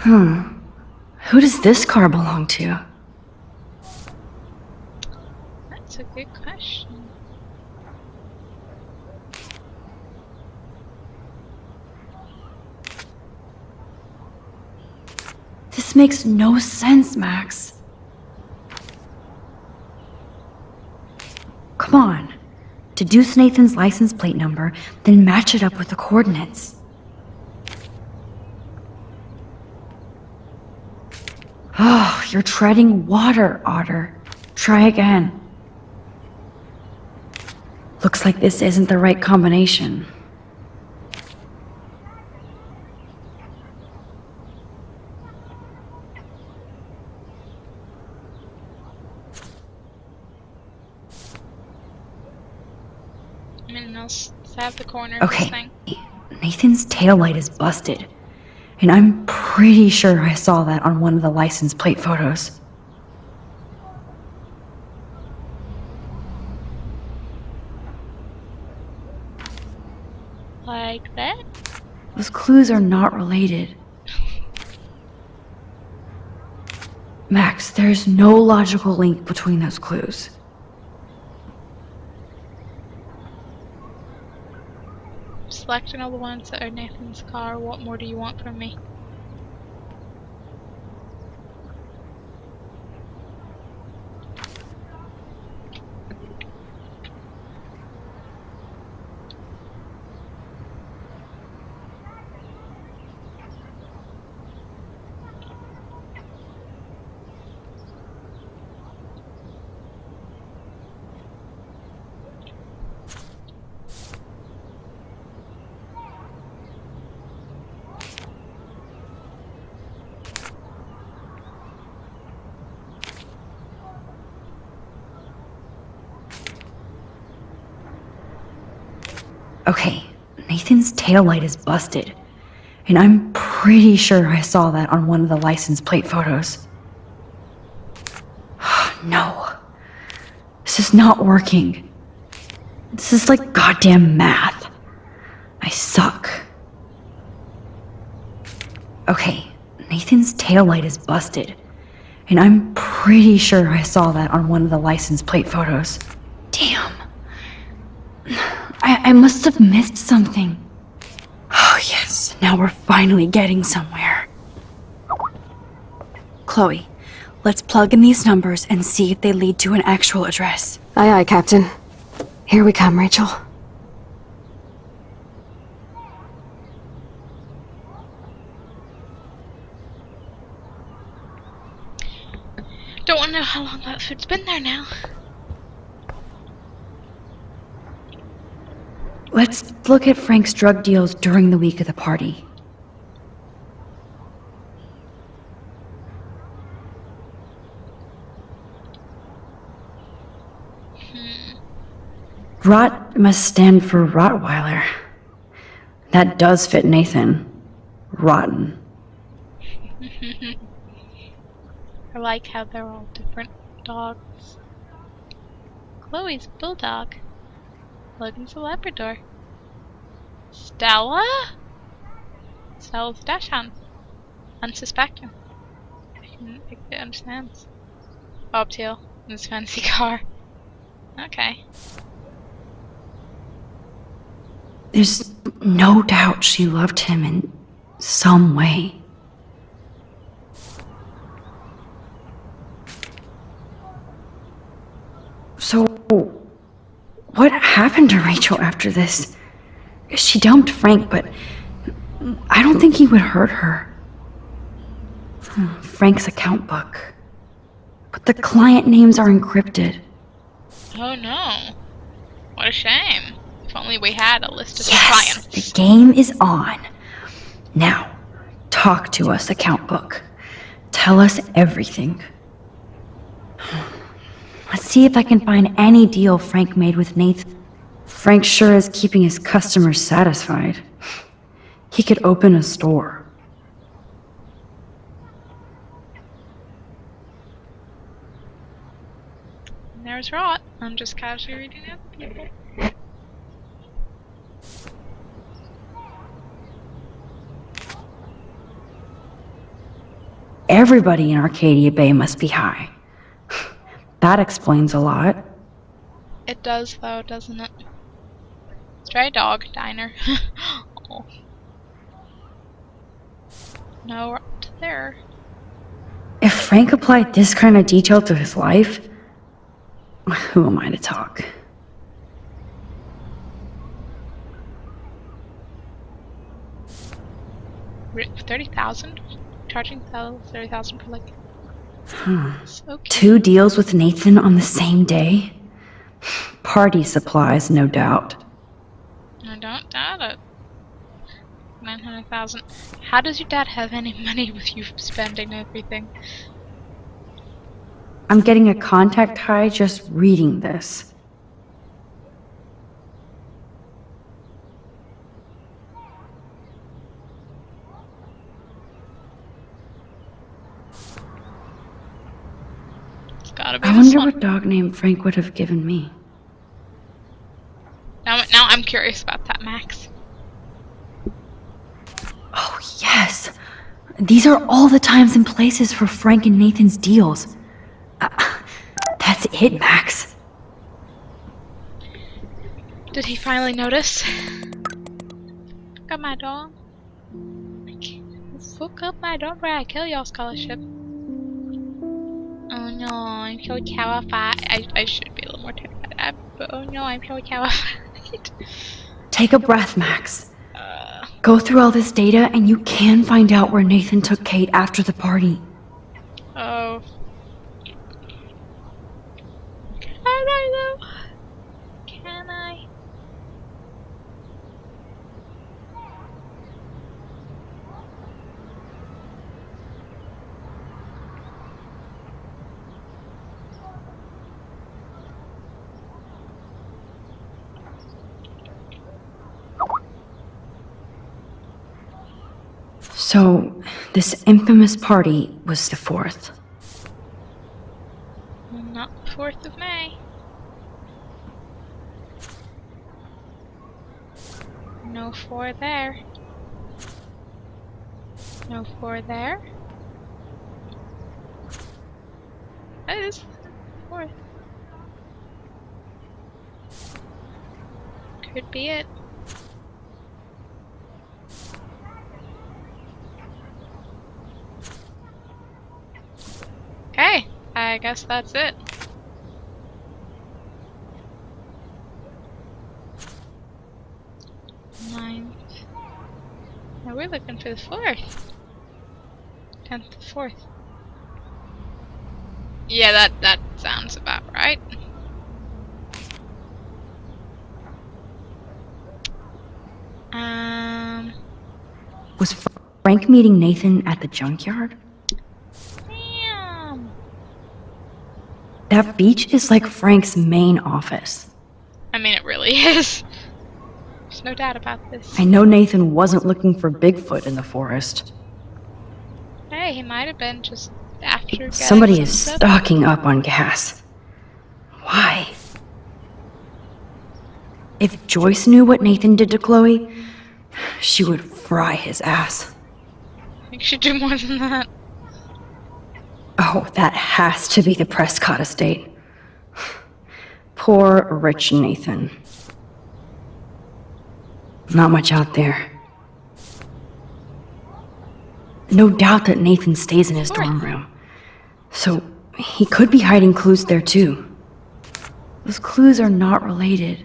Who does this car belong to? That's a good question. This makes no sense, Max. Come on. Deduce Nathan's license plate number, then match it up with the coordinates. Oh, you're treading water, Otter. Try again. Looks like this isn't the right combination. I mean, let's have the corner of this Okay, thing. Nathan's taillight is busted. And I'm pretty sure I saw that on one of the license plate photos. Like that? Those clues are not related. Max, there's no logical link between those clues. Selecting all the ones that are Nathan's car. What more do you want from me? Okay, Nathan's taillight is busted. And I'm pretty sure I saw that on one of the license plate photos. No. This is not working. This is like goddamn math. I suck. Okay, Nathan's taillight is busted. And I'm pretty sure I saw that on one of the license plate photos. Damn. I must have missed something. Oh, yes. Now we're finally getting somewhere. Chloe, let's plug in these numbers and see if they lead to an actual address. Aye, aye, Captain. Here we come, Rachel. Don't want to know how long that food's been there now. Let's look at Frank's drug deals during the week of the party. Rot must stand for Rottweiler. That does fit Nathan. Rotten. I like how they're all different dogs. Chloe's a bulldog. Logan's a Labrador. Stella? Stella's a dachshund. Unsuspecting. It understands. Bobtail in his fancy car. Okay. There's no doubt she loved him in some way. So, what happened to Rachel after this? She dumped Frank, but I don't think he would hurt her. Frank's account book. But the client names are encrypted. Oh no. What a shame. If only we had a list of Yes, clients. the game is on. Now, talk to us, account book. Tell us everything. Let's see if I can find any deal Frank made with Nathan. Frank sure is keeping his customers satisfied. He could open a store. And there's Rot. I'm just casually reading other people. Everybody in Arcadia Bay must be high. That explains a lot. It does though, doesn't it? Stray dog diner. Oh. No, Rot there. If Frank applied this kind of detail to his life, who am I to talk? Rip 30,000? Charging 30,000 for like... So cute. 2 deals with Nathan on the same day? Party supplies, no doubt. I don't doubt it. 900,000. How does your dad have any money with you spending everything? I'm getting a contact high just reading this. It's gotta be I this wonder one. what dog name Frank would have given me. Now I'm curious about that, Max. Oh, yes! These are all the times and places for Frank and Nathan's deals. That's it, Max. Did he finally notice? Fuck up my dog. Fuck up my dog where I kill your scholarship. Oh no, I'm so terrified. I should be a little more terrified. But oh no, I'm so terrified. Take a breath, Max. Go through all this data and you can find out where Nathan took Kate after the party. Oh. Can I though? Can I? So, this infamous party was the 4th. Not the 4th of May. No 4 there. No 4 there. That is 4th. Could be it. Okay, I guess that's it. Ninth. Now we're looking for the 4th. 10th to 4th. Yeah, that sounds about right. Was Frank meeting Nathan at the junkyard? Damn. That beach is like Frank's main office. I mean, it really is. There's no doubt about this. I know Nathan wasn't looking for Bigfoot in the forest. Hey, he might have been just after getting Somebody some is stuff. stocking up on gas. Why? If Joyce knew what Nathan did to Chloe, she would fry his ass. I think she should do more than that. Oh, that has to be the Prescott estate. Poor rich Nathan. Not much out there. No doubt that Nathan stays in his dorm room. So he could be hiding clues there too. Those clues are not related.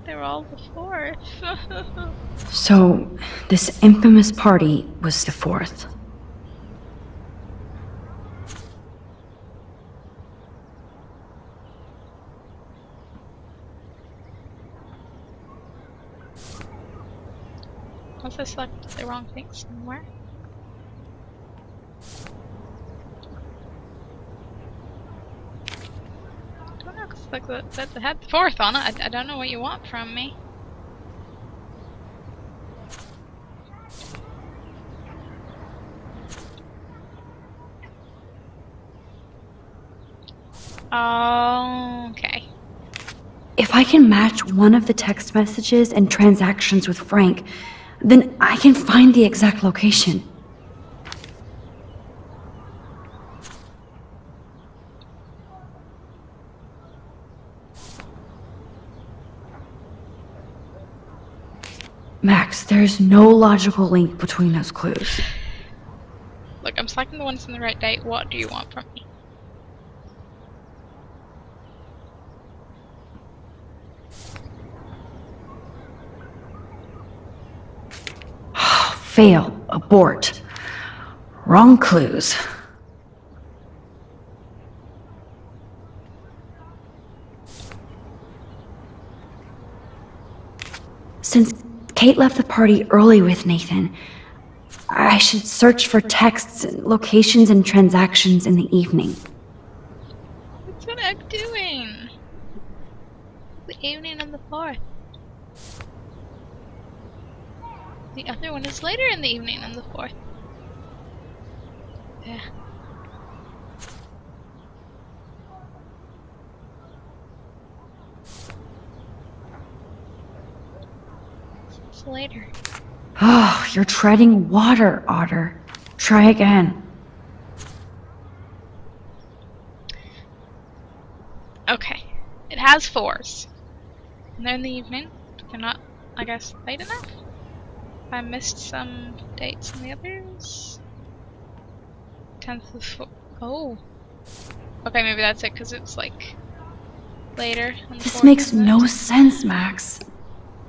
They're all the 4th. So this infamous party was the 4th. Unless I selected the wrong thing somewhere. I don't know, 'cause like that had the 4th on it. I don't know what you want from me. Oh, okay. If I can match one of the text messages and transactions with Frank, then I can find the exact location. Max, there's no logical link between those clues. Look, I'm selecting the ones in the right date. What do you want from me? Fail. Abort. Wrong clues. Since Kate left the party early with Nathan, I should search for texts, and locations, and transactions in the evening. That's what I'm doing. The evening of the 4th. The other one is later in the evening on the 4th. Yeah. It's later. Oh, you're treading water, Otter. Try again. Okay. It has 4s. And they're in the evening. But they're not, I guess, late enough? I missed some dates in the others. 10th of 4th. Oh. Okay, maybe that's it because it's like later. On the This 4th, makes isn't it? no sense, Max.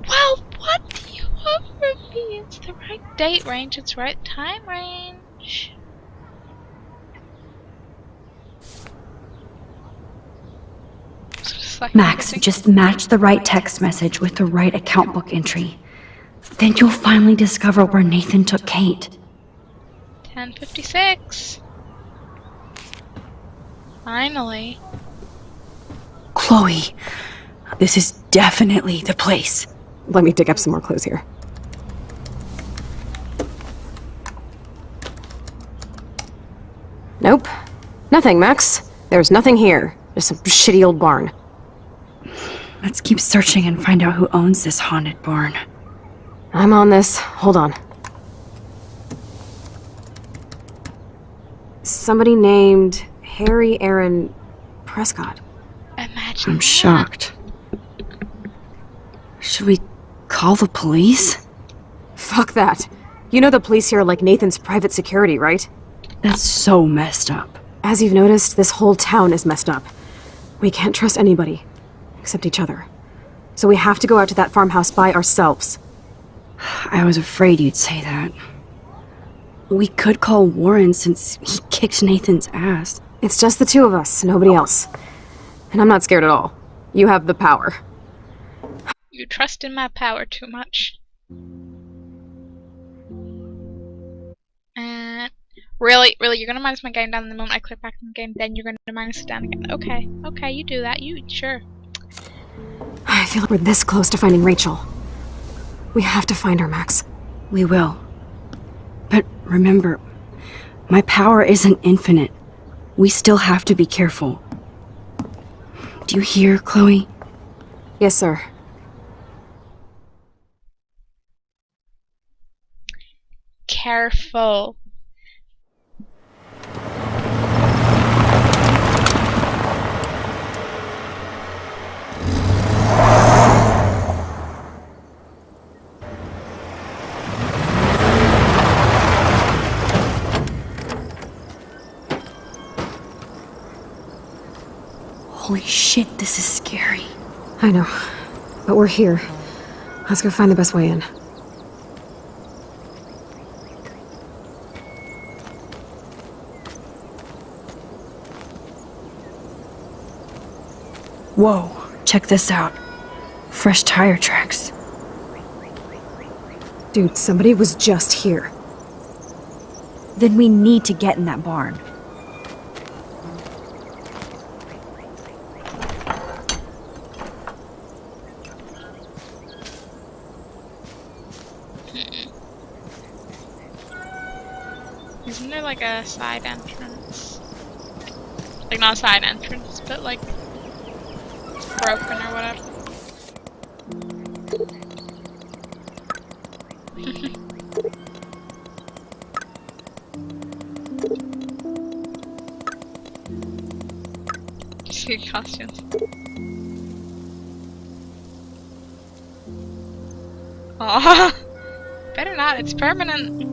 Well, what do you want from me? It's the right date range, it's right time range. Max, just match the right text message with the right account book entry. Then you'll finally discover where Nathan took Kate. 10:56. Finally. Chloe, this is definitely the place. Let me dig up some more clues here. Nope. Nothing, Max. There's nothing here. Just some shitty old barn. Let's keep searching and find out who owns this haunted barn. I'm on this. Hold on. Somebody named Harry Aaron Prescott. Imagine I'm that. shocked. Should we call the police? Fuck that. You know the police here are like Nathan's private security, right? That's so messed up. As you've noticed, this whole town is messed up. We can't trust anybody, except each other. So we have to go out to that farmhouse by ourselves. I was afraid you'd say that. We could call Warren since he kicked Nathan's ass. It's just the two of us, nobody else. And I'm not scared at all. You have the power. You trust in my power too much. Really, you're gonna minus my game down the moment I click back in the game, then you're gonna minus it down again. Okay, you do that. Sure. I feel like we're this close to finding Rachel. We have to find her, Max. We will. But remember, my power isn't infinite. We still have to be careful. Do you hear, Chloe? Yes, sir. Careful. Holy shit, this is scary. I know. But we're here. Let's go find the best way in. Whoa, check this out. Fresh tire tracks. Dude, somebody was just here. Then we need to get in that barn. Isn't there like a side entrance? Like not a side entrance, but like it's broken or whatever. See costumes. Aw, better not. It's permanent.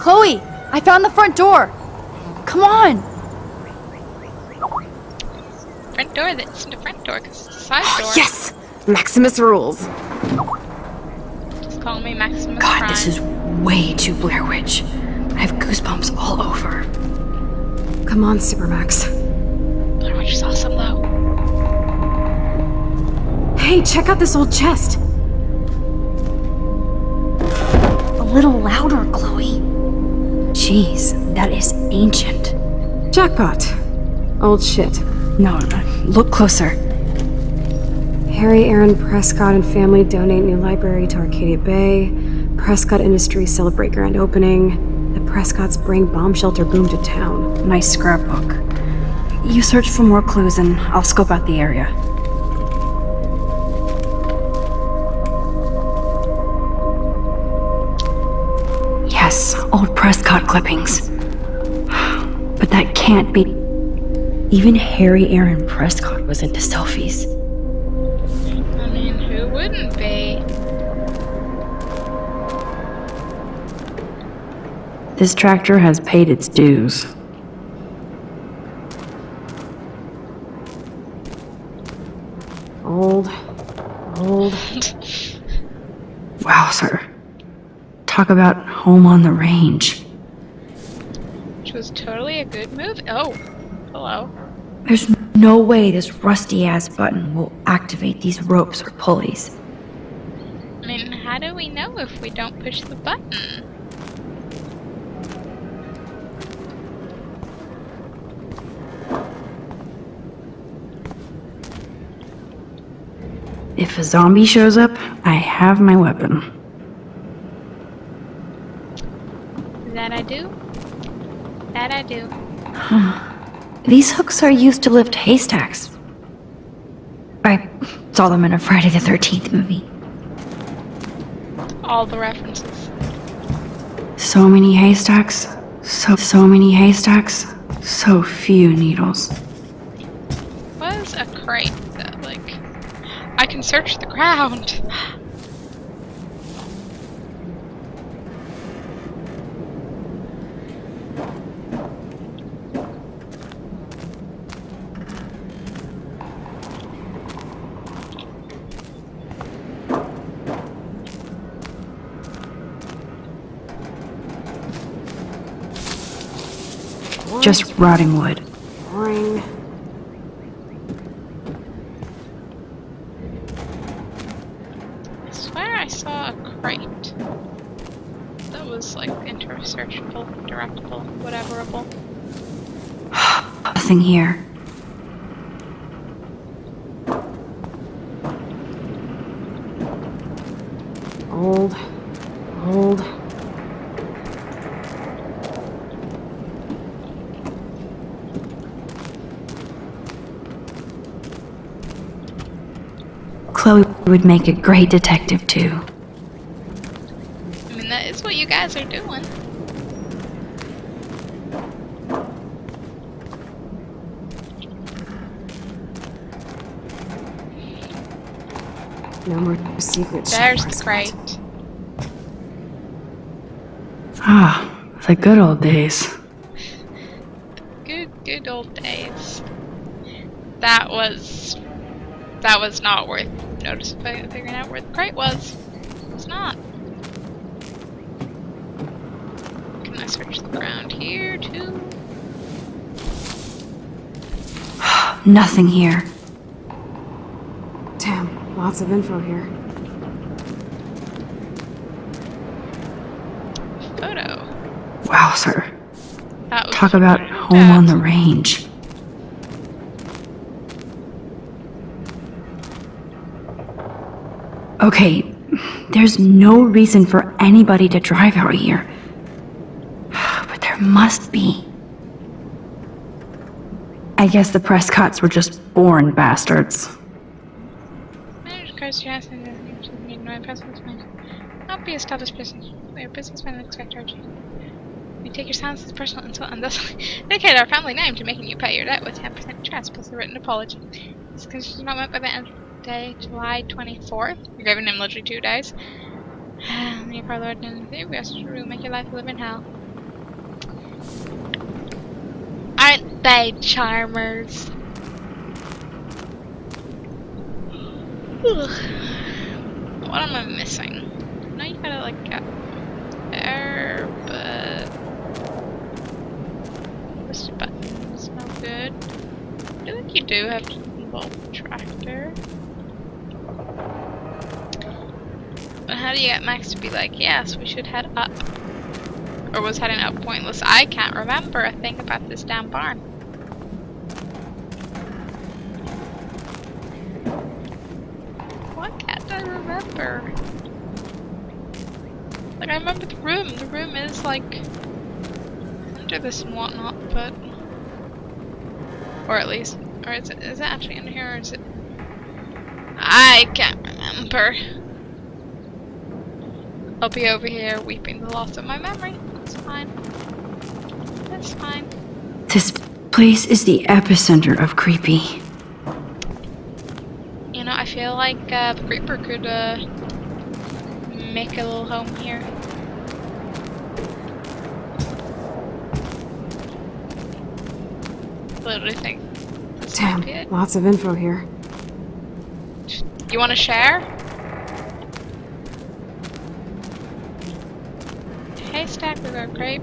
Chloe, I found the front door. Come on. Front door? That isn't a front door, because it's a side door. Yes! Maximus rules. Just call me Maximus God, Prime. this is way too Blair Witch. I have goosebumps all over. Come on, Supermax. Blair Witch is awesome, though. Hey, check out this old chest. A little louder, Chloe. Jeez, that is ancient. Jackpot. Old shit. No, look closer. Harry Aaron Prescott and family donate new library to Arcadia Bay. Prescott Industries celebrate grand opening. The Prescotts bring bomb shelter boom to town. Nice scrapbook. You search for more clues and I'll scope out the area. Yes, old Prescott clippings. But that can't be. Even Harry Aaron Prescott was into selfies. I mean, who wouldn't be? This tractor has paid its dues. Old. Wow, sir. Talk about home on the range. Which was totally a good move. Oh, hello. There's no way this rusty-ass button will activate these ropes or pulleys. I mean, how do we know if we don't push the button? If a zombie shows up, I have my weapon. That I do. That I do. These hooks are used to lift haystacks. I saw them in a Friday the 13th movie. All the references. So many haystacks. So many haystacks. So few needles. Was a crate that, like, I can search the ground. Just rotting wood. Boring. I swear I saw a crate that was like inter-searchable, directable, whateverable. Nothing here. Old. Chloe would make a great detective too. I mean, that is what you guys are doing. No more secrets. There's the crate. Ah, the good old days. Good old days. That was not worth figuring out where the crate was. It's not. Can I search the ground here too? Nothing here. Damn, lots of info here. Photo. Wow, sir. That was Talk about home on the range. Okay, there's no reason for anybody to drive out here. But there must be. I guess the Prescotts were just born bastards. Not be established business. Your businessmen and expect our we take your silence as personal insult and thus dedicate our family name to making you pay your debt with 10% interest plus a written apology. This condition is not met by the end of the day, July 24th. You're giving him literally 2 days. Your poor Lord, we ask you to make your life a living hell. Aren't they charmers? What am I missing? I know you gotta like get there, but push the buttons, no good. I feel like you do have to involve the tractor. But how do you get Max to be like, yes, we should head up? Or was heading up pointless? I can't remember a thing about this damn barn. What can't I remember? Like, I remember the room. The room is like under this and whatnot, but or at least, or is it actually in here, or is it? I can't remember. I'll be over here weeping the loss of my memory. That's fine. That's fine. This place is the epicenter of creepy. You know, I feel like the Creeper could make a little home here. Literally think this might be it. Damn, lots of info here. You want to share? Haystack with our grape.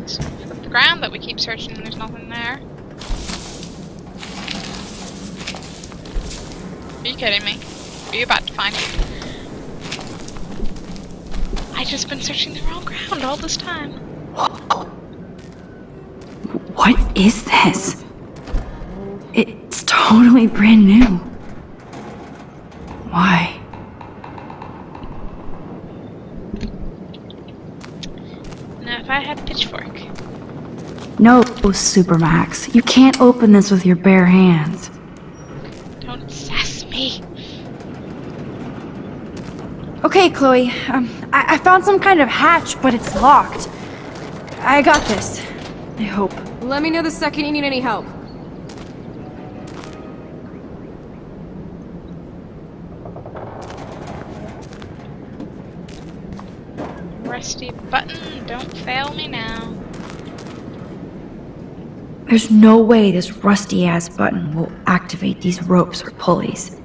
Flip the ground that we keep searching and there's nothing there. Are you kidding me? Are you about to find it? I just been searching the wrong ground all this time. What is this? It's totally brand new. Why? Now, if I had a pitchfork, No, Supermax. You can't open this with your bare hands. Don't sass me. Okay, Chloe. I found some kind of hatch, but it's locked. I got this. I hope. Let me know the second you need any help. Rusty button, don't fail me now. There's no way this rusty-ass button will activate these ropes or pulleys.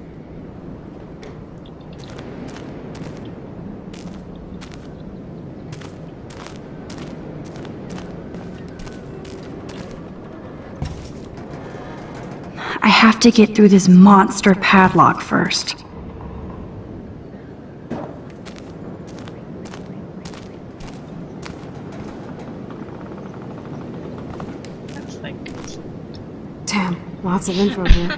I have to get through this monster padlock first. That's like... Damn, lots of info here.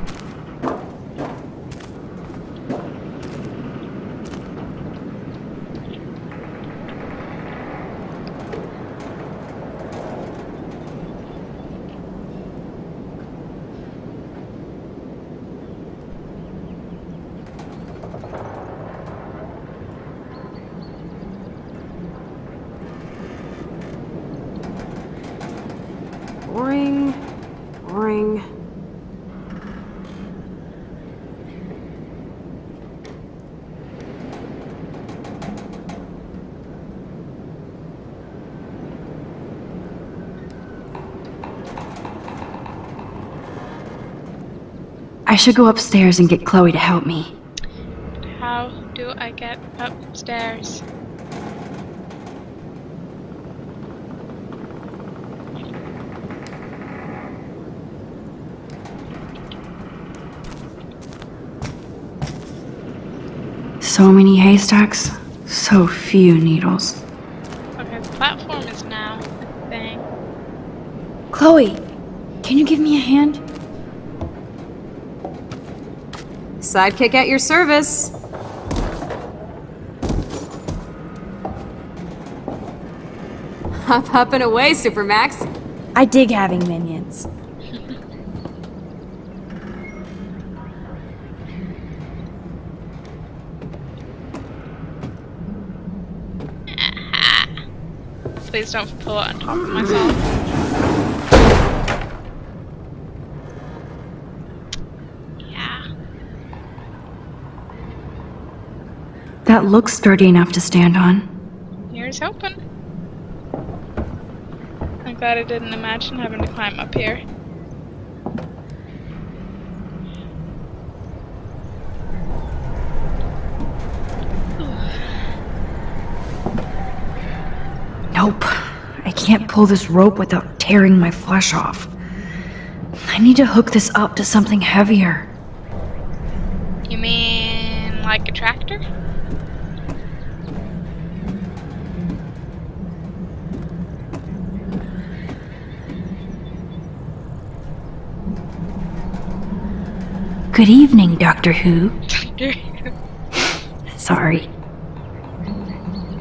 Boring. Boring. I should go upstairs and get Chloe to help me. How do I get upstairs? So many haystacks, so few needles. Okay, the platform is now a thing. Chloe, can you give me a hand? Sidekick at your service. Hop, up and away, Supermax. I dig having minions. Please don't pull it on top of myself. Yeah. That looks sturdy enough to stand on. Here's hoping. I'm glad I didn't imagine having to climb up here. Nope. I can't pull this rope without tearing my flesh off. I need to hook this up to something heavier. You mean like a tractor? Good evening, Doctor Who. Doctor Who. Sorry.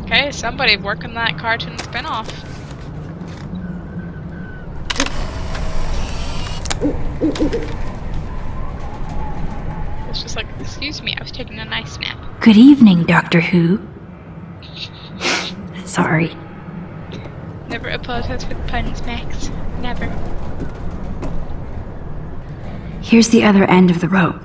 Okay, somebody working that cartoon spin-off. It's just like, excuse me, I was taking a nice nap. Good evening, Doctor Who. Sorry. Never apologize for the puns, Max. Never. Here's the other end of the rope.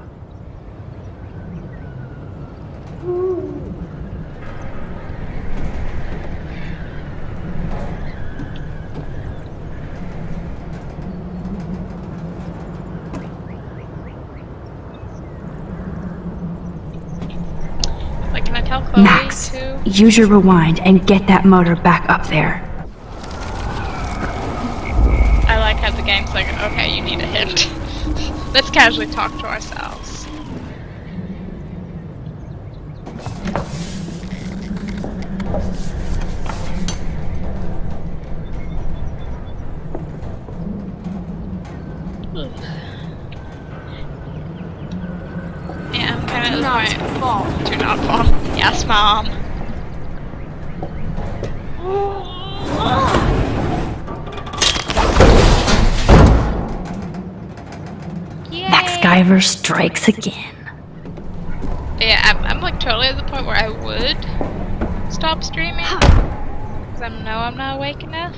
Like, can I tell Chloe Max, to... use your rewind and get that motor back up there. I like how the game's like, okay, you need a hint. Let's casually talk to ourselves. Yeah, I'm kind of Not fall. Do not fall. Yes, Mom. survivor strikes again. Yeah, I'm like totally at the point where I would stop streaming because I know I'm not awake enough.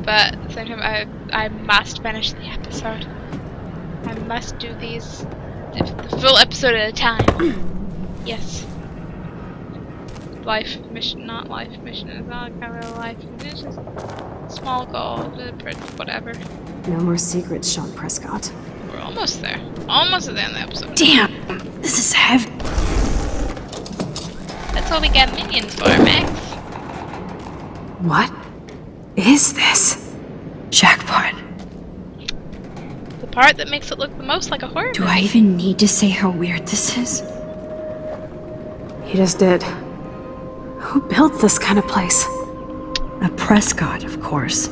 But at the same time, I must finish the episode. I must do these the full episode at a time. Yes. Life mission, not life mission. It's not kind of life. It's just small goal, whatever. No more secrets, Sean Prescott. We're almost there. Almost at the end of the episode. Damn, this is heavy. That's what we got minions for, Max. What is this? Jackpot. The part that makes it look the most like a horror Do movie. I even need to say how weird this is? You just did. Who built this kind of place? A Prescott, of course.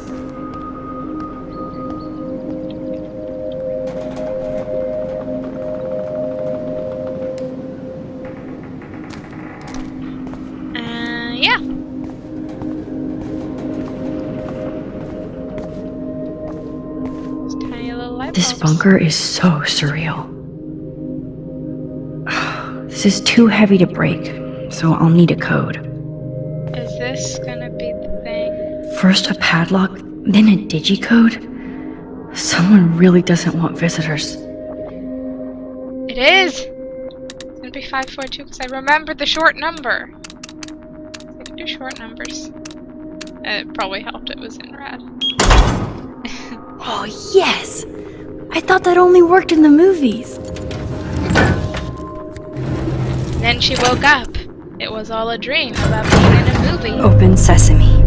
Yeah. This tiny little light This bulbs. bunker is so surreal. This is too heavy to break, so I'll need a code. Is this gonna be the thing? First a padlock, then a digicode? Someone really doesn't want visitors. It is! It's gonna be 542 because I remembered the short number. I can do short numbers. It probably helped it was in red. Oh, yes! I thought that only worked in the movies. Then she woke up. It was all a dream about being in a movie. Open sesame.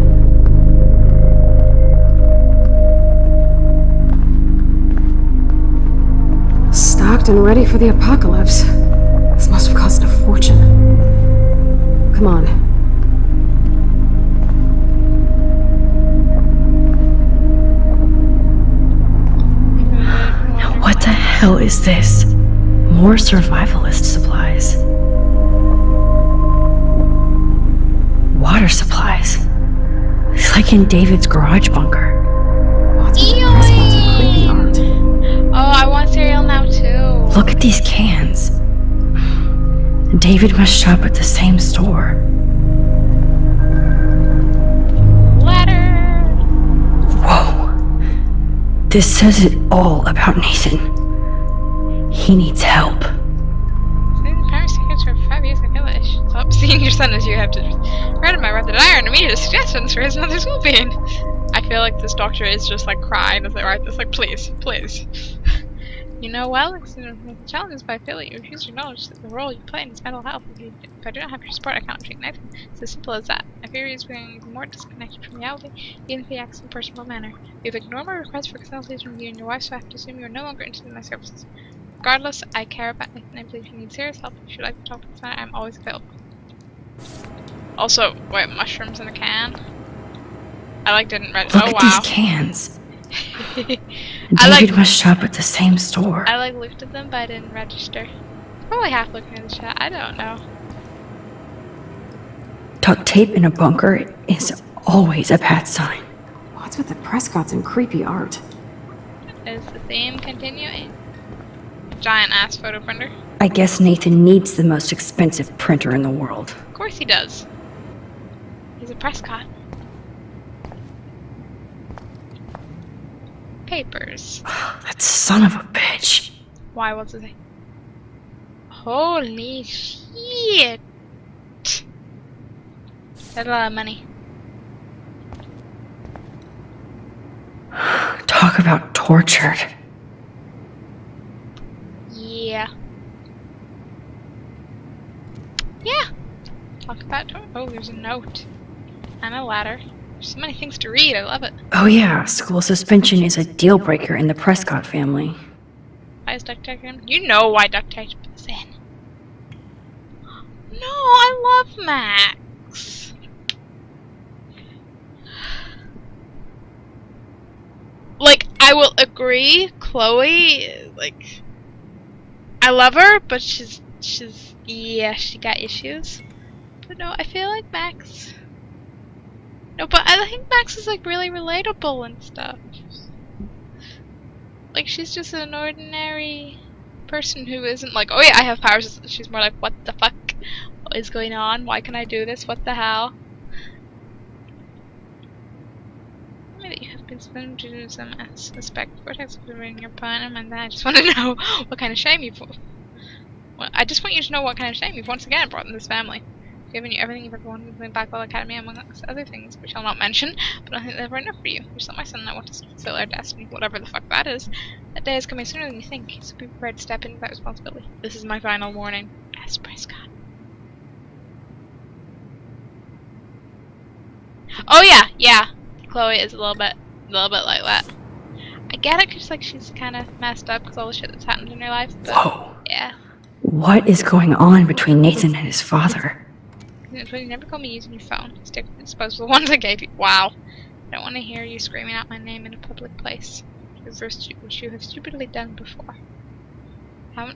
Stocked and ready for the apocalypse. This must have cost a fortune. Come on. What the hell is this? More survivalist supplies. Water supplies. It's like in David's garage bunker. Oh, I want cereal now too. Look at these cans. David must shop at the same store. Ladder. Whoa. This says it all about Nathan. He needs help. Power secrets for 5 years ago. Stop seeing your son as you have to read my rather dire and immediate suggestions for his mother's well-being. I feel like this doctor is just like crying as they write this, like, please, please. You know, well, it's the challenges, but I feel that you refuse to acknowledge that the role you play in his mental health. If I do not have your support, I cannot treat Nathan. It's as simple as that. I fear he is becoming more disconnected from reality, even if he acts in a personal manner. You've ignored my request for consultation with you and your wife, so I have to assume you are no longer interested in my services. Regardless, I care about Nathan and believe you need serious help. If you'd like to talk to this matter, I'm always available. Also, wait, mushrooms in a can? I like didn't read. Look Oh at wow. these cans. I David must shop at the same store. I like looked at them, but I didn't register. Probably half looking at the chat. I don't know. Duct tape in a bunker is always a bad sign. What's with the Prescotts and creepy art? Is the theme continuing? Giant ass photo printer. I guess Nathan needs the most expensive printer in the world. Of course he does. He's a Prescott. Papers. That son of a bitch. Why? What's it say? Holy shit! That's a lot of money. Talk about tortured. Yeah. Yeah. Talk about oh, there's a note and a ladder. There's so many things to read. I love it. Oh yeah, school suspension is a deal breaker in the Prescott family. Why is duct tape in? You know why duct tape is in. No, I love Max. Like, I will agree, Chloe, like, I love her, but she's, yeah, she got issues. But no, I feel like Max, no, but I think Max is, like, really relatable and stuff. Like, she's just an ordinary person who isn't like, oh yeah, I have powers. She's more like, what the fuck? What is going on? Why can I do this? What the hell? That you have been spoken to some suspect vortex in your platinum, and then I just want to know what kind of shame you've. Well, I just want you to know what kind of shame you've once again brought in this family. Given you everything you've ever wanted in the Blackwell Academy, among other things, which I'll not mention, but I think they're ever enough for you. You're still my son, and I want to fulfill our destiny, whatever the fuck that is. That day is coming sooner than you think, so be prepared to step into that responsibility. This is my final warning. S. Prescott. Oh yeah. Chloe is a little bit like that. I get it, cause like she's kind of messed up because all the shit that's happened in her life. But, Whoa. Yeah. What is going on between Nathan and his father? You never call me using your phone. Stick with the disposable ones I gave you. Wow. I don't want to hear you screaming out my name in a public place, which you have stupidly done before. I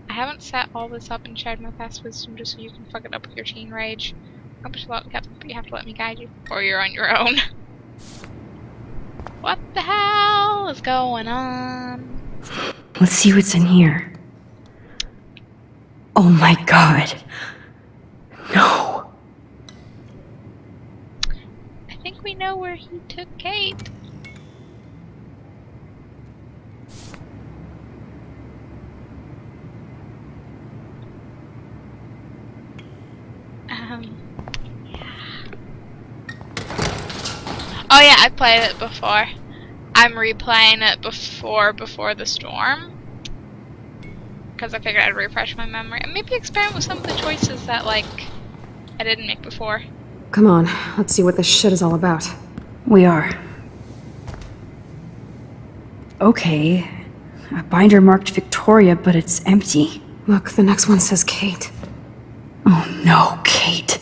haven't set all this up and shared my past wisdom just so you can fuck it up with your teen rage. I push a lot, Captain, but you have to let me guide you, or you're on your own. What the hell is going on? Let's see what's in here. Oh my god. No. I think we know where he took Kate. Oh yeah, I played it before. I'm replaying it before the storm. Because I figured I'd refresh my memory. And maybe experiment with some of the choices that, like, I didn't make before. Come on, let's see what this shit is all about. We are. Okay. A binder marked Victoria, but it's empty. Look, the next one says Kate. Oh no, Kate.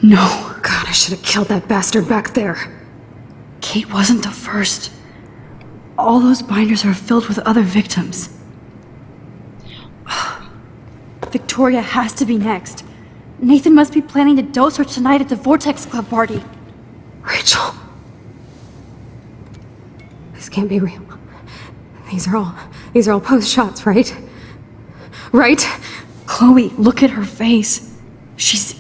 No. God, I should have killed that bastard back there. Kate wasn't the first. All those binders are filled with other victims. Victoria has to be next. Nathan must be planning to dose her tonight at the Vortex Club party. Rachel. This can't be real. These are all post shots, right? Right? Chloe, look at her face. She's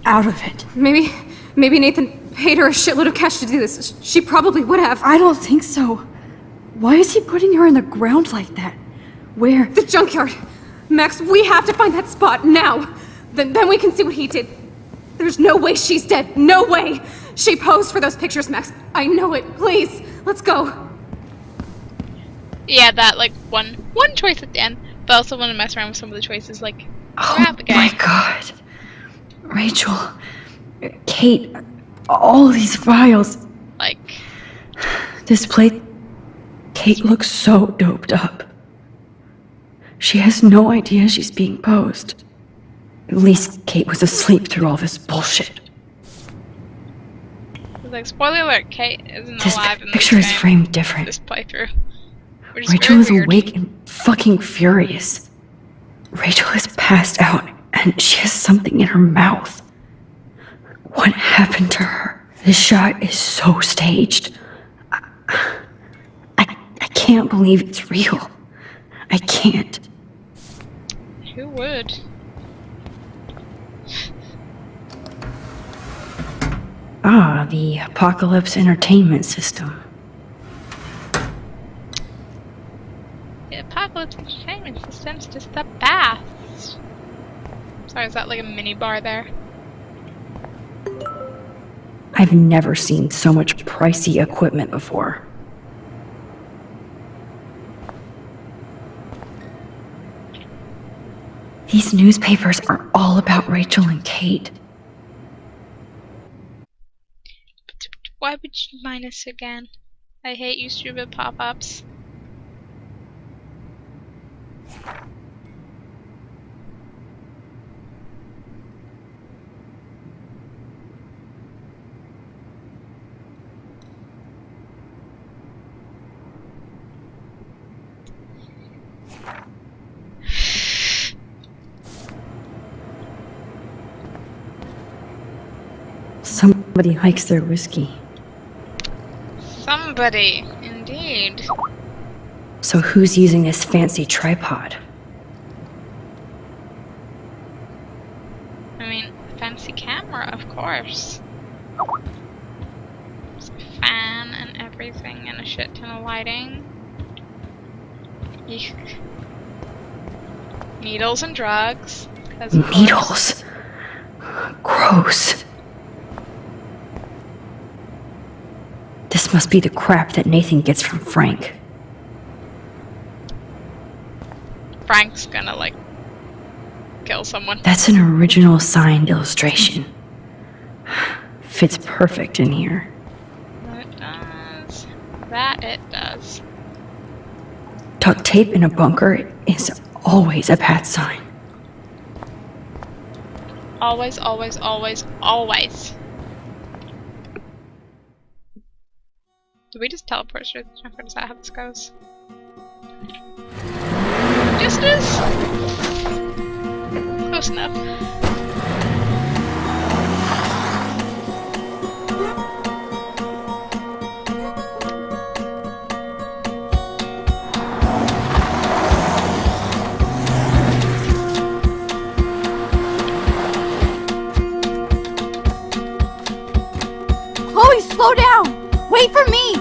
out of it. Maybe Nathan paid her a shitload of cash to do this. She probably would have. I don't think so. Why is he putting her in the ground like that? Where? The junkyard. Max, we have to find that spot now. Then we can see what he did. There's no way she's dead. No way. She posed for those pictures, Max. I know it. Please, let's go. Yeah, that like one choice at the end, but I also want to mess around with some of the choices, like oh my god, Rachel, Kate, all these files. Like this plate. Kate looks so doped up. She has no idea she's being posed. At least Kate was asleep through all this bullshit. Like, spoiler alert, Kate isn't This alive in this picture is game, framed different. this playthrough. Which is Rachel is weird. awake and fucking furious. Rachel is passed out and she has something in her mouth. What happened to her? This shot is so staged. I can't believe it's real. I can't. Who would? Ah, the Apocalypse Entertainment System. The Apocalypse Entertainment System's just the best. Sorry, is that like a mini bar there? I've never seen so much pricey equipment before. These newspapers are all about Rachel and Kate. Why would you minus again? I hate you stupid pop-ups. Somebody likes their whiskey. Somebody, indeed. So who's using this fancy tripod? camera, of course. There's a fan and everything and a shit ton of lighting. Eek. Needles and drugs. 'Cause of Needles? Gross. This must be the crap that Nathan gets from Frank. Frank's gonna, like, kill someone. That's an original signed illustration. Fits perfect in here. It does. That it does. Duct tape in a bunker is always a bad sign. Always, always, always, always. Did we just teleport straight to Jennifer? Is that how this goes? Just is. Close enough. Chloe, slow down! Wait for me!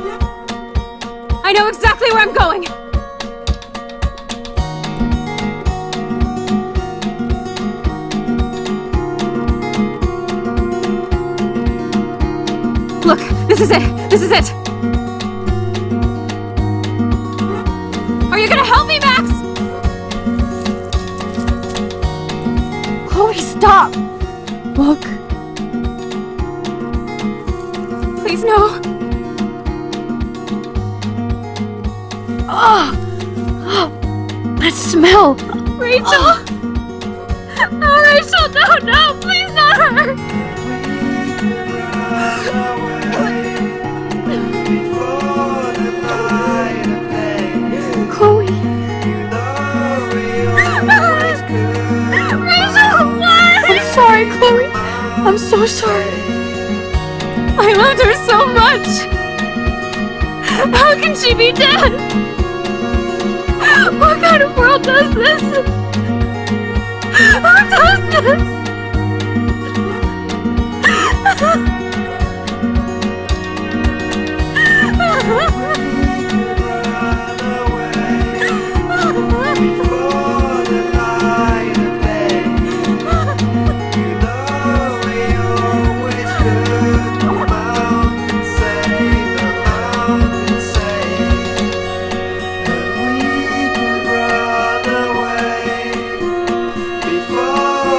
I know exactly where I'm going! Look, this is it! This is it! Are you gonna help me, Max? Chloe, stop! Look. Please, no. Oh! That smell! Rachel! Oh, Rachel, no, please not her! Chloe! Rachel, what? I'm sorry, Chloe. I'm so sorry. I loved her so much! How can she be dead? What kind of world does this? Who does this?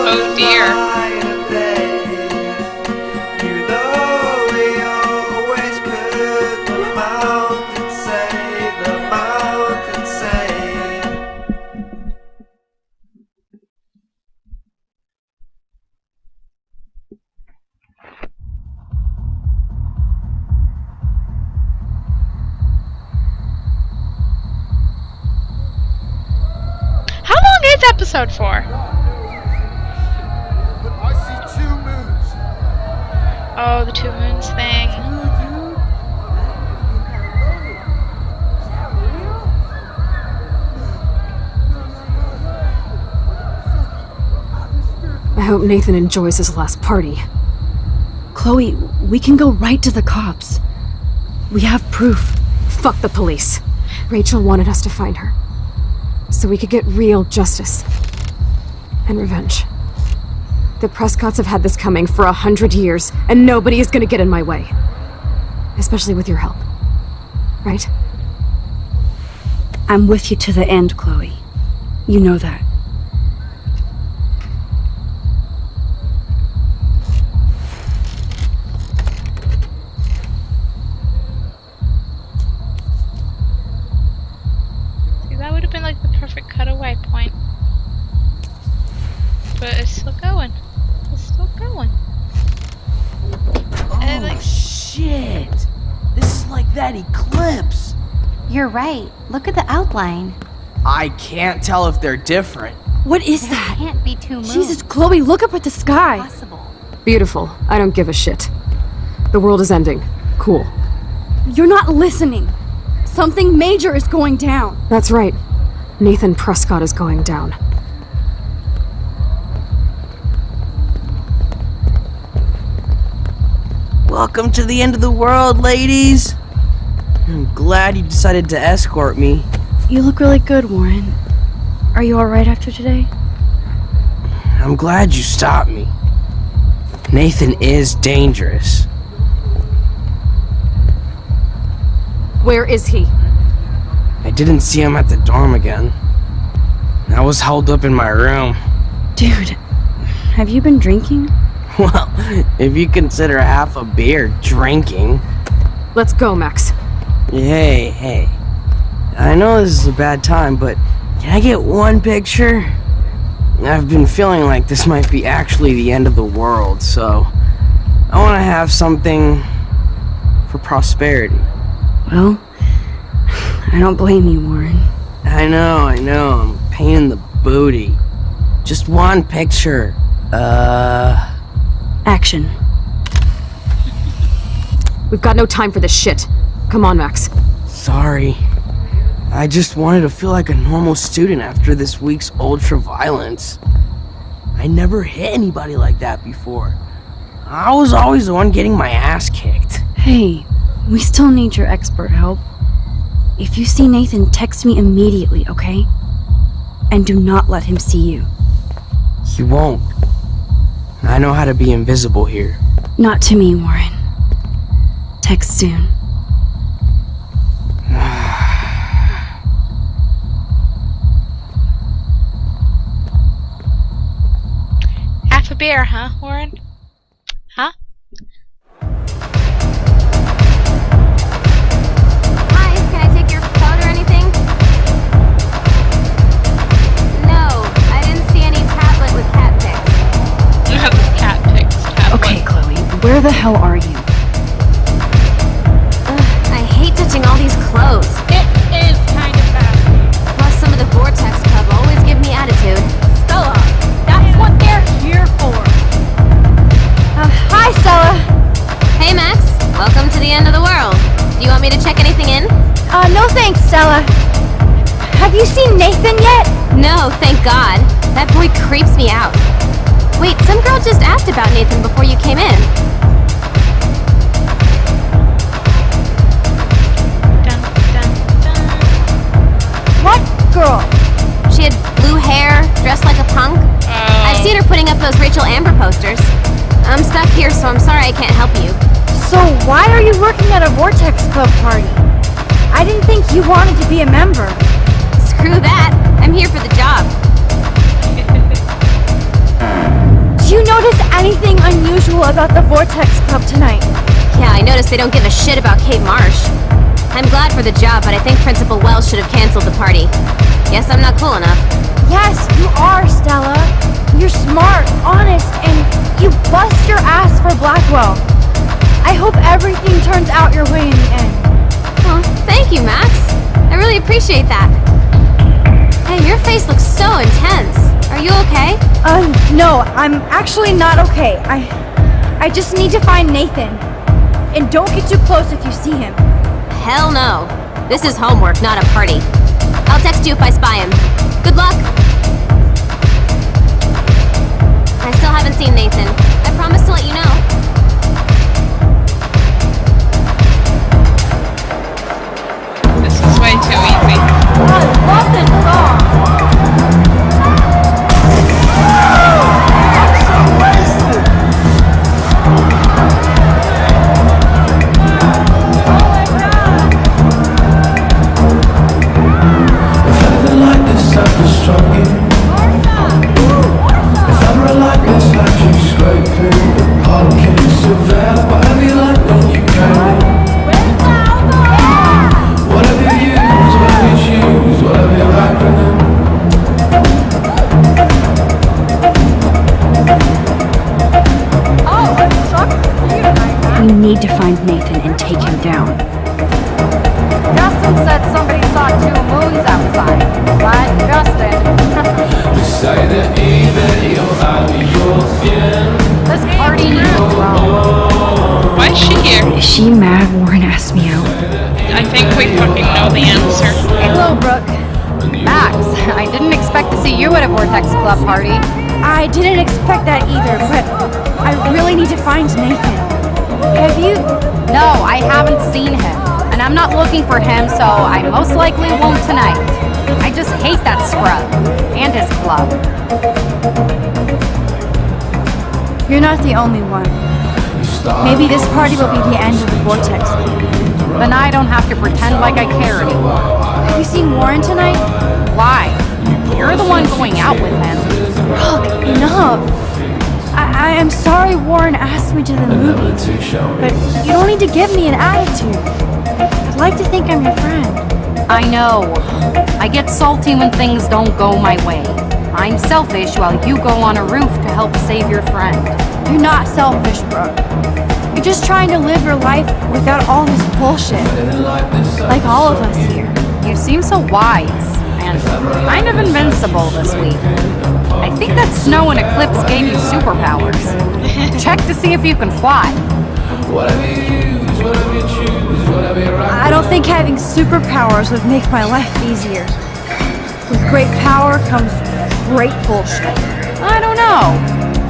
Oh dear. How long is episode 4? Oh, the 2 moons thing. I hope Nathan enjoys his last party. Chloe, we can go right to the cops. We have proof. Fuck the police. Rachel wanted us to find her, so we could get real justice and revenge. The Prescotts have had this coming for 100 years, and nobody is gonna get in my way. Especially with your help. Right? I'm with you to the end, Chloe. You know that. See, that would have been like the perfect cutaway point. But it's still going. It's still going. And like, Shit! This is like that eclipse! You're right. Look at the outline. I can't tell if they're different. What is There that? can't be 2 moons. Jesus, Chloe, look up at the sky. Possible. Beautiful. I don't give a shit. The world is ending. Cool. You're not listening. Something major is going down. That's right. Nathan Prescott is going down. Welcome to the end of the world, ladies. I'm glad you decided to escort me. You look really good, Warren. Are you alright after today? I'm glad you stopped me. Nathan is dangerous. Where is he? I didn't see him at the dorm again. I was held up in my room. Dude, have you been drinking? Well, if you consider half a beer drinking. Let's go, Max. Hey. I know this is a bad time, but can I get one picture? I've been feeling like this might be actually the end of the world, so I want to have something for prosperity. Well, I don't blame you, Warren. I know, I'm a pain in the booty. Just one picture. Action. We've got no time for this shit. Come on, Max. Sorry. I just wanted to feel like a normal student after this week's ultra-violence. I never hit anybody like that before. I was always the one getting my ass kicked. Hey, we still need your expert help. If you see Nathan, text me immediately, okay? And do not let him see you. He won't. I know how to be invisible here. Not to me, Warren. Text soon. Half a beer, huh, Warren? Huh? Hi, can I take your phone or anything? No, I didn't see any tablet with cat pics. Cat pics. Okay, Chloe, where the hell are you? I hate touching all these clothes. It is kind of fascinating. Plus, some of the Vortex Club always give me attitude. Stella, that's what they're here for. Hi, Stella. Hey, Max. Welcome to the end of the world. Do you want me to check anything in? No thanks, Stella. Have you seen Nathan yet? No, thank God. That boy creeps me out. Wait, some girl just asked about Nathan before you came in. What girl? She had blue hair, dressed like a punk. I've seen her putting up those Rachel Amber posters. I'm stuck here, so I'm sorry I can't help you. So why are you working at a Vortex Club party? I didn't think you wanted to be a member. Screw that. I'm here for the job. Do you notice anything unusual about the Vortex Club tonight? Yeah, I noticed they don't give a shit about Kate Marsh. I'm glad for the job, but I think Principal Wells should have canceled the party. Guess I'm not cool enough. Yes, you are, Stella. You're smart, honest, and you bust your ass for Blackwell. I hope everything turns out your way in the end. Well, thank you, Max. I really appreciate that. Hey, your face looks so intense. Are you okay? No, I'm actually not okay. I just need to find Nathan. And don't get too close if you see him. Hell no. This is homework, not a party. I'll text you if I spy him. Good luck. I still haven't seen Nathan. I promise to let you know. This is way too easy. I love this song. We need to find Nathan and take him down. Justin said somebody saw 2 moons outside. Right, Justin? This party needs a drone. Why is she here? Is she mad Warren asked me out? I think we fucking know the answer. Hello, Brooke. Max, I didn't expect to see you at a Vortex Club party. I didn't expect that either, but I really need to find Nathan. Have you? No, I haven't seen him. And I'm not looking for him, so I most likely won't tonight. I just hate that scrub. And his club. You're not the only one. Maybe this party will be the end of the Vortex. Then I don't have to pretend like I care anymore. Have you seen Warren tonight? Why? You're the one going out with him. Look, enough. I am sorry Warren asked me to the movie, but you don't need to give me an attitude. I'd like to think I'm your friend. I know. I get salty when things don't go my way. I'm selfish while you go on a roof to help save your friend. You're not selfish, Brooke. You're just trying to live your life without all this bullshit. Like all of us here. You seem so wise, and kind of invincible this week. I think that snow and eclipse gave you superpowers. Check to see if you can fly. I don't think having superpowers would make my life easier. With great power comes great bullshit. I don't know.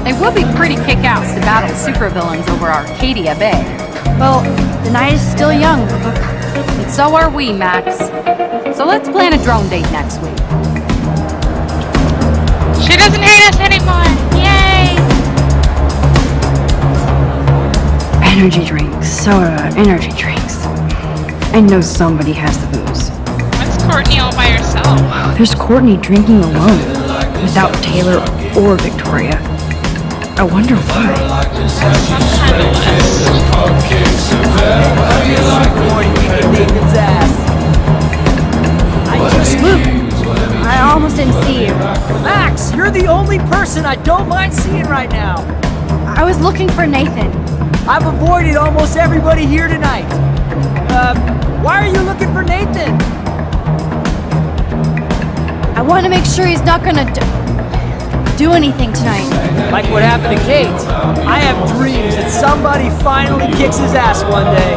It would be pretty kick-ass to battle supervillains over Arcadia Bay. Well, the night is still young, Brooke. And so are we, Max. So let's plan a drone date next week. She doesn't hate us anymore! Yay! Energy drinks, soda, energy drinks. I know somebody has the booze. What's Courtney all by herself? There's Courtney drinking alone, without Taylor or Victoria. I wonder why. Luke, I almost didn't see you. Max, you're the only person I don't mind seeing right now. I was looking for Nathan. I've avoided almost everybody here tonight. Why are you looking for Nathan? I want to make sure he's not gonna do anything tonight. Like what happened to Kate. I have dreams that somebody finally kicks his ass one day.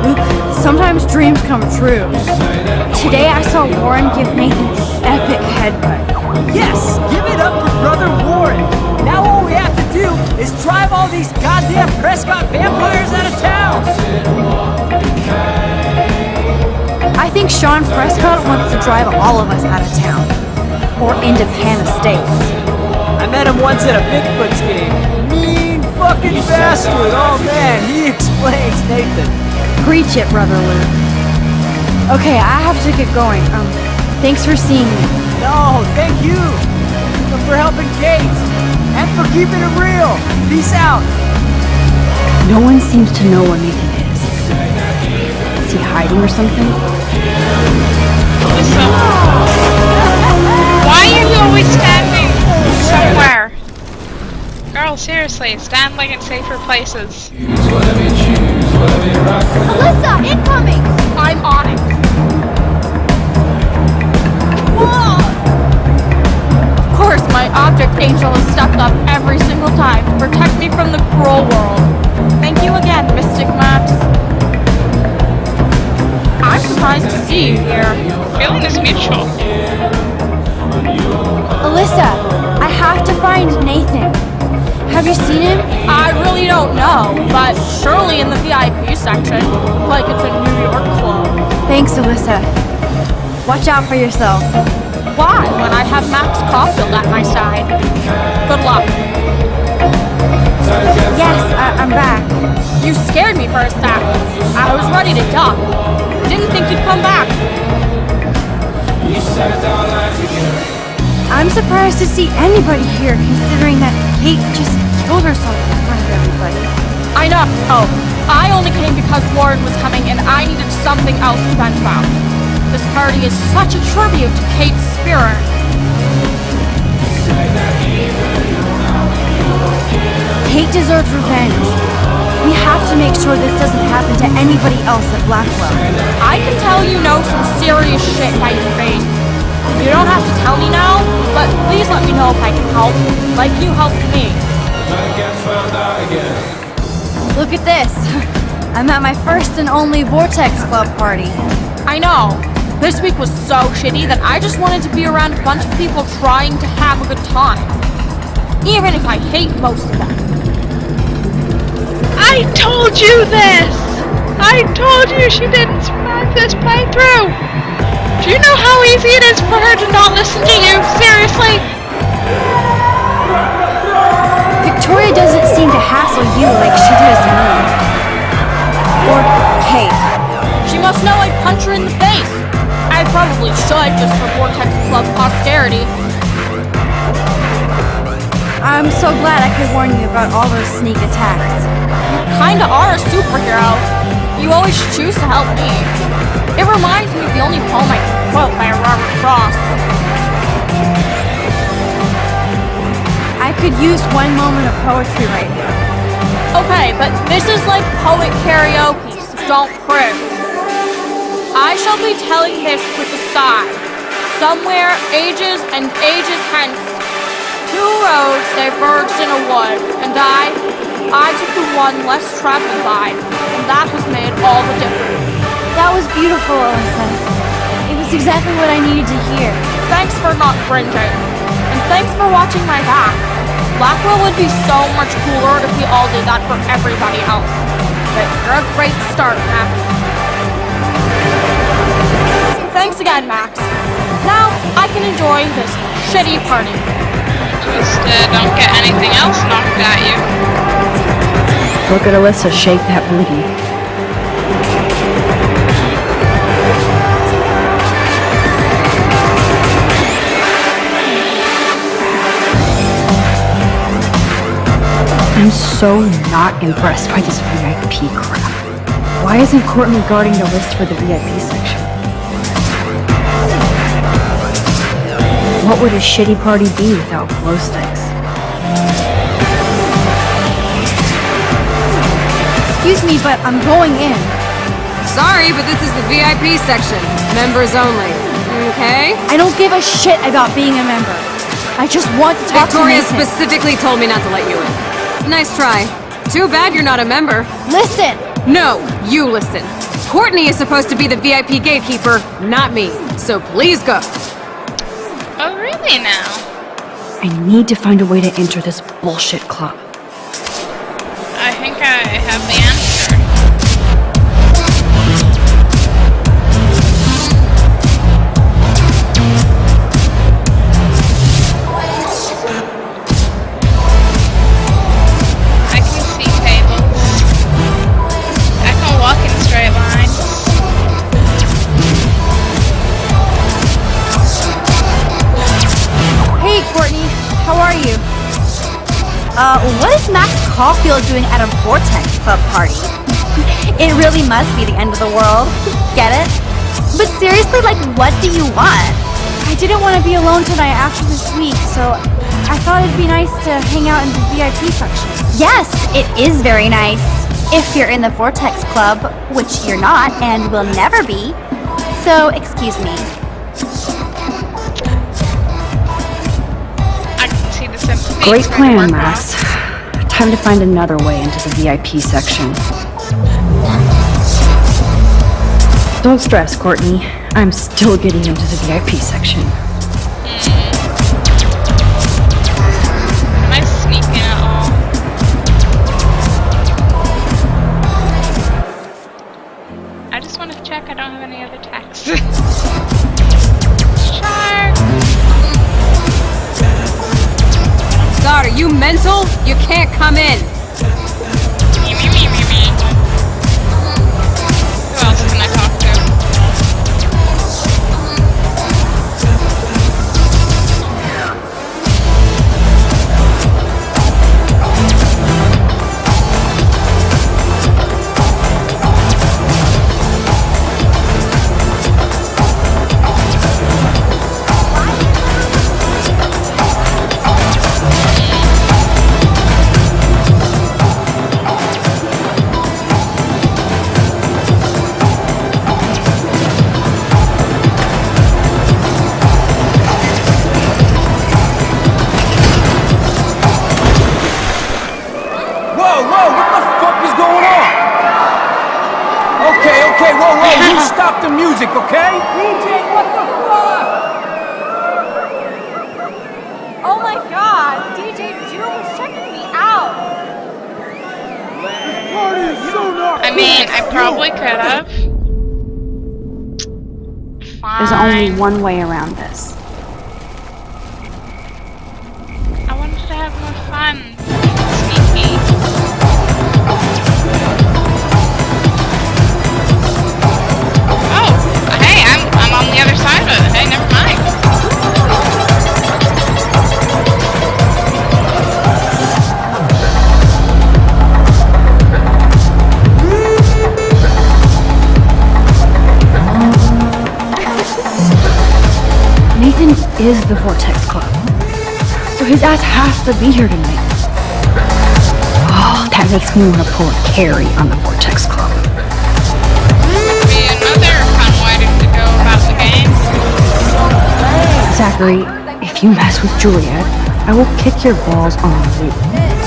Luke, sometimes dreams come true. Today I saw Warren give Nathan an epic headbutt. Yes, give it up for Brother Warren. Now all we have to do is drive all these goddamn Prescott vampires out of town. I think Sean Prescott wants to drive all of us out of town. Or into Hannah States. I met him once at a Bigfoot's game. Mean fucking bastard. Oh man, he explains Nathan. Preach it, Brother Luke. Okay, I have to get going. Thanks for seeing me. No, thank you. For helping Kate. And for keeping it real. Peace out. No one seems to know where Nathan is. Is he hiding or something? Why are you always standing somewhere? Girl, seriously, stand like in safer places. Alyssa, incoming! I'm on it. Whoa! Of course, my object angel is stuck up every single time to protect me from the cruel world. Thank you again, Mystic Max. I'm surprised to see you here. Feeling is mutual. Alyssa, I have to find Nathan. Have you seen him? I really don't know, but surely in the VIP section, like it's a New York club. Thanks, Alyssa. Watch out for yourself. Why, when I have Max Caulfield at my side? Good luck. Yes, I'm back. You scared me for a sec. I was ready to duck. Didn't think you'd come back. I'm surprised to see anybody here, considering that Kate just killed herself in front of everybody. I know. Oh, I only came because Warren was coming and I needed something else to vent about. This party is such a tribute to Kate's spirit. Kate deserves revenge. We have to make sure this doesn't happen to anybody else at Blackwell. I can tell you know some serious shit by your face. You don't have to tell me now, but please let me know if I can help, like you helped me. Look at this. I'm at my first and only Vortex Club party. I know. This week was so shitty that I just wanted to be around a bunch of people trying to have a good time. Even if I hate most of them. I told you this! I told you she didn't survive this playthrough! Do you know how easy it is for her to not listen to you? Seriously? Victoria doesn't seem to hassle you like she does me. Or Kate. She must know I'd punch her in the face. I probably should, just for Vortex Club posterity. I'm so glad I could warn you about all those sneak attacks. You kinda are a superhero. You always choose to help me. It reminds me of the only poem I can quote by Robert Frost. I could use one moment of poetry right now. Okay, but this is like poet karaoke, so don't crib. I shall be telling this with a sigh. Somewhere, ages and ages hence, two roads diverged in a wood, and I took the one less traveled by, and that has made all the difference. That was beautiful, Alyssa. It was exactly what I needed to hear. Thanks for not cringing, and thanks for watching my back. Blackwell would be so much cooler if we all did that for everybody else. But you're a great start, Max. Thanks again, Max. Now I can enjoy this shitty party. Just don't get anything else knocked at you. Look at Alyssa shake that booty. I'm so not impressed by this VIP crap. Why isn't Courtney guarding the list for the VIP section? What would a shitty party be without glow sticks? Excuse me, but I'm going in. Sorry, but this is the VIP section. Members only. Okay? I don't give a shit about being a member. I just want to talk Victoria to Nathan. specifically told me not to let you in. Nice try. Too bad you're not a member. Listen! No, you listen. Courtney is supposed to be the VIP gatekeeper, not me. So please go. Oh, really now? I need to find a way to enter this bullshit club. I think I have the answer. I can see tables. I can walk in straight lines. Hey, Courtney. How are you? What is Max Caulfield doing at a Vortex Club party? It really must be the end of the world. Get it? But seriously, like, what do you want? I didn't want to be alone tonight after this week, so I thought it'd be nice to hang out in the VIP section. Yes, it is very nice. If you're in the Vortex Club, which you're not and will never be. So, excuse me. I can see the sympathy. Great plan, Max. Time to find another way into the VIP section. Don't stress, Courtney. I'm still getting into the VIP section. Am I sneaking at all? I just want to check I don't have any other texts. Shark! God, are you mental? You can't come in. Who else can I talk to? Okay, whoa, you stop the music, okay? DJ, what the fuck? Oh my god, DJ Doom was checking me out. mean, I probably could have. There's only one way around this. I wanted to have more fun. Sneaky. Oh, hey, I'm on the other side of it. Hey, never mind. Nathan is the Vortex Club, so his ass has to be here tonight. Oh, that makes me want to pull a Carrie on the Vortex Club. Would be another fun way to go about the game. Zachary, if you mess with Juliet, I will kick your balls on the loop.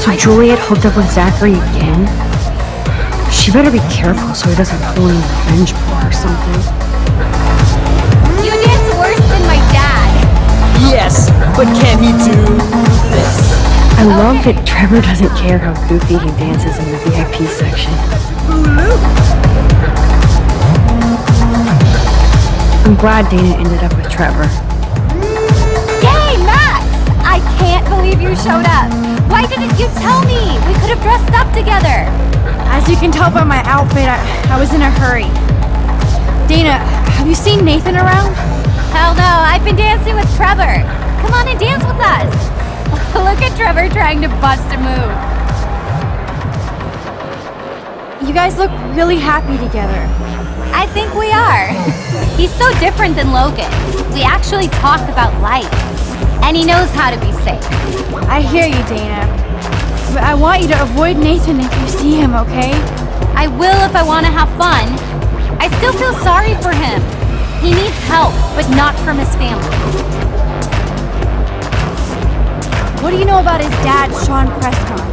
So Juliet hooked up with Zachary again? She better be careful so he doesn't pull any revenge porn or something. You dance worse than my dad. Yes, but can he do this? I love that Trevor doesn't care how goofy he dances in the VIP section. I'm glad Dana ended up with Trevor. Yay, Max! I can't believe you showed up. Why didn't you tell me? We could have dressed up together. As you can tell by my outfit, I was in a hurry. Dana, have you seen Nathan around? Hell no, I've been dancing with Trevor. Come on and dance with us. Look at Trevor trying to bust a move. You guys look really happy together. I think we are. He's so different than Logan. We actually talk about life. And he knows how to be safe. I hear you, Dana. But I want you to avoid Nathan if you see him, okay? I will if I want to have fun. I still feel sorry for him. He needs help, but not from his family. What do you know about his dad, Sean Prescott?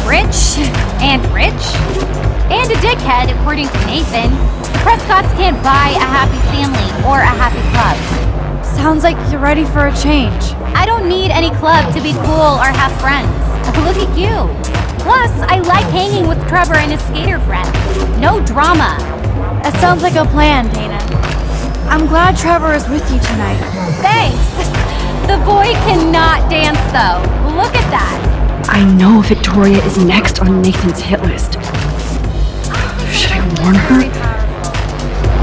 Rich and rich. And a dickhead, according to Nathan. The Prescotts can't buy a happy family or a happy club. Sounds like you're ready for a change. I don't need any club to be cool or have friends. Look at you. Plus, I like hanging with Trevor and his skater friends. No drama. That sounds like a plan, Dana. I'm glad Trevor is with you tonight. Thanks. The boy cannot dance, though. Look at that. I know Victoria is next on Nathan's hit list. Should I warn her?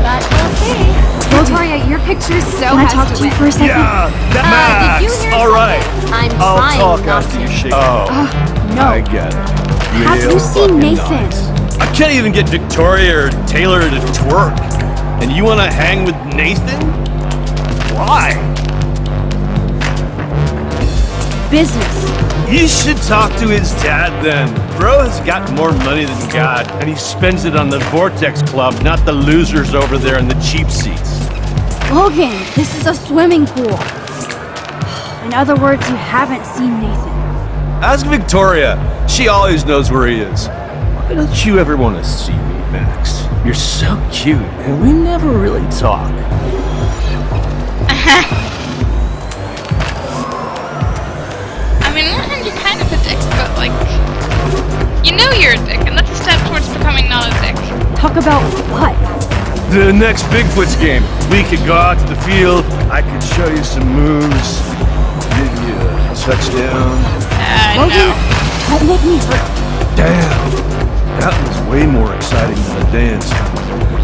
But we'll see. Victoria, your picture's so Can I talk to you for a second? Yeah, that Max. Did you hear All right. I'm I'll trying talk not after to. you shake. No. I get it. Have Real you seen fucking Nathan? nice. I can't even get Victoria or Taylor to twerk. And you want to hang with Nathan? Why? Business. You should talk to his dad then. Bro has got more money than God, and he spends it on the Vortex Club, not the losers over there in the cheap seats. Logan, this is a swimming pool. In other words, you haven't seen Nathan. Ask Victoria. She always knows where he is. Why don't you ever want to see me, Max? You're so cute, and we never really talk. I mean, on one hand, you're kind of a dick, but like, you know you're a dick, and that's a step towards becoming not a dick. Talk about what? The next Bigfoot's game. We could go out to the field. I could show you some moves. Give you a touchdown. Logan, don't make me hurt. Damn. That was way more exciting than a dance.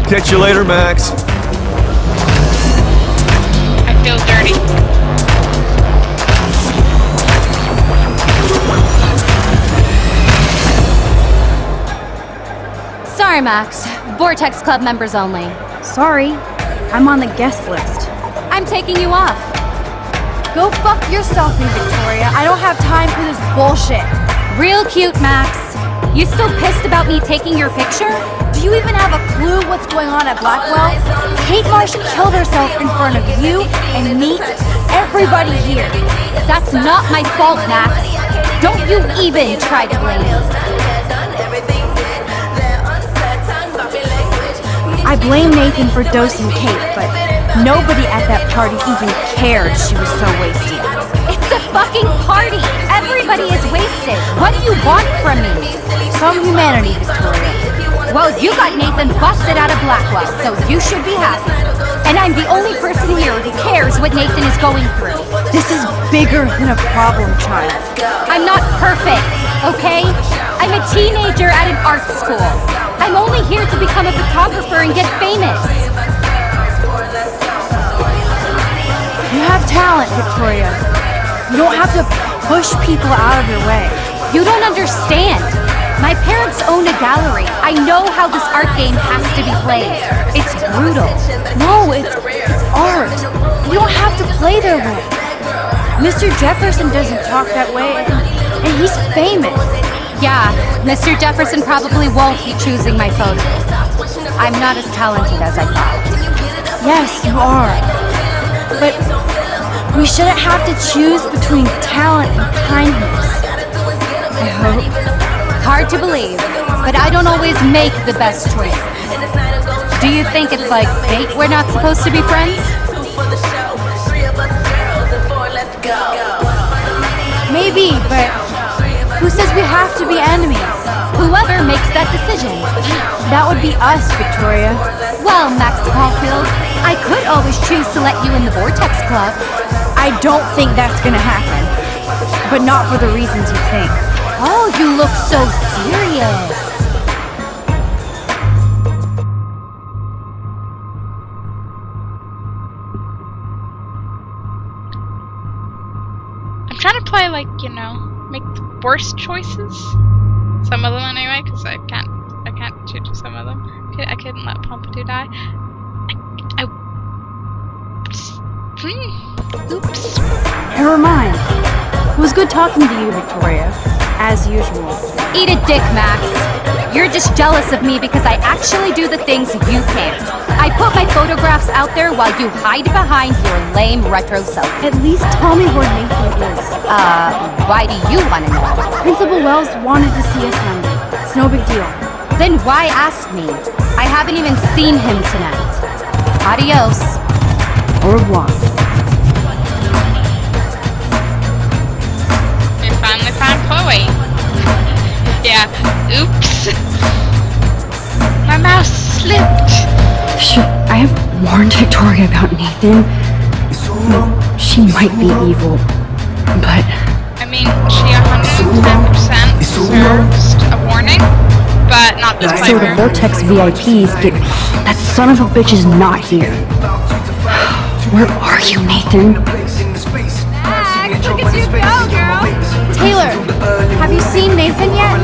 Catch you later, Max. I feel dirty. Sorry, Max. Vortex Club members only. Sorry, I'm on the guest list. I'm taking you off. Go fuck yourself, Victoria. I don't have time for this bullshit. Real cute, Max. You still pissed about me taking your picture? Do you even have a clue what's going on at Blackwell? Kate Marsh killed herself in front of you and me, everybody here. That's not my fault, Max. Don't you even try to blame me. I blame Nathan for dosing Kate, but nobody at that party even cared she was so wasted. It's a fucking party. Everybody is wasted. What do you want from me? Some humanity, Victoria. Well, you got Nathan busted out of Blackwell, so you should be happy. And I'm the only person here who cares what Nathan is going through. This is bigger than a problem child. I'm not perfect, okay? I'm a teenager at an art school. I'm only here to become a photographer and get famous. You have talent, Victoria. You don't have to push people out of your way. You don't understand. My parents own a gallery. I know how this art game has to be played. It's brutal. No, it's art. You don't have to play their way. Mr. Jefferson doesn't talk that way, and he's famous. Yeah, Mr. Jefferson probably won't be choosing my photos. I'm not as talented as I thought. Yes, you are. But we shouldn't have to choose between talent and kindness. I hope. Hard to believe, but I don't always make the best choices. Do you think it's like fate we're not supposed to be friends? Maybe, but who says we have to be enemies? Whoever makes that decision. That would be us, Victoria. Well, Max Caulfield, I could always choose to let you in the Vortex Club. I don't think that's gonna happen. But not for the reasons you think. Oh, you look so serious. I'm trying to play, like, you know, make the worst choices. Some of them anyway, because I can't do some of them. I couldn't let Pompidou die. Oops. Never mind. It was good talking to you, Victoria. As usual. Eat a dick, Max. You're just jealous of me because I actually do the things you can't. I put my photographs out there while you hide behind your lame retro selfie. At least tell me where Nathan is. Why do you want to know? Principal Wells wanted to see us Monday. It's no big deal. Then why ask me? I haven't even seen him tonight. Adios. Au revoir. We finally found Chloe. Yeah. Oops. My mouse slipped. Should I have warned Victoria about Nathan? She might be evil, but... I mean, she 110% deserves a warning, but not this So the Vortex VIPs get... That son of a bitch is not here. Where are you, Nathan? Max, look at you go, girl! Taylor, have you seen Nathan yet?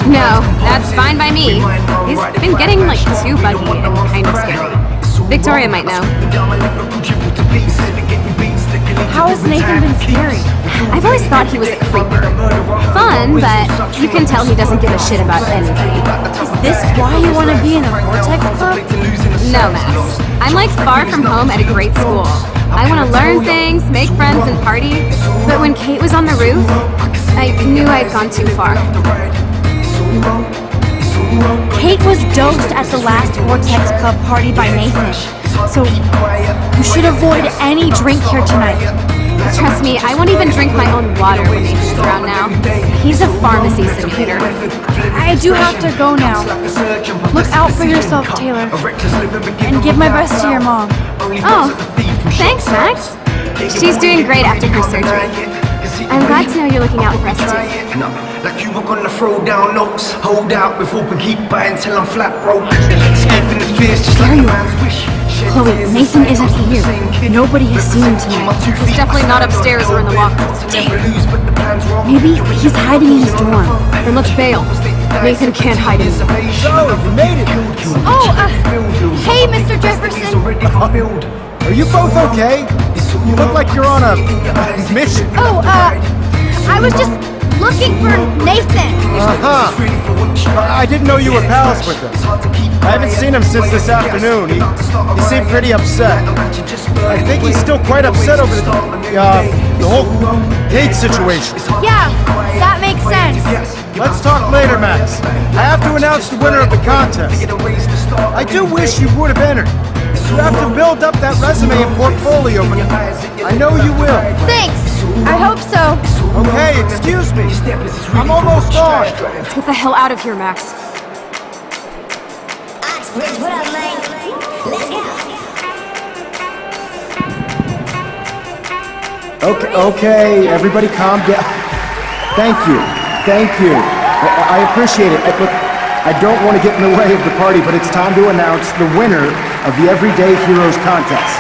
No, that's fine by me. He's been getting, like, too buggy and kind of scary. Victoria might know. How has Nathan been scary? I've always thought he was a creeper. Fun, but you can tell he doesn't give a shit about anybody. Is this why you want to be in a Vortex Club? No, Max. I'm like far from home at a great school. I want to learn things, make friends, and party. But when Kate was on the roof, I knew I'd gone too far. Kate was dosed at the last Vortex Club party by Nathan. So, you should avoid any drink here tonight. Trust me, I won't even drink my own water when Nathan's around now. He's a pharmacy simulator. I do have to go now. Look out for yourself, Taylor. And give my best to your mom. Oh, thanks, Max. She's doing great after her surgery. I'm glad to know you're looking out for us too. Like you were gonna throw down notes, hold out with hope and keep buying till I'm flat broke. Escaping the fears just like a man's wish. Chloe, Nathan isn't here. Nobody has seen him tonight. He's definitely not upstairs or in the locker. Maybe he's hiding in his dorm. Then let's bail. Nathan can't hide in his dorm. So, you made it. Oh, hey, Mr. Jefferson. Are you both okay? You look like you're on a mission. Oh, I was just looking for Nathan. I didn't know you were pals with him. I haven't seen him since this afternoon. He seemed pretty upset. I think he's still quite upset over the whole Kate situation. Yeah, that makes sense. Let's talk later, Max. I have to announce the winner of the contest. I do wish you would have entered. You have to build up that resume and portfolio, but I know you will. Thanks. I hope so. Okay, excuse me. I'm almost on. Let's get the hell out of here, Max. What up, man? Let's go. Okay, everybody calm down. Thank you. I appreciate it. Look, I don't want to get in the way of the party, but it's time to announce the winner of the Everyday Heroes contest.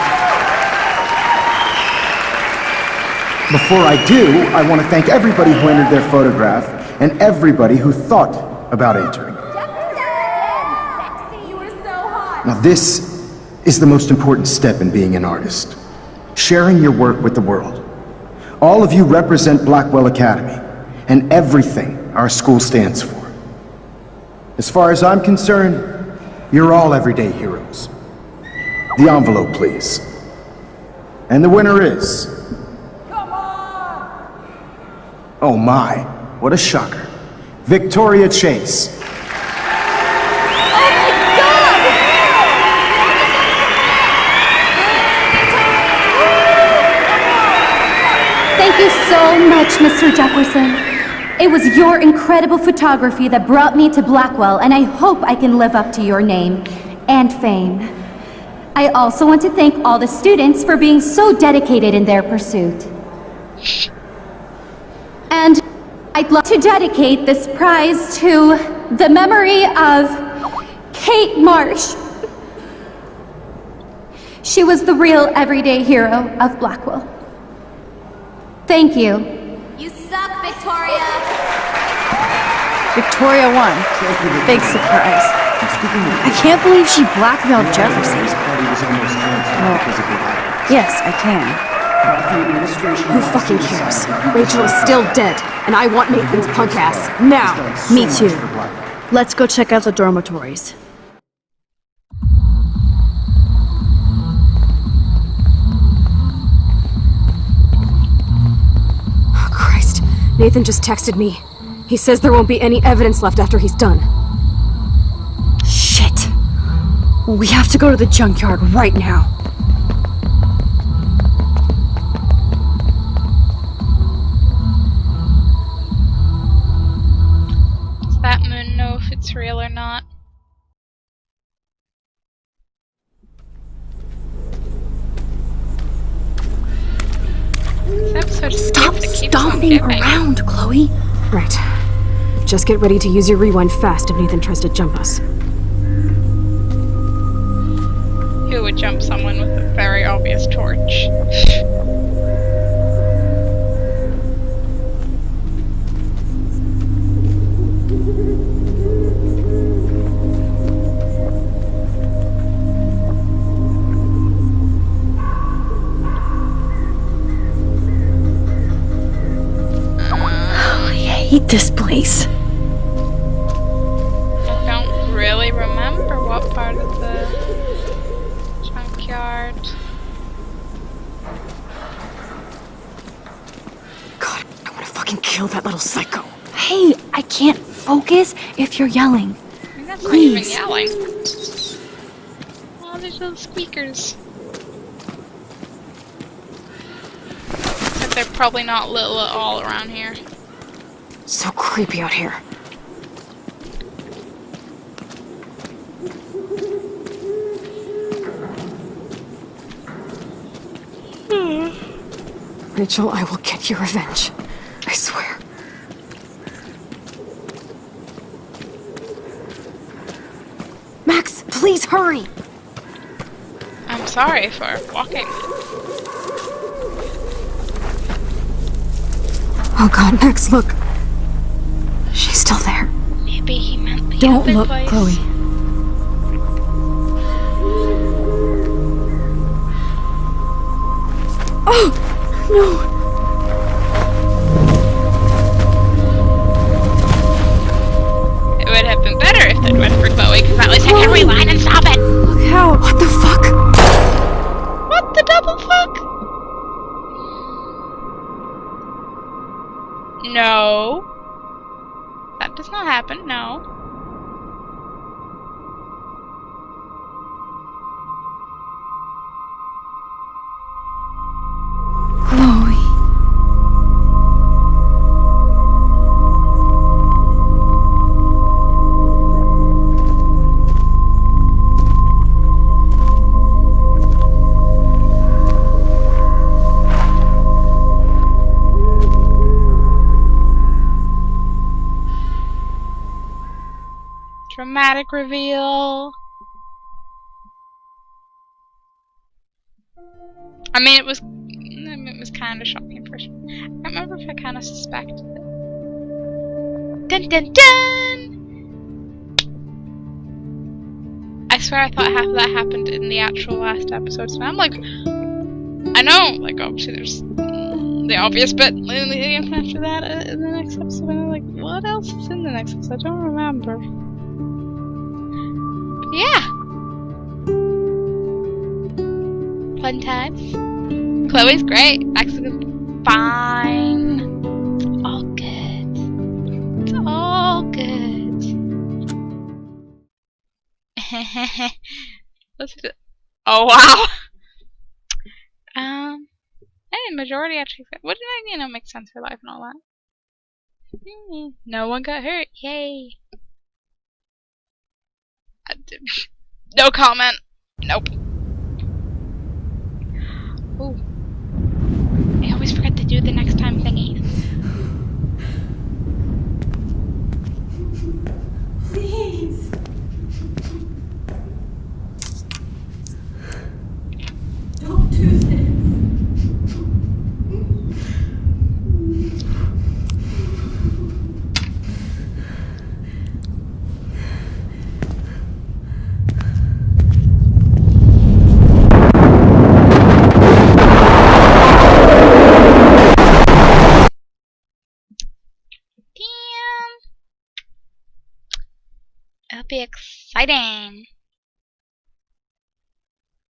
Before I do, I want to thank everybody who entered their photograph and everybody who thought about entering. Now this is the most important step in being an artist. Sharing your work with the world. All of you represent Blackwell Academy and everything our school stands for. As far as I'm concerned, you're all everyday heroes. The envelope, please. And the winner is... Oh my, what a shocker. Victoria Chase. Thank you so much, Mr. Jefferson. It was your incredible photography that brought me to Blackwell, and I hope I can live up to your name and fame. I also want to thank all the students for being so dedicated in their pursuit. And I'd like to dedicate this prize to the memory of Kate Marsh. She was the real everyday hero of Blackwell. Thank you. You suck, Victoria. Victoria won. Big surprise. I can't believe she blackmailed Jefferson. Well, yes, I can. Who fucking cares? Rachel is still dead, and I want Nathan's punk ass now. Me too. Let's go check out the dormitories. Oh, Christ. Nathan just texted me. He says there won't be any evidence left after he's done. Shit. We have to go to the junkyard right now. Does that moon know if it's real or not? This episode is Stop stomping around, Chloe. Right. Just get ready to use your rewind fast if Nathan tries to jump us. Who would jump someone with a very obvious torch? I hate this place. I don't really remember what part of the junkyard. God, I want to fucking kill that little psycho. Hey, I can't focus if you're yelling. I mean, that's Please. not even yelling. Oh, there's little squeakers. But they're probably not little at all around here. So creepy out here. Rachel, I will get your revenge. I swear. Max, please hurry! I'm sorry for walking. Oh God, Max, look. She's still there. Maybe he meant the Don't other look, place. Chloe. Oh, no. It would have been better if they'd went for Chloe, because at least I can rewind and stop it! Look how. What the fuck? What the double fuck? No. That does not happen, no. Chloe. dramatic reveal. I mean, it was kind of shocking first. I can't remember if I kind of suspected it. Dun dun dun! I swear I thought half of that happened in the actual last episode, so I'm like, I know, like, obviously there's the obvious bit leading after that in the next episode, and I'm like, what else is in the next episode? I don't remember. But yeah. Fun times. Chloe's great. Max is fine. It's all good. It's all good. Let's do. Oh wow. And majority actually. What did I make sense for life and all that? No one got hurt. Yay. No comment. Nope. Ooh. I always forget to do the next time thingy. Please. Don't do this. It'll be exciting.